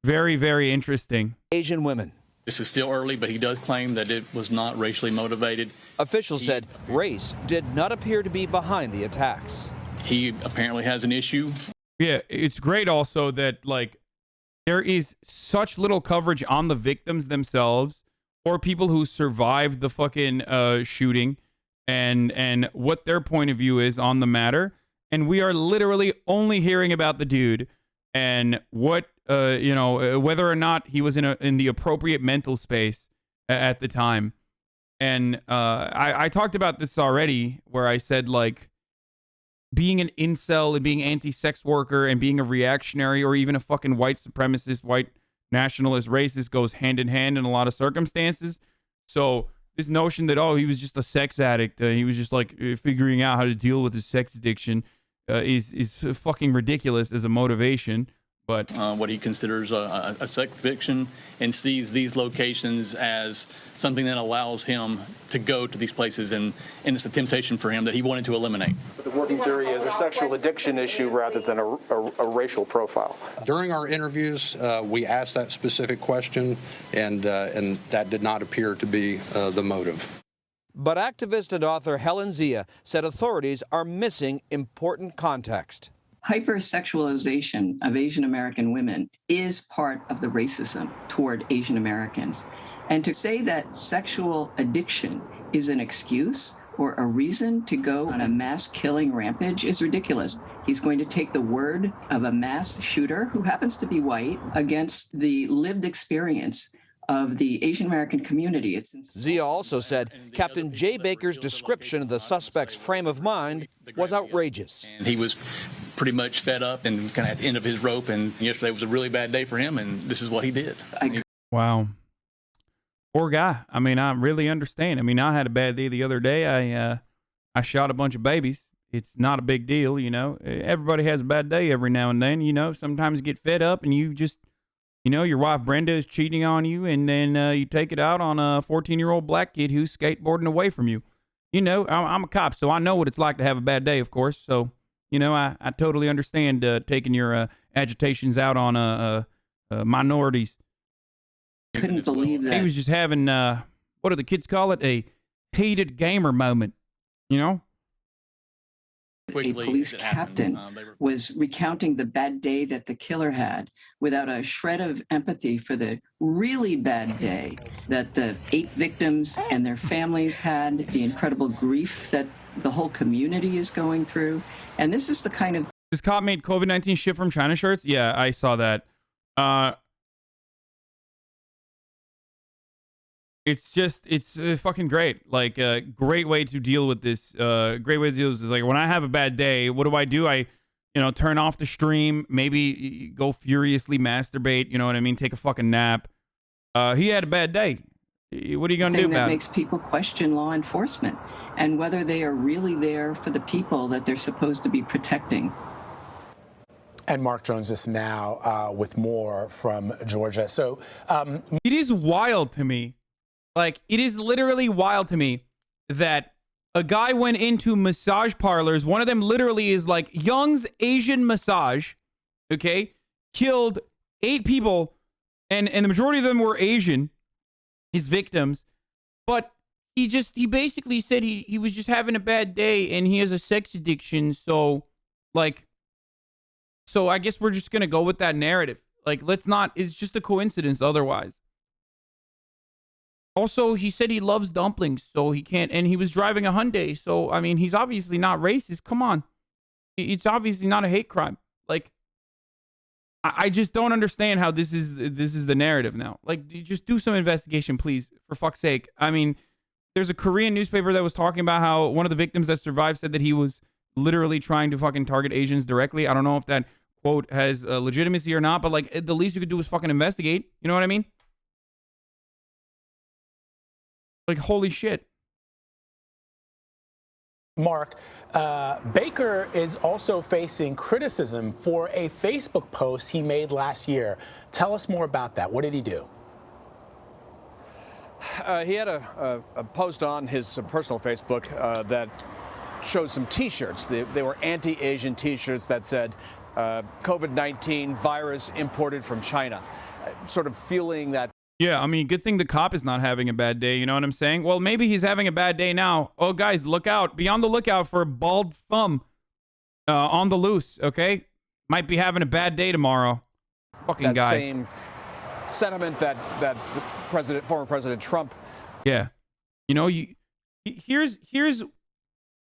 Very, very interesting. Asian women. This is still early, but he does claim that it was not racially motivated. Officials said race did not appear to be behind the attacks. He apparently has an issue. Yeah, it's great also that, like, there is such little coverage on the victims themselves or people who survived the fucking shooting and what their point of view is on the matter. And we are literally only hearing about the dude and what, whether or not he was in the appropriate mental space at the time. And I talked about this already, where I said, like, being an incel and being anti-sex worker and being a reactionary or even a fucking white supremacist, white nationalist, racist goes hand in hand in a lot of circumstances. So this notion that, oh, he was just a sex addict, he was just like figuring out how to deal with his sex addiction is fucking ridiculous as a motivation. But what he considers a sex addiction and sees these locations as something that allows him to go to these places, and it's a temptation for him that he wanted to eliminate. The working theory is a sexual addiction issue rather than a racial profile. During our interviews, we asked that specific question, and that did not appear to be the motive. But activist and author Helen Zia said authorities are missing important context. hypersexualization of Asian American women is part of the racism toward Asian Americans. And to say that sexual addiction is an excuse or a reason to go on a mass killing rampage is ridiculous. He's going to take the word of a mass shooter who happens to be white against the lived experience of the Asian American community. Zia also said Captain Jay Baker's description of the suspect's frame of mind was outrageous. And he was pretty much fed up and kind of at the end of his rope, and yesterday was a really bad day for him, and this is what he did. Wow. Poor guy. I mean, I really understand. I mean, I had a bad day the other day. I shot a bunch of babies. It's not a big deal, you know. Everybody has a bad day every now and then, you know. Sometimes you get fed up and you just, you know, your wife Brenda is cheating on you, and then you take it out on a 14-year-old black kid who's skateboarding away from you. You know, I'm a cop, so I know what it's like to have a bad day, of course. So, you know, I totally understand taking your agitations out on minorities. Couldn't believe that. He was just having, what do the kids call it? A heated gamer moment, you know? A police captain was recounting the bad day that the killer had without a shred of empathy for the really bad day that the 8 victims and their families had, the incredible grief that the whole community is going through. And this is the kind of... This cop made COVID-19 ship from China shirts? Yeah, I saw that. It's fucking great. Like, a great way to deal with this. Great way to deal with this is like, when I have a bad day, what do? I, you know, turn off the stream, maybe go furiously masturbate, you know what I mean? Take a fucking nap. He had a bad day. What are you going to do about it? That makes people question law enforcement and whether they are really there for the people that they're supposed to be protecting. And Mark joins us now with more from Georgia. So it is wild to me. Like, it is literally wild to me that a guy went into massage parlors. One of them literally is like Young's Asian Massage, okay? Killed 8 people, and the majority of them were Asian, his victims. But he basically said he was just having a bad day and he has a sex addiction. So I guess we're just going to go with that narrative. Like, it's just a coincidence otherwise. Also, he said he loves dumplings, so he can't, and he was driving a Hyundai, so, I mean, he's obviously not racist. Come on. It's obviously not a hate crime. Like, I just don't understand how this is the narrative now. Like, just do some investigation, please, for fuck's sake. I mean, there's a Korean newspaper that was talking about how one of the victims that survived said that he was literally trying to fucking target Asians directly. I don't know if that quote has legitimacy or not, but, like, the least you could do is fucking investigate. You know what I mean? Like, holy shit. Mark, Baker is also facing criticism for a Facebook post he made last year. Tell us more about that. What did he do? He had a post on his personal Facebook that showed some T-shirts. They were anti-Asian T-shirts that said, COVID-19 virus imported from China. Sort of fueling that. Yeah, I mean, good thing the cop is not having a bad day, you know what I'm saying? Well, maybe he's having a bad day now. Oh, guys, look out. Be on the lookout for a bald thumb on the loose, okay? Might be having a bad day tomorrow. Fucking that guy. Same sentiment that former President Trump. Yeah. You know, here's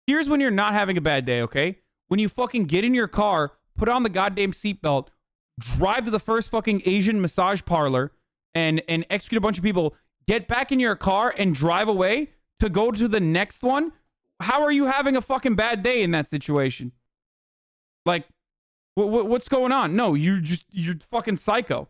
when you're not having a bad day, okay? When you fucking get in your car, put on the goddamn seatbelt, drive to the first fucking Asian massage parlor, and execute a bunch of people, get back in your car and drive away to go to the next one? How are you having a fucking bad day in that situation? Like, what's going on? No, you're fucking psycho.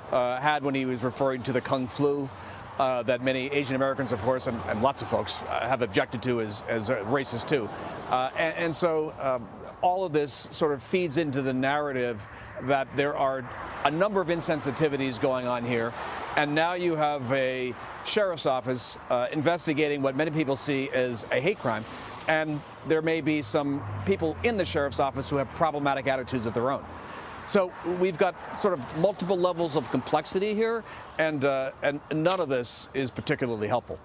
Had when he was referring to the Kung Flu that many Asian Americans, of course, and lots of folks have objected to as racist too. And so all of this sort of feeds into the narrative that there are a number of insensitivities going on here. And now you have a sheriff's office investigating what many people see as a hate crime. And there may be some people in the sheriff's office who have problematic attitudes of their own. So we've got sort of multiple levels of complexity here, and none of this is particularly helpful.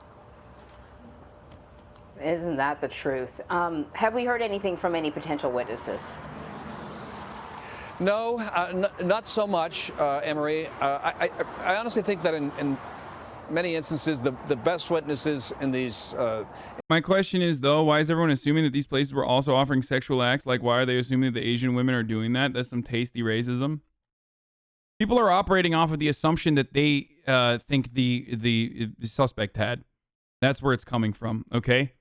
Isn't that the truth? Have we heard anything from any potential witnesses? No, not so much, Emery. I honestly think that in many instances, the best witnesses in these... My question is, though, why is everyone assuming that these places were also offering sexual acts? Like, why are they assuming that the Asian women are doing that? That's some tasty racism. People are operating off of the assumption that they think the suspect had. That's where it's coming from, okay?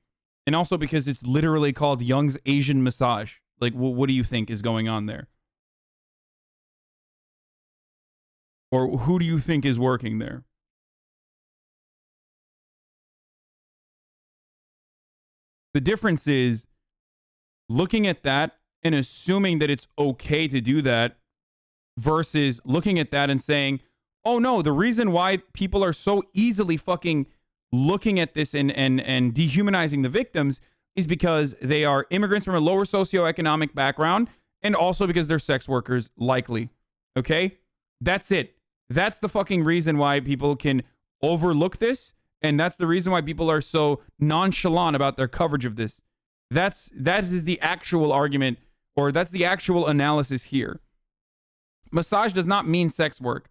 And also because it's literally called Young's Asian Massage. Like, what do you think is going on there? Or who do you think is working there? The difference is looking at that and assuming that it's okay to do that versus looking at that and saying, oh no, the reason why people are so easily fucking looking at this and dehumanizing the victims is because they are immigrants from a lower socioeconomic background and also because they're sex workers, likely. Okay? That's it. That's the fucking reason why people can overlook this, and that's the reason why people are so nonchalant about their coverage of this. That is the actual argument, or that's the actual analysis here. Massage does not mean sex work.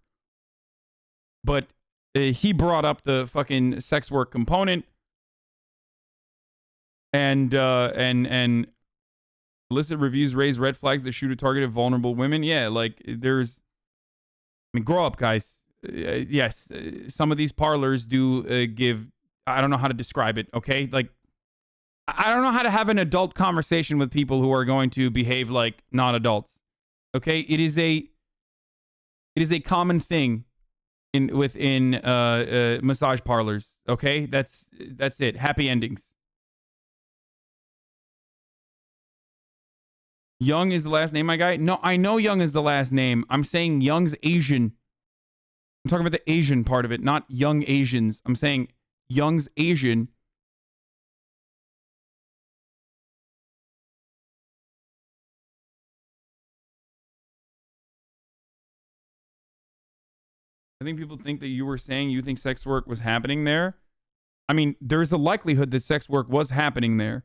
But he brought up the fucking sex work component, and illicit reviews raise red flags that shoot at targeted vulnerable women. Yeah, like grow up, guys. Yes, some of these parlors do give. I don't know how to describe it. Okay, like I don't know how to have an adult conversation with people who are going to behave like non-adults. Okay, it is a common thing within massage parlors. Okay, that's it. Happy endings. Young is the last name, my guy. No, I know Young is the last name. I'm saying Young's Asian. I'm talking about the Asian part of it, not Young Asians. I'm saying Young's Asian. I think people think that you were saying you think sex work was happening there. I mean, there's a likelihood that sex work was happening there.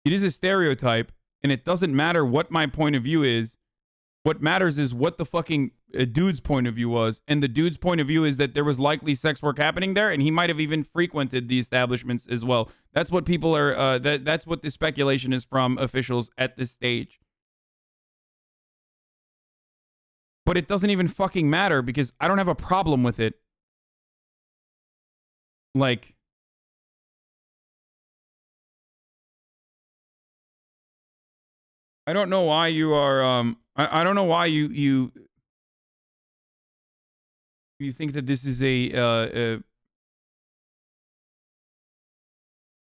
It is a stereotype, and it doesn't matter what my point of view is. What matters is what the fucking dude's point of view was. And the dude's point of view is that there was likely sex work happening there, and he might have even frequented the establishments as well. That's what people are, that's what the speculation is from officials at this stage. But it doesn't even fucking matter because I don't have a problem with it. Like, I don't know why you are, I don't know why you think that this is a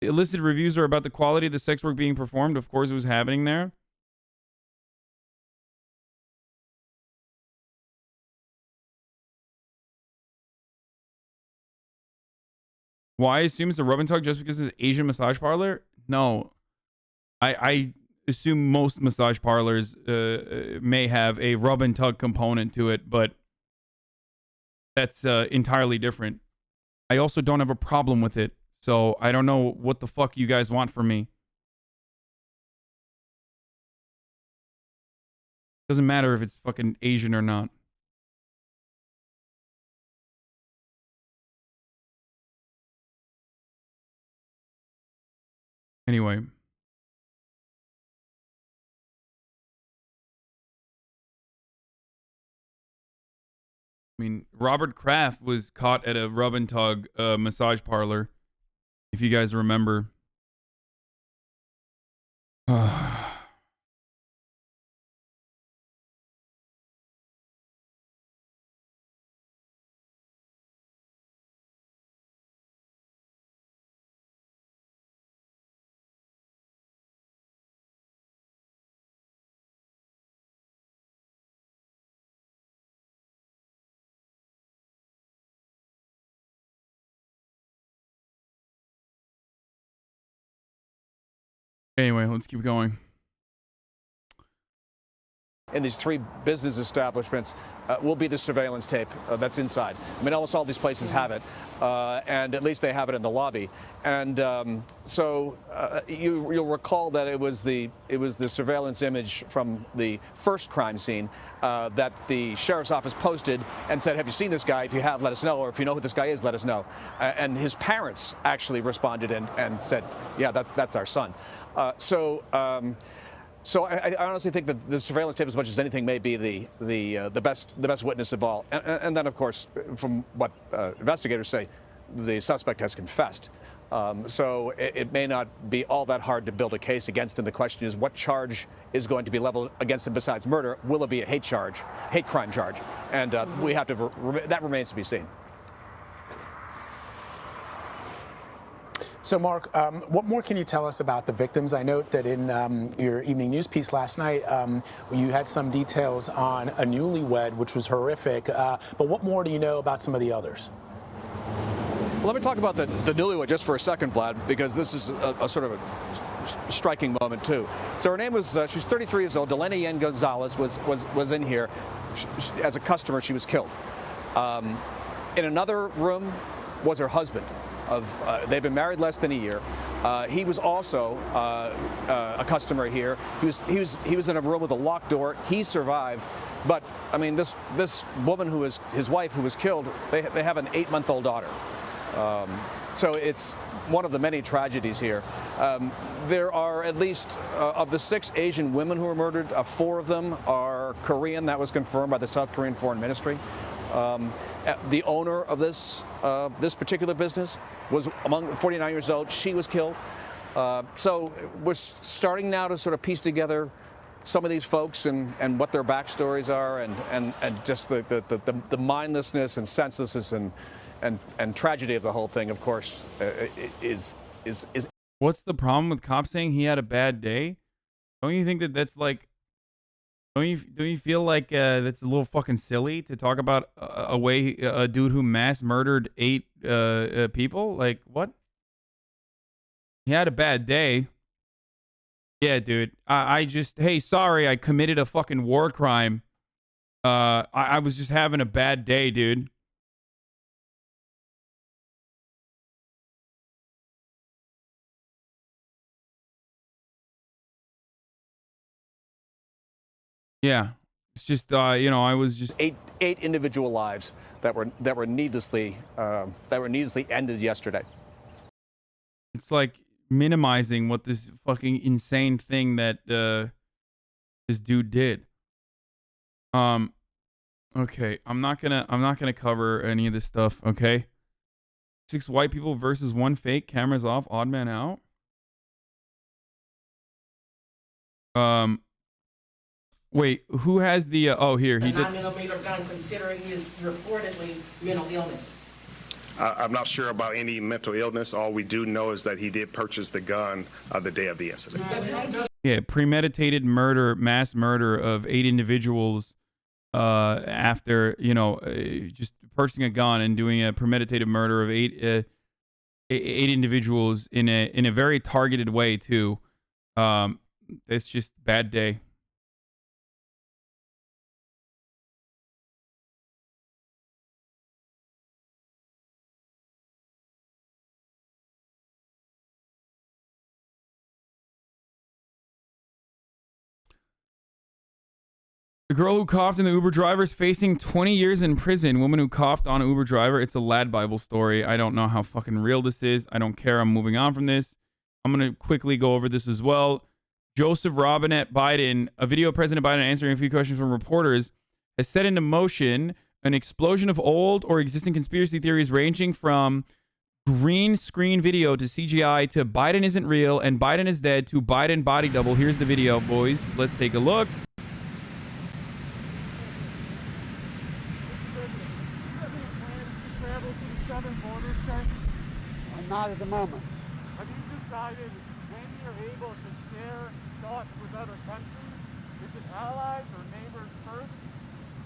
illicit reviews are about the quality of the sex work being performed. Of course it was happening there. Why assume it's a rub and tug just because it's an Asian massage parlor? No. I assume most massage parlors may have a rub and tug component to it, but that's entirely different. I also don't have a problem with it, so I don't know what the fuck you guys want from me. Doesn't matter if it's fucking Asian or not. Anyway. I mean, Robert Kraft was caught at a rub and tug massage parlor, if you guys remember. Anyway, let's keep going. in these 3 business establishments will be the surveillance tape that's inside. I mean, almost all these places have it, and at least they have it in the lobby. And you'll recall that it was the surveillance image from the first crime scene that the sheriff's office posted and said, "Have you seen this guy? If you have, let us know. Or if you know who this guy is, let us know." And his parents actually responded and said, "Yeah, that's our son." So I honestly think that the surveillance tape, as much as anything, may be the best witness of all. And then, of course, from what investigators say, the suspect has confessed. So it may not be all that hard to build a case against him. The question is, what charge is going to be leveled against him besides murder? Will it be a hate crime charge? And we have to. That remains to be seen. So, Mark, what more can you tell us about the victims? I note that in your evening news piece last night, you had some details on a newlywed, which was horrific. But what more do you know about some of the others? Well, let me talk about the newlywed just for a second, Vlad, because this is a sort of a striking moment, too. So her name was, she's 33 years old. Delena Yen Gonzalez was in here. As a customer, she was killed. In another room was her husband. They've been married less than a year. He was also a customer here. He was in a room with a locked door. He survived, but I mean, this woman who was his wife, who was killed, they have an 8-month-old daughter. So it's one of the many tragedies here. There are at least of the 6 Asian women who were murdered, 4 of them are Korean. That was confirmed by the South Korean Foreign Ministry. The owner of this particular business was 49 years old. She was killed. So we're starting now to sort of piece together some of these folks and what their backstories are, and just the mindlessness and senselessness and tragedy of the whole thing, of course, is. What's the problem with cops saying he had a bad day? Don't you think that's like? Don't you feel like that's a little fucking silly to talk about a dude who mass murdered 8 people? Like, what? He had a bad day. Yeah, dude. Hey, sorry, I committed a fucking war crime. I was just having a bad day, dude. Yeah, it's just I was just 8 individual lives that were needlessly ended yesterday. It's like minimizing what this fucking insane thing that this dude did. Okay, I'm not gonna cover any of this stuff. Okay, 6 white people versus 1 fake. Cameras off. Odd man out. Wait, who has the, oh, here, he did. 9mm gun, considering his reportedly mental illness? I'm not sure about any mental illness. All we do know is that he did purchase the gun the day of the incident. Yeah, premeditated murder, mass murder of 8 individuals after, just purchasing a gun and doing a premeditated murder of 8 individuals in a very targeted way, too. It's just bad day. The girl who coughed in the Uber driver is facing 20 years in prison. Woman who coughed on an Uber driver. It's a lad Bible story. I don't know how fucking real this is. I don't care. I'm moving on from this. I'm going to quickly go over this as well. Joseph Robinette Biden, a video of President Biden answering a few questions from reporters, has set into motion an explosion of old or existing conspiracy theories ranging from green screen video to CGI to Biden isn't real and Biden is dead to Biden body double. Here's the video, boys. Let's take a look. Not at the moment. Have you decided when you're able to share thoughts with other countries? Is it allies or neighbors first?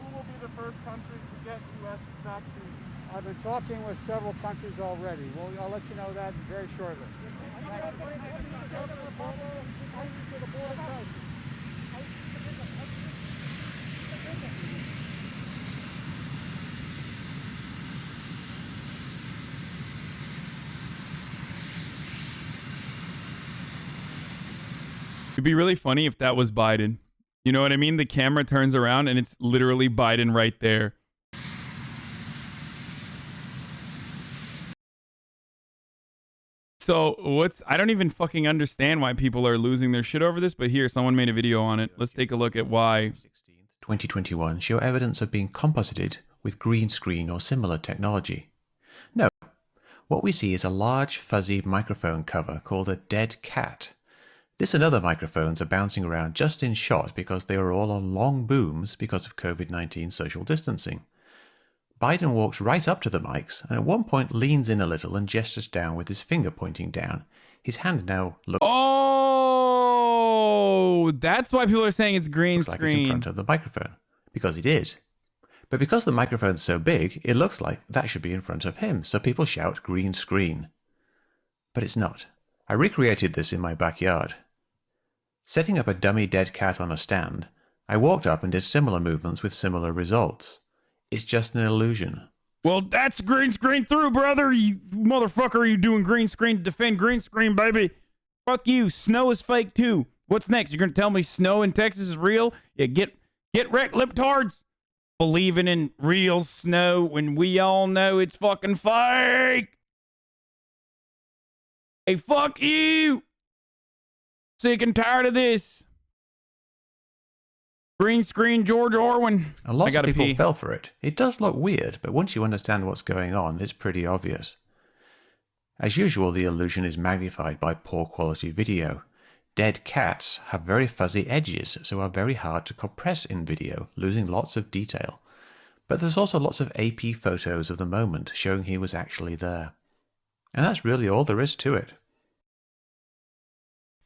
Who will be the first country to get U.S. vaccines? I've been talking with several countries already. Well, I'll let you know that very shortly. It'd be really funny if that was Biden. You know what I mean? The camera turns around and it's literally Biden right there. So I don't even fucking understand why people are losing their shit over this, but here, someone made a video on it. Let's take a look at why. 2021 show evidence of being composited with green screen or similar technology. No, what we see is a large fuzzy microphone cover called a dead cat. This and other microphones are bouncing around just in shot because they are all on long booms because of COVID-19 social distancing. Biden walks right up to the mics and at one point leans in a little and gestures down with his finger pointing down. His hand now looks that's why people are saying it's green like screen. it's in front of the microphone. Because it is. But because the microphone's so big, it looks like that should be in front of him, so people shout green screen. But it's not. I recreated this in my backyard. Setting up a dummy dead cat on a stand, I walked up and did similar movements with similar results. It's just an illusion. Well, that's green screen through, brother. You motherfucker, are you doing green screen to defend green screen, baby? Fuck you. Snow is fake too. What's next? You're gonna tell me snow in Texas is real? Yeah, get wrecked, libtards. Believing in real snow when we all know it's fucking fake. Hey, fuck you. Sick and tired of this. Green screen George Orwin. And lots of people fell for it. It does look weird, but once you understand what's going on, it's pretty obvious. As usual, the illusion is magnified by poor quality video. Dead cats have very fuzzy edges, so are very hard to compress in video, losing lots of detail. But there's also lots of AP photos of the moment showing he was actually there. And that's really all there is to it.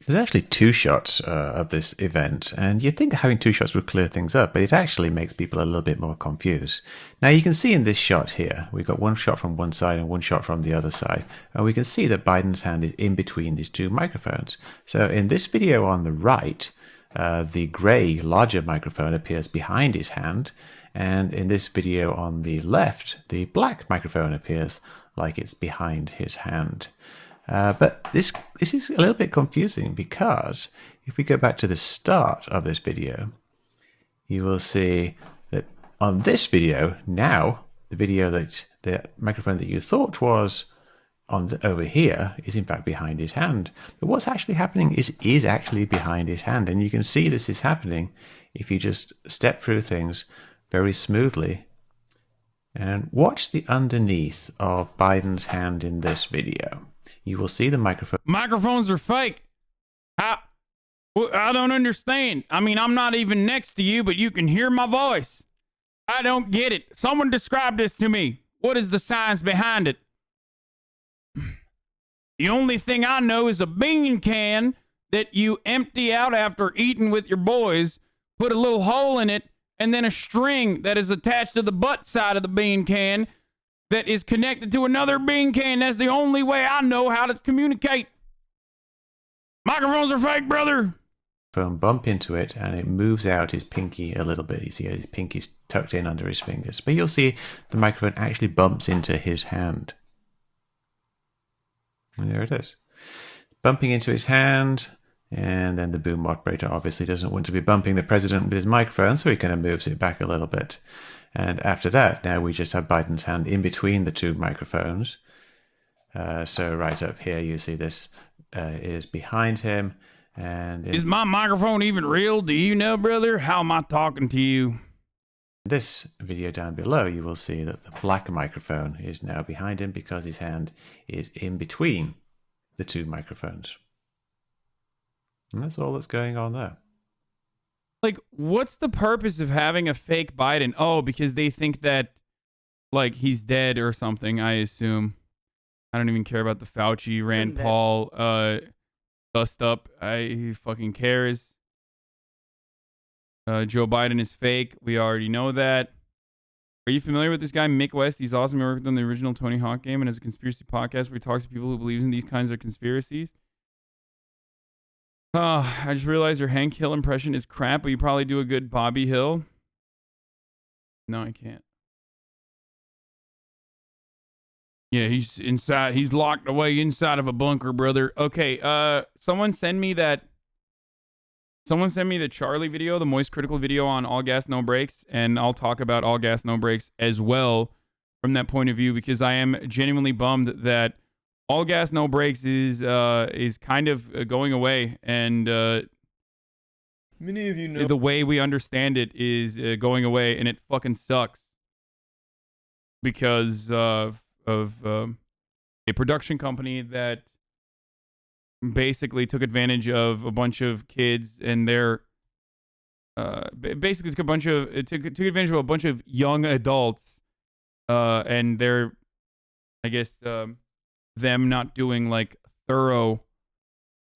There's actually two shots of this event, and you'd think having two shots would clear things up, but it actually makes people a little bit more confused. Now you can see in this shot here, we've got one shot from one side and one shot from the other side, and we can see that Biden's hand is in between these two microphones. So in this video on the right, the grey, larger microphone appears behind his hand, and in this video on the left, the black microphone appears like it's behind his hand. But this is a little bit confusing because if we go back to the start of this video, you will see that on this video, now the video that the microphone that you thought was over here is in fact behind his hand. But what's actually happening is actually behind his hand. And you can see this is happening if you just step through things very smoothly and watch the underneath of Biden's hand in this video. You will see the microphone. Microphones are fake. I don't understand. I mean, I'm not even next to you, but you can hear my voice. I don't get it. Someone describe this to me. What is the science behind it? The only thing I know is a bean can that you empty out after eating with your boys, put a little hole in it, and then a string that is attached to the butt side of the bean can that is connected to another bean can. That's the only way I know how to communicate. Microphones are fake, brother. Bump into it and it moves out his pinky a little bit. You see his pinky's tucked in under his fingers. But you'll see the microphone actually bumps into his hand. And there it is. Bumping into his hand. And then the boom operator obviously doesn't want to be bumping the president with his microphone, so he kind of moves it back a little bit. And after that, now we just have Biden's hand in between the two microphones. So right up here, you see this is behind him. And is my microphone even real? Do you know, brother? How am I talking to you? This video down below, you will see that the black microphone is now behind him because his hand is in between the two microphones. And that's all that's going on there. Like, what's the purpose of having a fake Biden? Oh, because they think that, like, he's dead or something, I assume. I don't even care about the Fauci, Rand Paul, dust up. He fucking cares. Joe Biden is fake. We already know that. Are you familiar with this guy, Mick West? He's awesome. He worked on the original Tony Hawk game and has a conspiracy podcast where he talks to people who believe in these kinds of conspiracies. I just realized your Hank Hill impression is crap, but you probably do a good Bobby Hill. No, I can't. Yeah, he's inside. He's locked away inside of a bunker, brother. Okay, someone send me that. Someone send me the Charlie video, the Moist Critical video on All Gas No Brakes, and I'll talk about All Gas No Brakes as well from that point of view, because I am genuinely bummed that All Gas No Brakes is kind of going away, and many of you know the way we understand it is going away, and it fucking sucks because of a production company that basically took advantage of a bunch of kids and their basically took advantage of a bunch of young adults and their, I guess, them not doing like thorough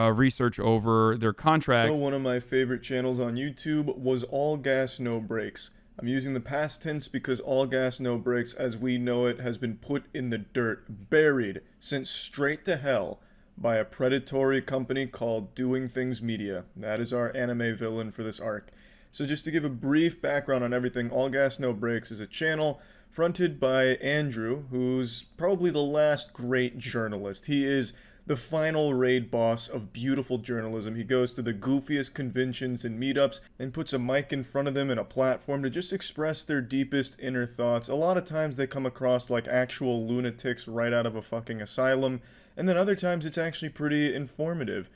research over their contracts. one of my favorite channels on YouTube was All Gas No Brakes. I'm using the past tense because All Gas No Brakes, as we know it, has been put in the dirt, buried, sent straight to hell by a predatory company called Doing Things Media. That is our anime villain for this arc. So just to give a brief background on everything, All Gas No Brakes is a channel fronted by Andrew, who's probably the last great journalist. He is the final raid boss of beautiful journalism. He goes to the goofiest conventions and meetups and puts a mic in front of them and a platform to just express their deepest inner thoughts. A lot of times they come across like actual lunatics right out of a fucking asylum, and then other times it's actually pretty informative.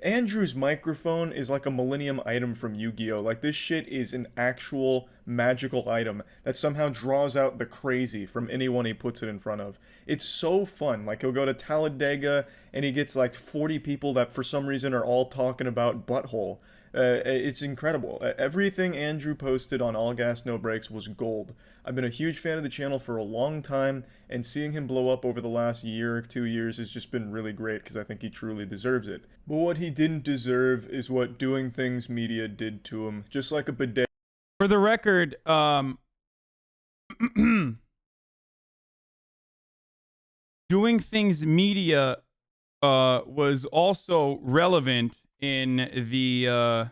Andrew's microphone is like a Millennium item from Yu-Gi-Oh! Like, this shit is an actual magical item that somehow draws out the crazy from anyone he puts it in front of. It's so fun. Like, he'll go to Talladega and he gets like 40 people that for some reason are all talking about butthole. It's incredible. Everything Andrew posted on All Gas No Brakes was gold. I've been a huge fan of the channel for a long time, and seeing him blow up over the last year or 2 years has just been really great because I think he truly deserves it. But what he didn't deserve is what Doing Things Media did to him. Just like a bidet. For the record, Doing Things Media was also relevant in the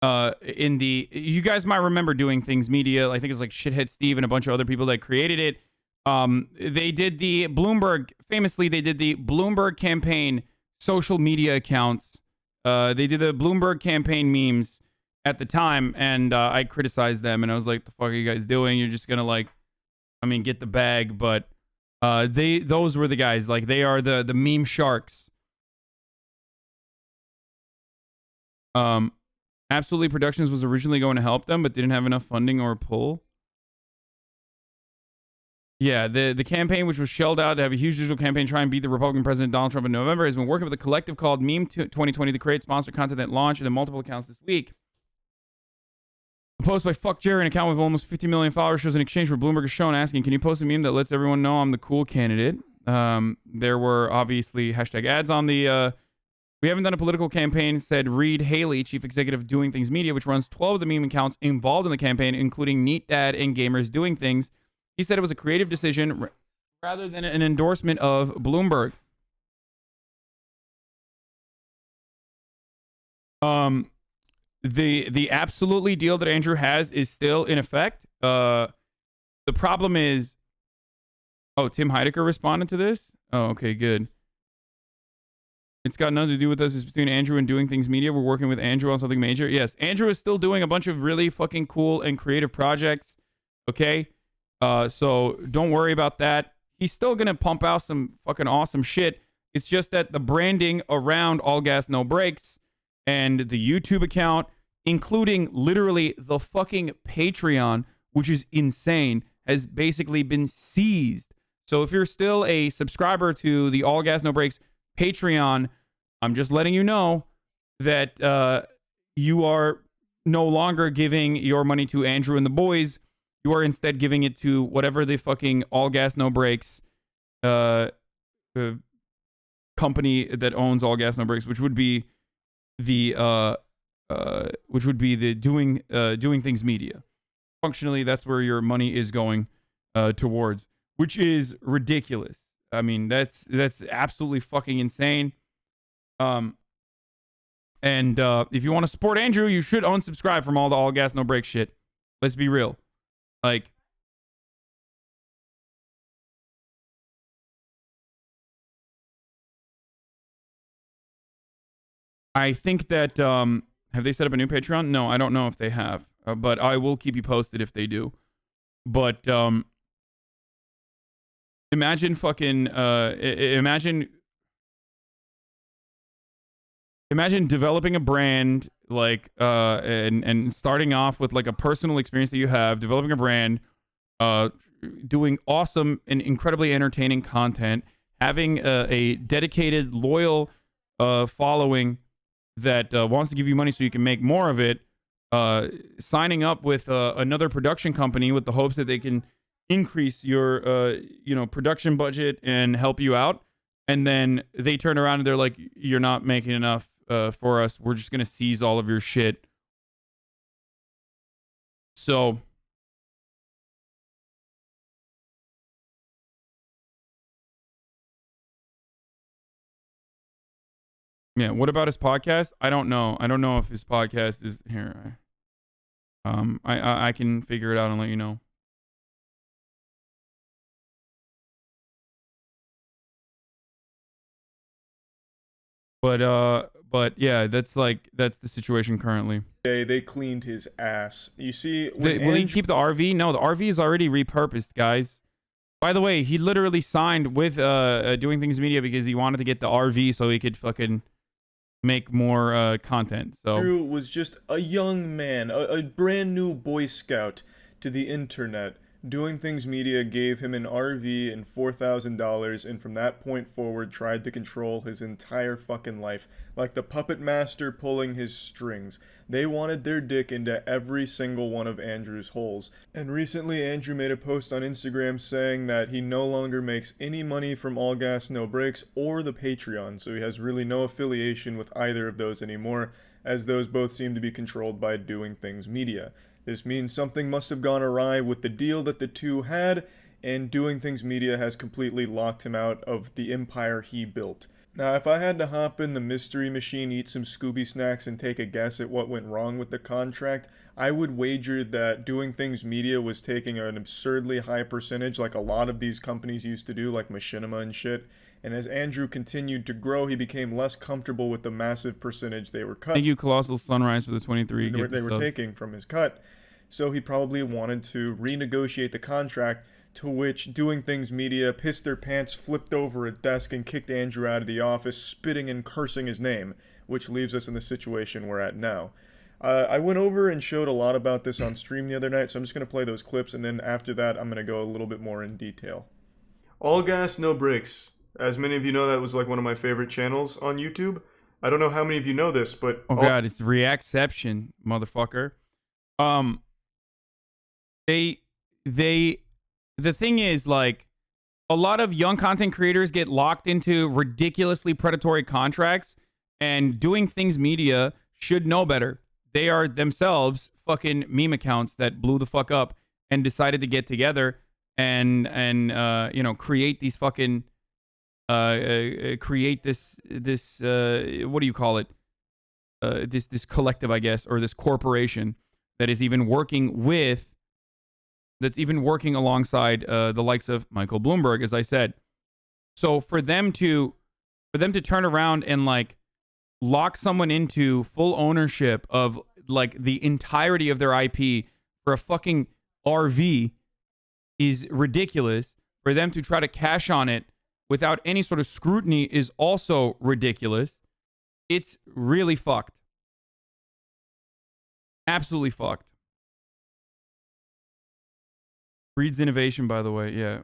you guys might remember Doing Things Media. I think it was like Shithead Steve and a bunch of other people that created it. They did the Bloomberg, famously they did the Bloomberg campaign social media accounts. They did the Bloomberg campaign memes at the time, and I criticized them, and I was like, the fuck are you guys doing? You're just gonna like, I mean, get the bag. But those were the guys. Like, they are the meme sharks. Absolutely Productions was originally going to help them, but didn't have enough funding or pull. Yeah, the campaign, which was shelled out to have a huge digital campaign try and beat the Republican President Donald Trump in November, has been working with a collective called Meme 2020 to create sponsored content that launched in multiple accounts this week. A post by Fuck Jerry, an account with almost 50 million followers, shows an exchange where Bloomberg is shown asking, can you post a meme that lets everyone know I'm the cool candidate? There were obviously hashtag ads on the... we haven't done a political campaign, said Reed Haley, chief executive of Doing Things Media, which runs 12 of the meme accounts involved in the campaign, including Neat Dad and Gamers Doing Things. He said it was a creative decision rather than an endorsement of Bloomberg. The absolutely deal that Andrew has is still in effect. The problem is... Oh, Tim Heidecker responded to this? Oh, okay, good. It's got nothing to do with us. It's between Andrew and Doing Things Media. We're working with Andrew on something major. Yes, Andrew is still doing a bunch of really fucking cool and creative projects. Okay? So don't worry about that. He's still going to pump out some fucking awesome shit. It's just that the branding around All Gas No Brakes and the YouTube account, including literally the fucking Patreon, which is insane, has basically been seized. So if you're still a subscriber to the All Gas No Brakes Patreon, I'm just letting you know that you are no longer giving your money to Andrew and the boys. You are instead giving it to whatever the fucking All Gas No Brakes company that owns All Gas No Brakes, which would be the Doing Things Media. Functionally, that's where your money is going towards, which is ridiculous. I mean, that's absolutely fucking insane. And And if you want to support Andrew, you should unsubscribe from all the all gas, no break shit. Let's be real. Like, I think that, have they set up a new Patreon? No, I don't know if they have, but I will keep you posted if they do. But imagine fucking, imagine developing a brand, like, and starting off with like a personal experience that you have, developing a brand, doing awesome and incredibly entertaining content, having a dedicated, loyal following that wants to give you money so you can make more of it, signing up with another production company with the hopes that they can increase your production budget and help you out, and then they turn around and they're like, you're not making enough for us, we're just gonna seize all of your shit. So yeah, what about his podcast? I don't know if his podcast is here. I can figure it out and let you know. But yeah, that's the situation currently. They cleaned his ass. You see, Will he keep the RV? No, the RV is already repurposed, guys. By the way, he literally signed with Doing Things Media because he wanted to get the RV so he could fucking make more content. So Andrew was just a young man, a brand new Boy Scout to the internet. Doing Things Media gave him an RV and $4,000, and from that point forward tried to control his entire fucking life, like the puppet master pulling his strings. They wanted their dick into every single one of Andrew's holes. And recently Andrew made a post on Instagram saying that he no longer makes any money from All Gas No Breaks or the Patreon, so he has really no affiliation with either of those anymore, as those both seem to be controlled by Doing Things Media. This means something must have gone awry with the deal that the two had, and Doing Things Media has completely locked him out of the empire he built. Now, if I had to hop in the mystery machine, eat some Scooby snacks, and take a guess at what went wrong with the contract, I would wager that Doing Things Media was taking an absurdly high percentage, like a lot of these companies used to do, like Machinima and shit. And as Andrew continued to grow, he became less comfortable with the massive percentage they were cutting. Thank you, Colossal Sunrise, for the 23. They were taking from his cut. So he probably wanted to renegotiate the contract, to which Doing Things Media pissed their pants, flipped over a desk, and kicked Andrew out of the office, spitting and cursing his name, which leaves us in the situation we're at now. I went over and showed a lot about this on stream the other night, so I'm just going to play those clips, and then after that, I'm going to go a little bit more in detail. All Gas, No Breaks. As many of you know, that was like one of my favorite channels on YouTube. I don't know how many of you know this, but... Oh god, it's Reactception, motherfucker. The thing is, like, a lot of young content creators get locked into ridiculously predatory contracts, and Doing Things Media should know better. They are themselves fucking meme accounts that blew the fuck up and decided to get together and create these fucking create this what do you call it? This collective, I guess, or this corporation that is even working with, that's even working alongside the likes of Michael Bloomberg, as I said. So for them to turn around and like lock someone into full ownership of like the entirety of their IP for a fucking RV is ridiculous. For them to try to cash on it without any sort of scrutiny is also ridiculous. It's really fucked. Absolutely fucked. Breeds innovation, by the way. Yeah.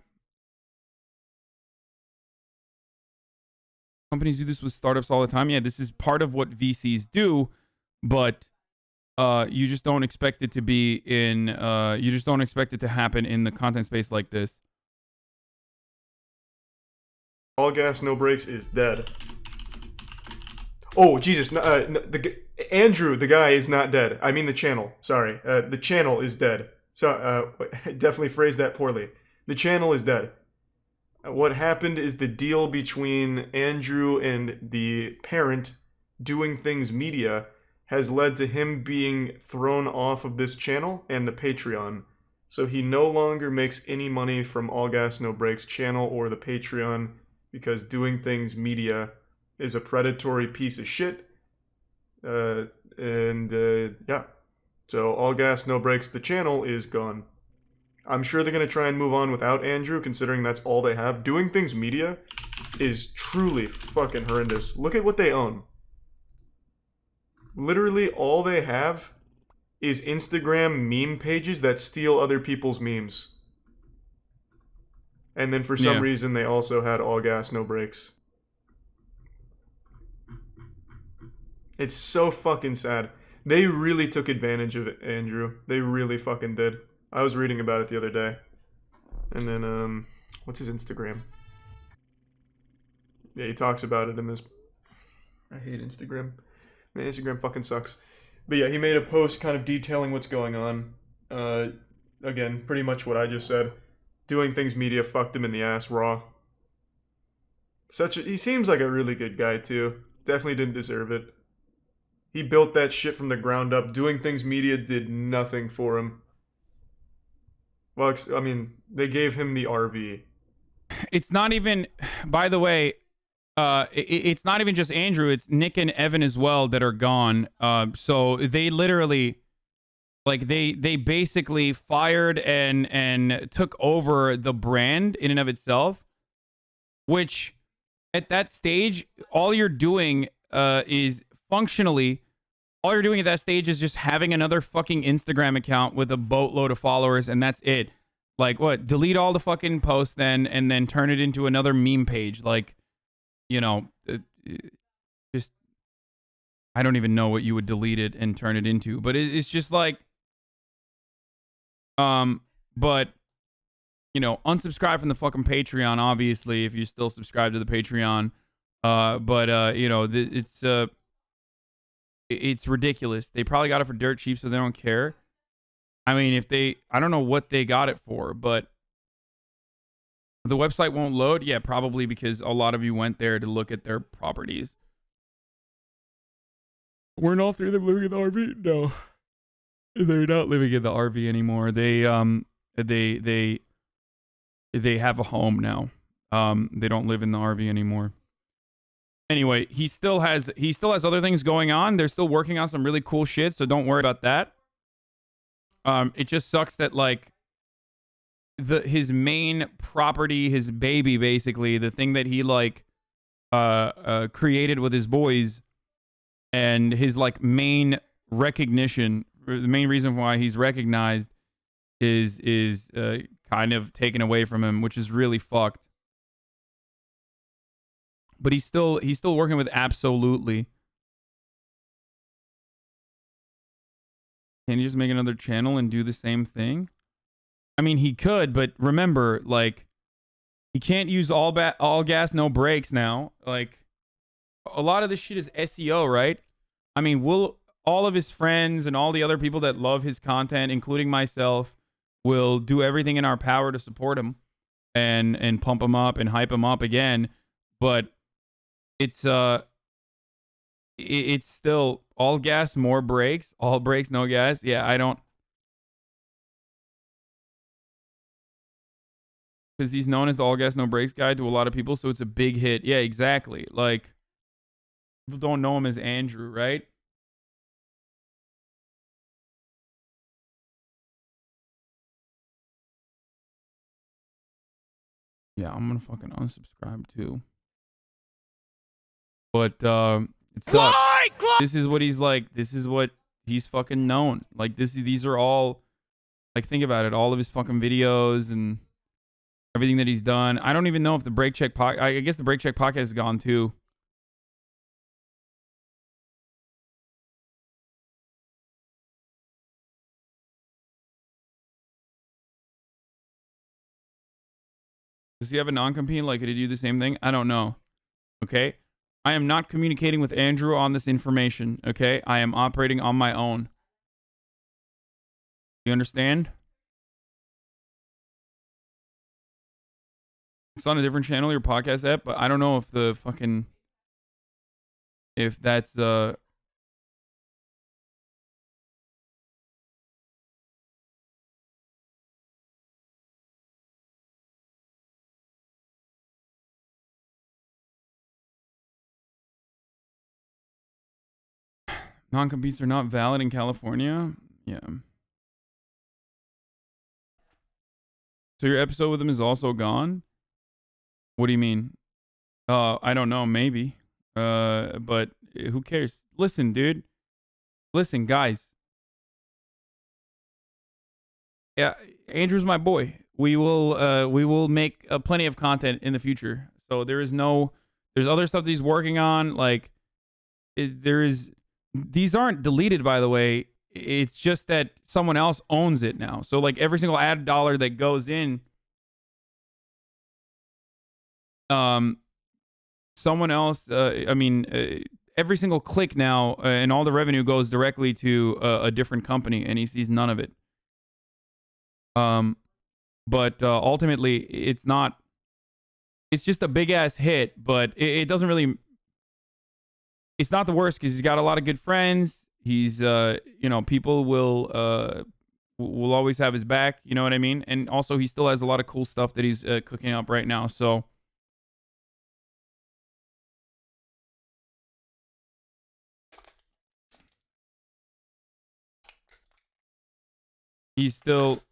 Companies do this with startups all the time. Yeah, this is part of what VCs do, but you just don't expect it to be in, you just don't expect it to happen in the content space like this. All Gas, No Breaks is dead. Oh, Jesus. Andrew, the guy, is not dead. I mean the channel. Sorry. The channel is dead. So, definitely phrased that poorly. The channel is dead. What happened is the deal between Andrew and the parent Doing Things Media has led to him being thrown off of this channel and the Patreon. So he no longer makes any money from All Gas No Breaks channel or the Patreon because Doing Things Media is a predatory piece of shit. Yeah. So All Gas No Breaks, the channel, is gone. I'm sure they're going to try and move on without Andrew, considering that's all they have. Doing Things Media is truly fucking horrendous. Look at what they own. Literally all they have is Instagram meme pages that steal other people's memes. And then for some reason they also had All Gas No Breaks. It's so fucking sad. They really took advantage of it, Andrew. They really fucking did. I was reading about it the other day. And then, what's his Instagram? Yeah, he talks about it in this. I hate Instagram. Man, Instagram fucking sucks. But yeah, he made a post kind of detailing what's going on. Again, pretty much what I just said. Doing Things Media fucked him in the ass raw. He seems like a really good guy too. Definitely didn't deserve it. He built that shit from the ground up. Doing Things Media did nothing for him. Well, I mean, they gave him the RV. It's not even, by the way, it's not even just Andrew. It's Nick and Evan as well that are gone. So they literally, like, they basically fired and took over the brand in and of itself, which at that stage, all you're doing is functionally, all you're doing at that stage is just having another fucking Instagram account with a boatload of followers, and that's it. Like, what? Delete all the fucking posts then, and then turn it into another meme page. Like, you know, just, I don't even know what you would delete it and turn it into, but it's just like, but, you know, unsubscribe from the fucking Patreon, obviously, if you still subscribe to the Patreon. You know, it's ridiculous. They probably got it for dirt cheap, so they don't care. I mean, I don't know what they got it for, but the website won't load. Yeah, probably because a lot of you went there to look at their properties. Weren't all three of them living in the RV? No. They're not living in the RV anymore. They have a home now. They don't live in the RV anymore. Anyway, he still has other things going on. They're still working on some really cool shit, so don't worry about that. It just sucks that, like, his main property, his baby, basically, the thing that he, like, created with his boys, and his, like, main recognition, the main reason why he's recognized is kind of taken away from him, which is really fucked. But he's still working with Absolutely. Can he just make another channel and do the same thing? I mean, he could, but remember, like, he can't use all gas, no brakes now. Like, a lot of this shit is SEO, right? I mean, all of his friends and all the other people that love his content, including myself, will do everything in our power to support him and pump him up and hype him up again. But it's still all gas, more brakes, all brakes, no gas. Yeah, I don't. Because he's known as the all gas, no brakes guy to a lot of people, so it's a big hit. Yeah, exactly. Like, people don't know him as Andrew, right? Yeah, I'm gonna fucking unsubscribe too. But it sucks. This is what he's like. This is what he's fucking known. Like, these are all, like, think about it. All of his fucking videos and everything that he's done. I don't even know if the Break Check podcast, I guess the Break Check podcast is gone too. Does he have a non-compete? Like, could he do the same thing? I don't know. Okay? I am not communicating with Andrew on this information. Okay? I am operating on my own. You understand? It's on a different channel, your podcast app, but I don't know if the fucking... if that's non-competes are not valid in California. Yeah. So your episode with him is also gone? What do you mean? I don't know, maybe. But who cares? Listen, dude. Listen, guys. Yeah, Andrew's my boy. We will make plenty of content in the future. So there's other stuff that he's working on. Like, these aren't deleted, by the way. It's just that someone else owns it now. So like every single ad dollar that goes in, someone else, every single click now and all the revenue goes directly to a different company, and he sees none of it. But ultimately, it's just a big ass hit, but it doesn't really, it's not the worst because he's got a lot of good friends. He's, people will always have his back. You know what I mean? And also, he still has a lot of cool stuff that he's cooking up right now. So, he's still,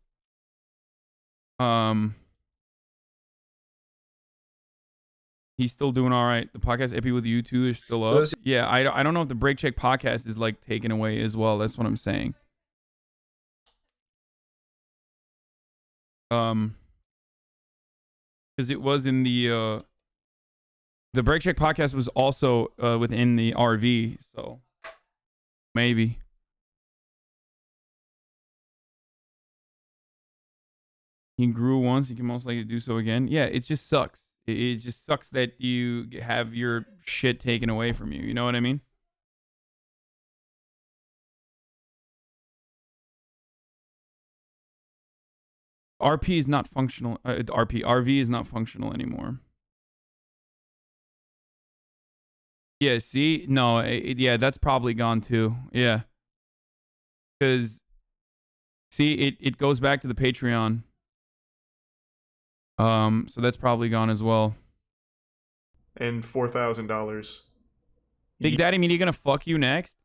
he's still doing all right. The podcast epi with you two is still up. Yeah, I don't know if the Break Check podcast is like taken away as well. That's what I'm saying. Because it was in the Break Check podcast was also within the RV, so maybe. He grew once, he can most likely do so again. Yeah, it just sucks. It just sucks that you have your shit taken away from you. You know what I mean? RP is not functional. RV is not functional anymore. Yeah, see? No, yeah, that's probably gone too. Yeah. Because, see, it goes back to the Patreon. So that's probably gone as well. And $4,000. Big Daddy Media gonna fuck you next?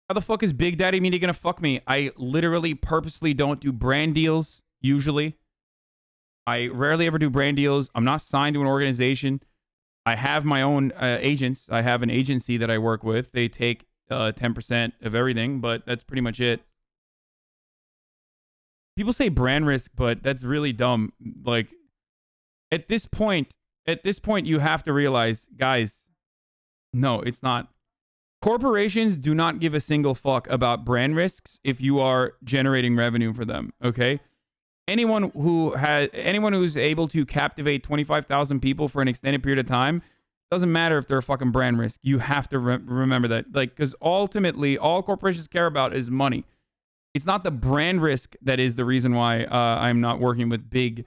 How the fuck is Big Daddy Media gonna fuck me? I literally purposely don't do brand deals, usually. I rarely ever do brand deals. I'm not signed to an organization. I have my own agents. I have an agency that I work with. They take 10% of everything, but that's pretty much it. People say brand risk, but that's really dumb. Like, At this point, you have to realize, guys, no, it's not. Corporations do not give a single fuck about brand risks if you are generating revenue for them, okay? Anyone who's able to captivate 25,000 people for an extended period of time, doesn't matter if they're a fucking brand risk. You have to remember that. Like, because ultimately, all corporations care about is money. It's not the brand risk that is the reason why I'm not working with big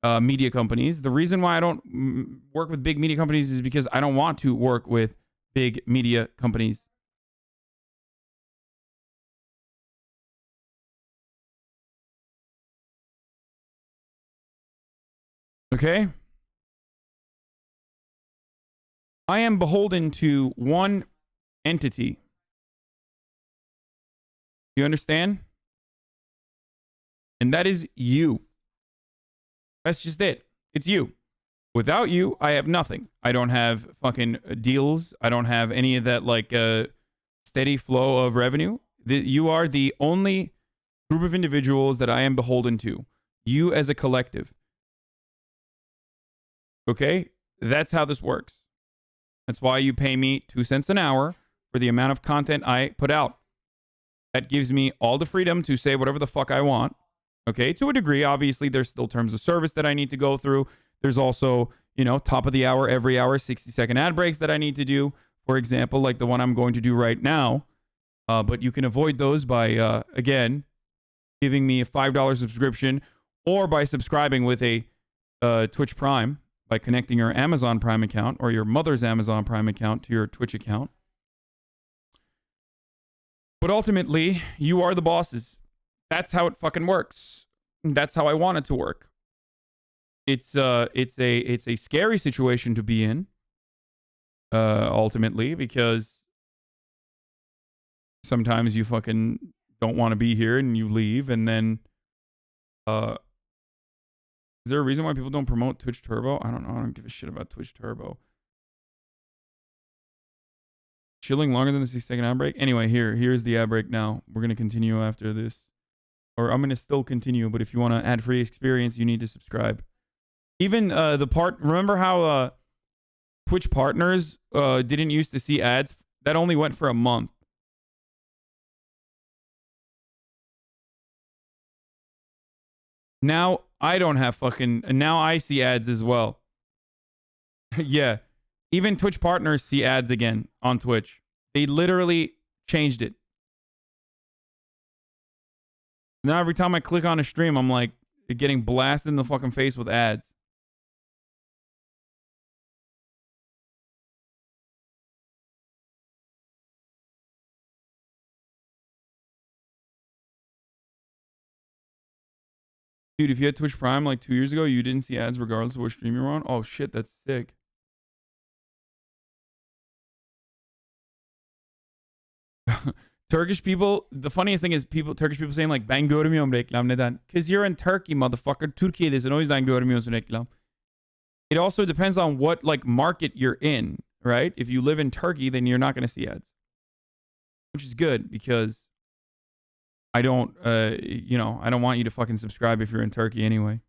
media companies. The reason why I don't work with big media companies is because I don't want to work with big media companies. Okay? I am beholden to one entity. You understand? And that is you. That's just it. It's you. Without you, I have nothing. I don't have fucking deals. I don't have any of that, like, steady flow of revenue. You are the only group of individuals that I am beholden to. You as a collective. Okay? That's how this works. That's why you pay me 2 cents an hour for the amount of content I put out. That gives me all the freedom to say whatever the fuck I want. Okay, to a degree, obviously, there's still terms of service that I need to go through. There's also, top of the hour, every hour, 60-second ad breaks that I need to do. For example, like the one I'm going to do right now. But you can avoid those by, again, giving me a $5 subscription or by subscribing with a Twitch Prime by connecting your Amazon Prime account or your mother's Amazon Prime account to your Twitch account. But ultimately, you are the bosses. That's how it fucking works. That's how I want it to work. It's a scary situation to be in. Ultimately, because sometimes you fucking don't want to be here and you leave, and then is there a reason why people don't promote Twitch Turbo? I don't know. I don't give a shit about Twitch Turbo. Chilling longer than the 6-second ad break. Anyway, here's the ad break now. We're gonna continue after this, or I'm gonna still continue. But if you want an ad-free experience, you need to subscribe. Even the part. Remember how Twitch partners didn't used to see ads? That only went for a month. Now I don't have fucking. Now I see ads as well. Yeah. Even Twitch partners see ads again on Twitch. They literally changed it. Now every time I click on a stream, I'm like getting blasted in the fucking face with ads. Dude, if you had Twitch Prime like 2 years ago, you didn't see ads regardless of what stream you're on? Oh shit, that's sick. Turkish people, the funniest thing is Turkish people saying like ben görmüyorum reklam neden? Because you're in Turkey, motherfucker. Türkiye'desin, o yüzden görmüyorsun reklam. It also depends on what like market you're in, right? If you live in Turkey, then you're not going to see ads. Which is good because I don't, I don't want you to fucking subscribe if you're in Turkey anyway.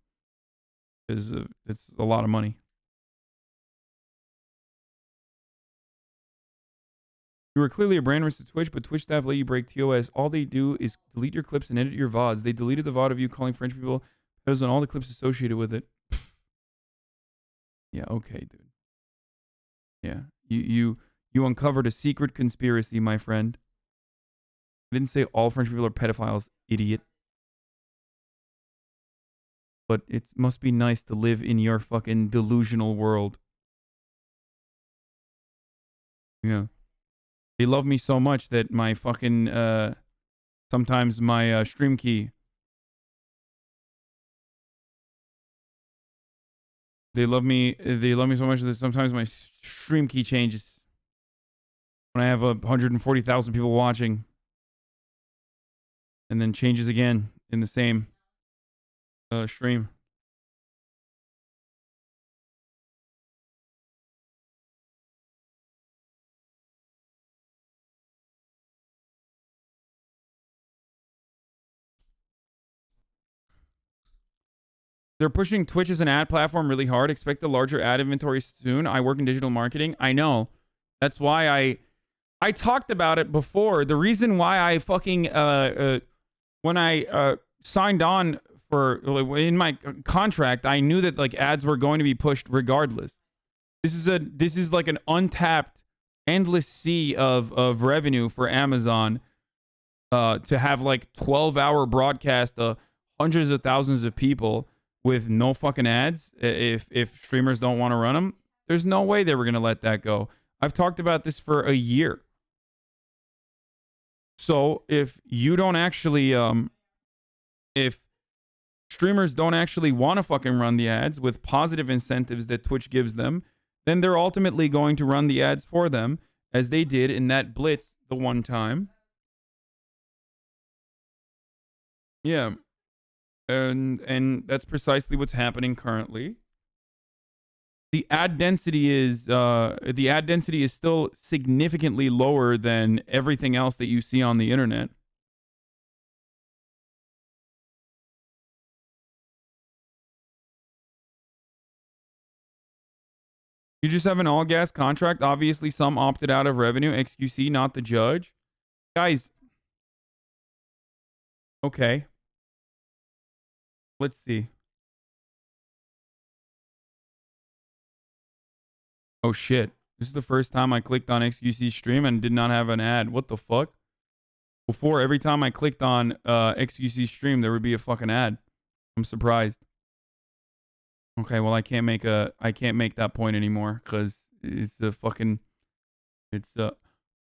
Because it's a lot of money. You were clearly a brand risk to Twitch, but Twitch staff let you break TOS. All they do is delete your clips and edit your VODs. They deleted the VOD of you calling French people pedos and all the clips associated with it. Yeah, okay, dude. Yeah, you uncovered a secret conspiracy, my friend. I didn't say all French people are pedophiles, idiot. But it must be nice to live in your fucking delusional world. Yeah. They love me so much that my fucking, sometimes my stream key. They love me so much that sometimes my stream key changes. When I have 140,000 people watching. And then changes again in the same stream. They're pushing Twitch as an ad platform really hard. Expect a larger ad inventory soon. I work in digital marketing. I know. That's why I talked about it before. The reason why I fucking when I signed on for in my contract, I knew that like ads were going to be pushed regardless. This is like an untapped, endless sea of revenue for Amazon to have like 12-hour broadcast to hundreds of thousands of people with no fucking ads. If streamers don't want to run them, there's no way they were gonna let that go. I've talked about this for a year. So if you don't actually if streamers don't actually want to fucking run the ads with positive incentives that Twitch gives them, then they're ultimately going to run the ads for them, as they did in that blitz the one time. Yeah. And that's precisely what's happening currently. The ad density is still significantly lower than everything else that you see on the internet. You just have an all gas contract. Obviously, some opted out of revenue. XQC, not the judge. Guys. Okay. Let's see. Oh shit. This is the first time I clicked on XQC stream and did not have an ad. What the fuck? Before, every time I clicked on XQC stream, there would be a fucking ad. I'm surprised. Okay, well I can't make that point anymore because it's a fucking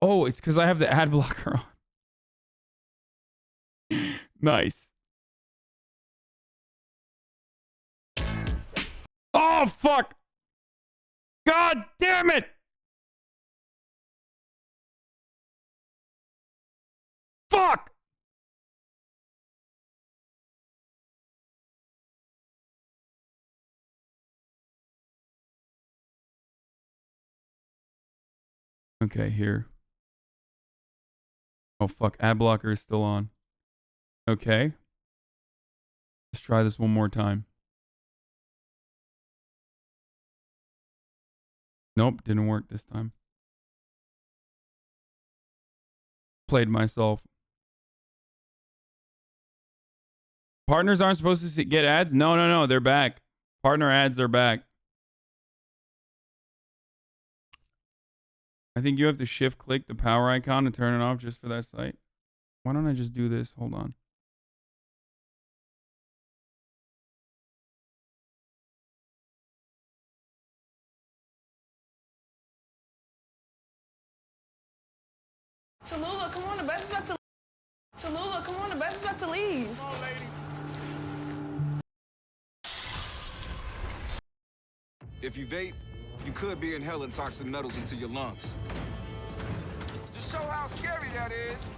oh, it's because I have the ad blocker on. Nice. Oh, fuck. God damn it. Fuck. Okay, here. Oh, fuck. Ad blocker is still on. Okay. Let's try this one more time. Nope, didn't work this time. Played myself. Partners aren't supposed to get ads? No, no, no. They're back. Partner ads are back. I think you have to shift click the power icon to turn it off just for that site. Why don't I just do this? Hold on. Tallulah, come on, the bus is about to Tallulah, come on, the bus is about to leave. Come on, lady. If you vape, you could be inhaling toxic metals into your lungs. To show how scary that is.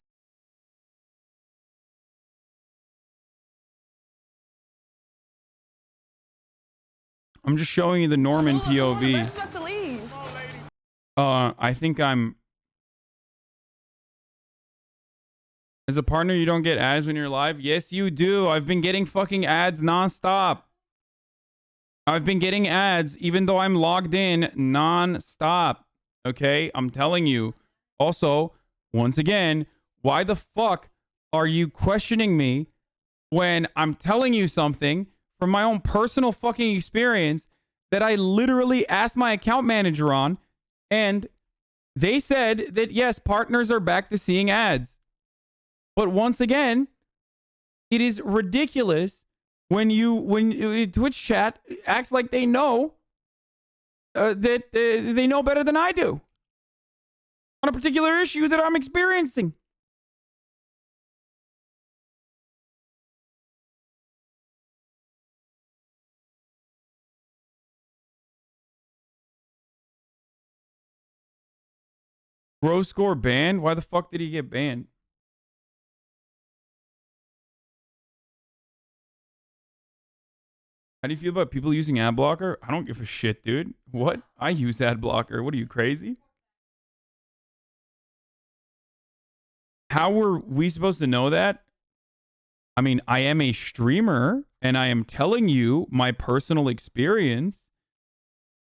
I'm just showing you the Norman Tallulah, come on, the POV. bus is about to leave. Come on, lady. I think I'm... As a partner, you don't get ads when you're live? Yes, you do. I've been getting fucking ads nonstop. I've been getting ads even though I'm logged in non-stop. Okay? I'm telling you. Also, once again, why the fuck are you questioning me when I'm telling you something from my own personal fucking experience that I literally asked my account manager on, and they said that yes, partners are back to seeing ads. But once again, it is ridiculous when Twitch chat acts like they know that they know better than I do on a particular issue that I'm experiencing. Bro score banned? Why the fuck did he get banned? How do you feel about people using ad blocker? I don't give a shit, dude. What? I use ad blocker. What are you, crazy? How were we supposed to know that? I mean, I am a streamer, and I am telling you my personal experience.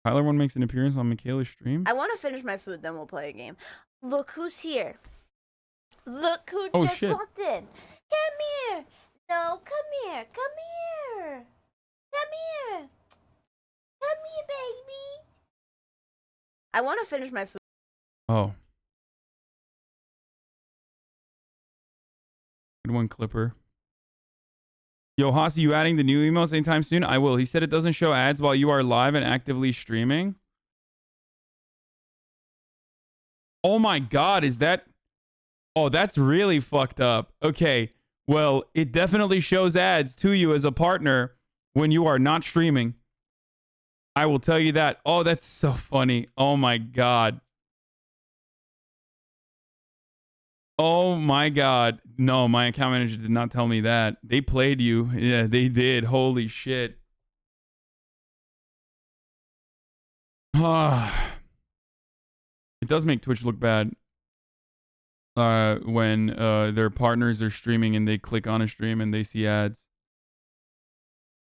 Tyler one makes an appearance on Michaela's stream. I want to finish my food, then we'll play a game. Look who's here. Look who just shit. walked in. Come here. No, come here. Come here. Come here. Come here, baby. I want to finish my food. Oh. Good one, Clipper. Yo, Hasi, you adding the new emails anytime soon? I will. He said it doesn't show ads while you are live and actively streaming. Oh my God, is that... Oh, that's really fucked up. Okay, well, it definitely shows ads to you as a partner when you are not streaming. I will tell you that. Oh, that's so funny. Oh my God. Oh my God. No, my account manager did not tell me that. They played you. Yeah, they did. Holy shit. It does make Twitch look bad when their partners are streaming and they click on a stream and they see ads.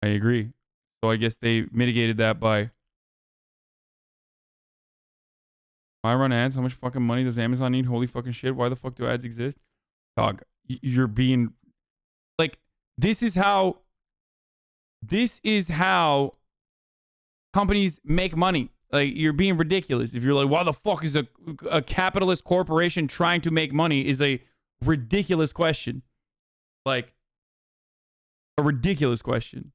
I agree. So I guess they mitigated that by... I run ads. How much fucking money does Amazon need? Holy fucking shit. Why the fuck do ads exist? Dog, you're being... Like, this is how companies make money. Like, you're being ridiculous. If you're like, why the fuck is a capitalist corporation trying to make money is a ridiculous question. Like, a ridiculous question.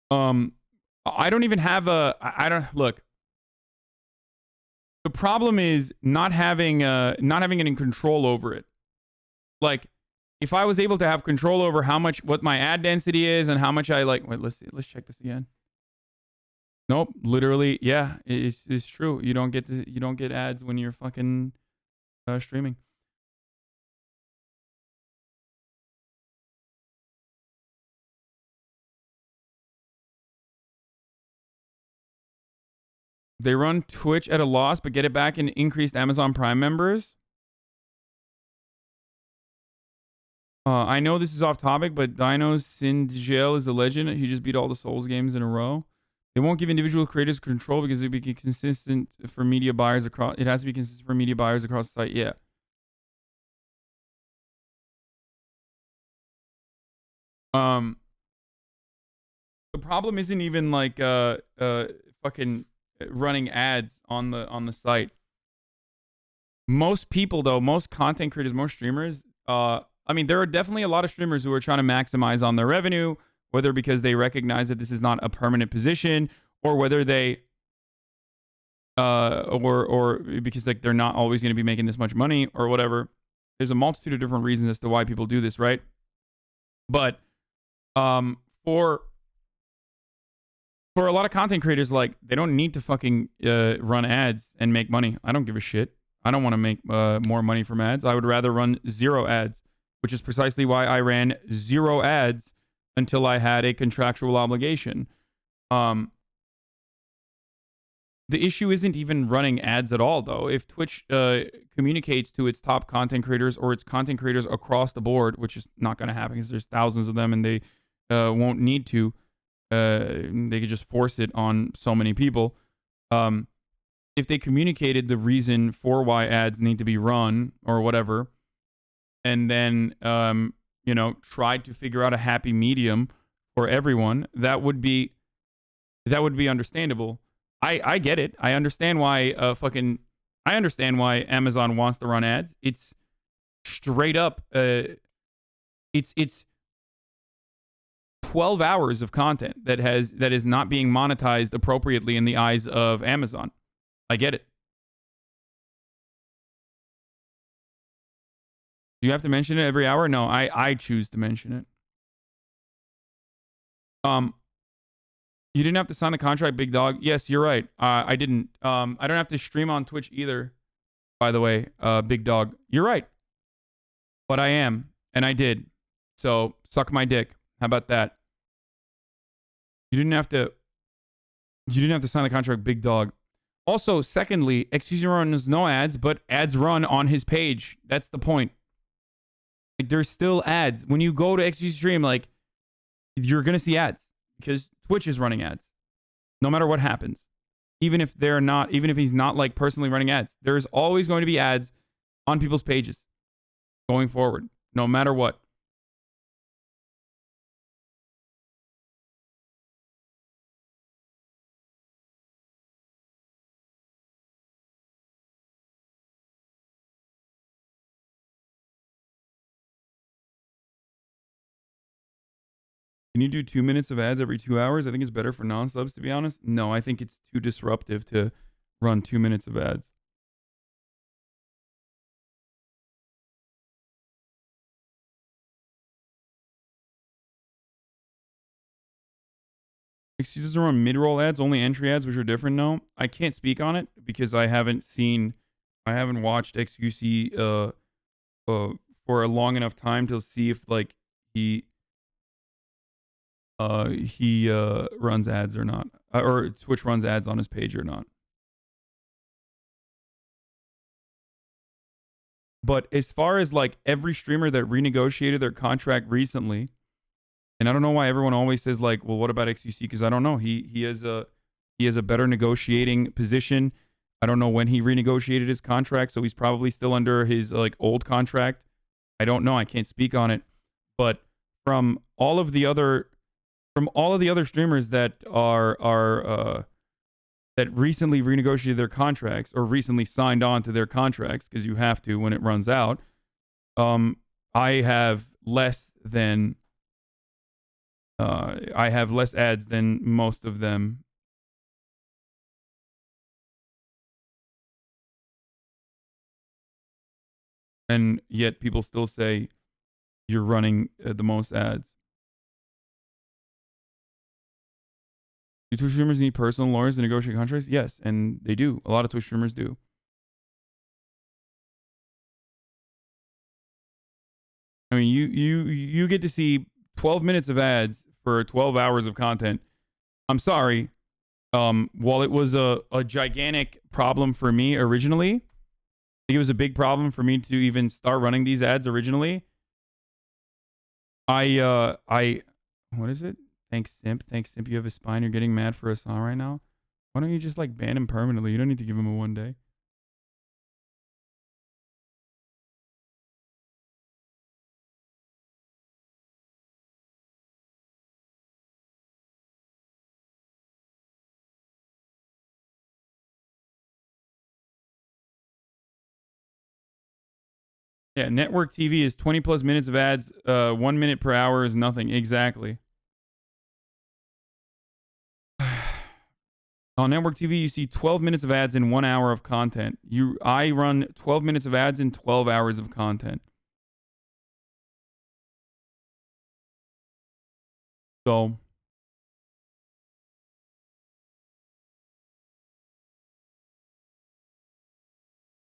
I don't even have I don't... Look. The problem is not having any control over it. Like, if I was able to have control over what my ad density is and how much I like, wait, let's check this again. Nope, literally, yeah, it's true. You don't get ads when you're fucking streaming. They run Twitch at a loss, but get it back in increased Amazon Prime members. I know this is off topic, but Dino Singel is a legend. He just beat all the Souls games in a row. They won't give individual creators control because it be consistent for media buyers across. It has to be consistent for media buyers across the site. Yeah. The problem isn't even like fucking running ads on the site. Most people though, most content creators, most streamers, I mean, there are definitely a lot of streamers who are trying to maximize on their revenue, whether because they recognize that this is not a permanent position, or whether they or because like they're not always going to be making this much money or whatever. There's a multitude of different reasons as to why people do this, right? But for a lot of content creators, like, they don't need to fucking run ads and make money. I don't give a shit. I don't want to make more money from ads. I would rather run 0 ads, which is precisely why I ran 0 ads until I had a contractual obligation. The issue isn't even running ads at all, though. If Twitch communicates to its top content creators or its content creators across the board, which is not going to happen because there's thousands of them and they won't need to, they could just force it on so many people. If they communicated the reason for why ads need to be run or whatever, and then, you know, tried to figure out a happy medium for everyone, that would be understandable. I get it. I understand why I understand why Amazon wants to run ads. It's straight up it's 12 hours of content that is not being monetized appropriately in the eyes of Amazon. I get it. Do you have to mention it every hour? No, I choose to mention it. You didn't have to sign the contract, big dog. Yes, you're right. I didn't. I don't have to stream on Twitch either, by the way, big dog. You're right. But I am, and I did. So suck my dick. How about that? You didn't have to sign the contract, big dog. Also, secondly, XQC runs no ads, but ads run on his page. That's the point. Like, there's still ads. When you go to XQC stream, like, you're gonna see ads because Twitch is running ads. No matter what happens. Even if he's not like personally running ads, there's always going to be ads on people's pages going forward, no matter what. Can you do 2 minutes of ads every 2 hours? I think it's better for non-subs, to be honest. No, I think it's too disruptive to run 2 minutes of ads. Excuse doesn't run mid-roll ads, only entry ads, which are different. No, I can't speak on it because I haven't watched XQC for a long enough time to see if like he runs ads or not, or Twitch runs ads on his page or not. But as far as like every streamer that renegotiated their contract recently, and I don't know why everyone always says like, well, what about XQC? Because I don't know. He has a better negotiating position. I don't know when he renegotiated his contract, so he's probably still under his like old contract. I don't know. I can't speak on it. But from all of the other streamers that that recently renegotiated their contracts or recently signed on to their contracts, because you have to when it runs out, I have less ads than most of them. And yet people still say you're running the most ads. Do Twitch streamers need personal lawyers to negotiate contracts? Yes, and they do. A lot of Twitch streamers do. I mean, you get to see 12 minutes of ads for 12 hours of content. I'm sorry. While it was a gigantic problem for me originally, I think it was a big problem for me to even start running these ads originally. What is it? Thanks, Simp. Thanks, Simp. You have a spine. You're getting mad for Hasan right now. Why don't you just like ban him permanently? You don't need to give him a 1 day. Yeah, network TV is 20 plus minutes of ads. 1 minute per hour is nothing. Exactly. On network TV, you see 12 minutes of ads in 1 hour of content. I run 12 minutes of ads in 12 hours of content. So,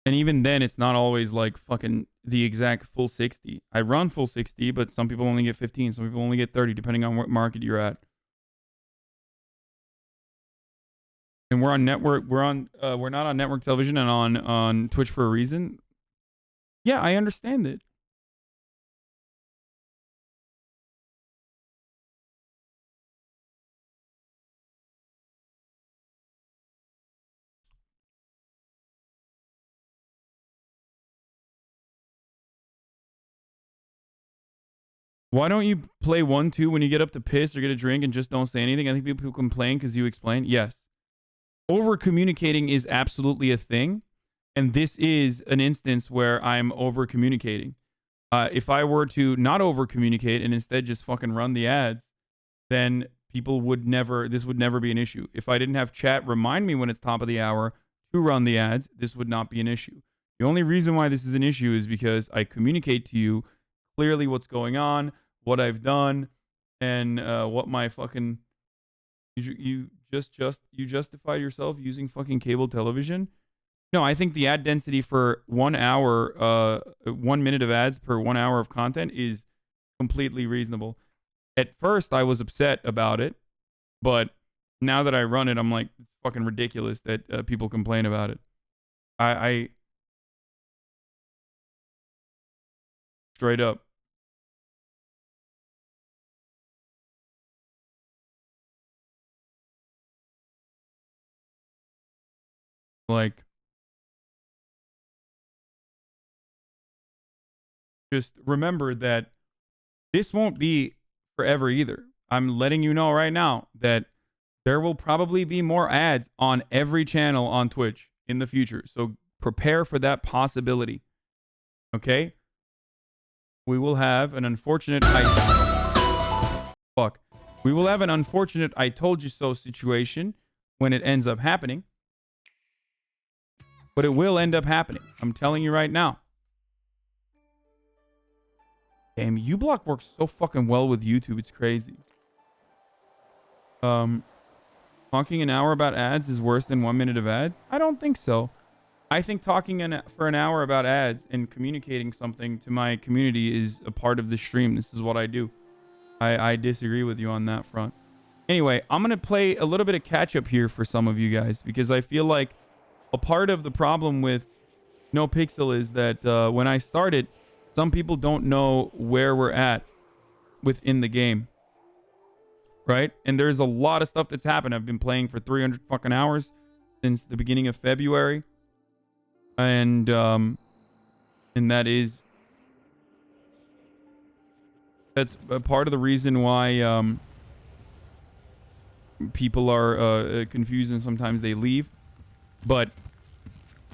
and even then, it's not always like fucking the exact full 60. I run full 60, but some people only get 15. Some people only get 30, depending on what market you're at. And we're on network. We're not on network television and on Twitch for a reason. Yeah, I understand it. Why don't you play 1-2 when you get up to piss or get a drink and just don't say anything? I think people complain because you explain. Yes. Over communicating is absolutely a thing. And this is an instance where I'm over communicating. If I were to not over communicate and instead just fucking run the ads, then people would never, this would never be an issue. If I didn't have chat remind me when it's top of the hour to run the ads, this would not be an issue. The only reason why this is an issue is because I communicate to you clearly what's going on, what I've done, and what my fucking you justified yourself using fucking cable television. No, I think the ad density for 1 hour, 1 minute of ads per 1 hour of content is completely reasonable. At first, I was upset about it, but now that I run it, I'm like, it's fucking ridiculous that people complain about it. I straight up. Like, just remember that this won't be forever either. I'm letting you know right now that there will probably be more ads on every channel on Twitch in the future. So prepare for that possibility. Okay? We will have an unfortunate We will have an unfortunate I told you so situation when it ends up happening. But it will end up happening. I'm telling you right now. Damn, uBlock works so fucking well with YouTube. It's crazy. Talking an hour about ads is worse than 1 minute of ads? I don't think so. I think talking for an hour about ads and communicating something to my community is a part of the stream. This is what I do. I disagree with you on that front. Anyway, I'm going to play a little bit of catch up here for some of you guys because I feel like a part of the problem with No Pixel is that when I started, some people don't know where we're at within the game. Right? And there's a lot of stuff that's happened. I've been playing for 300 fucking hours since the beginning of February. And that's a part of the reason why people are confused and sometimes they leave. But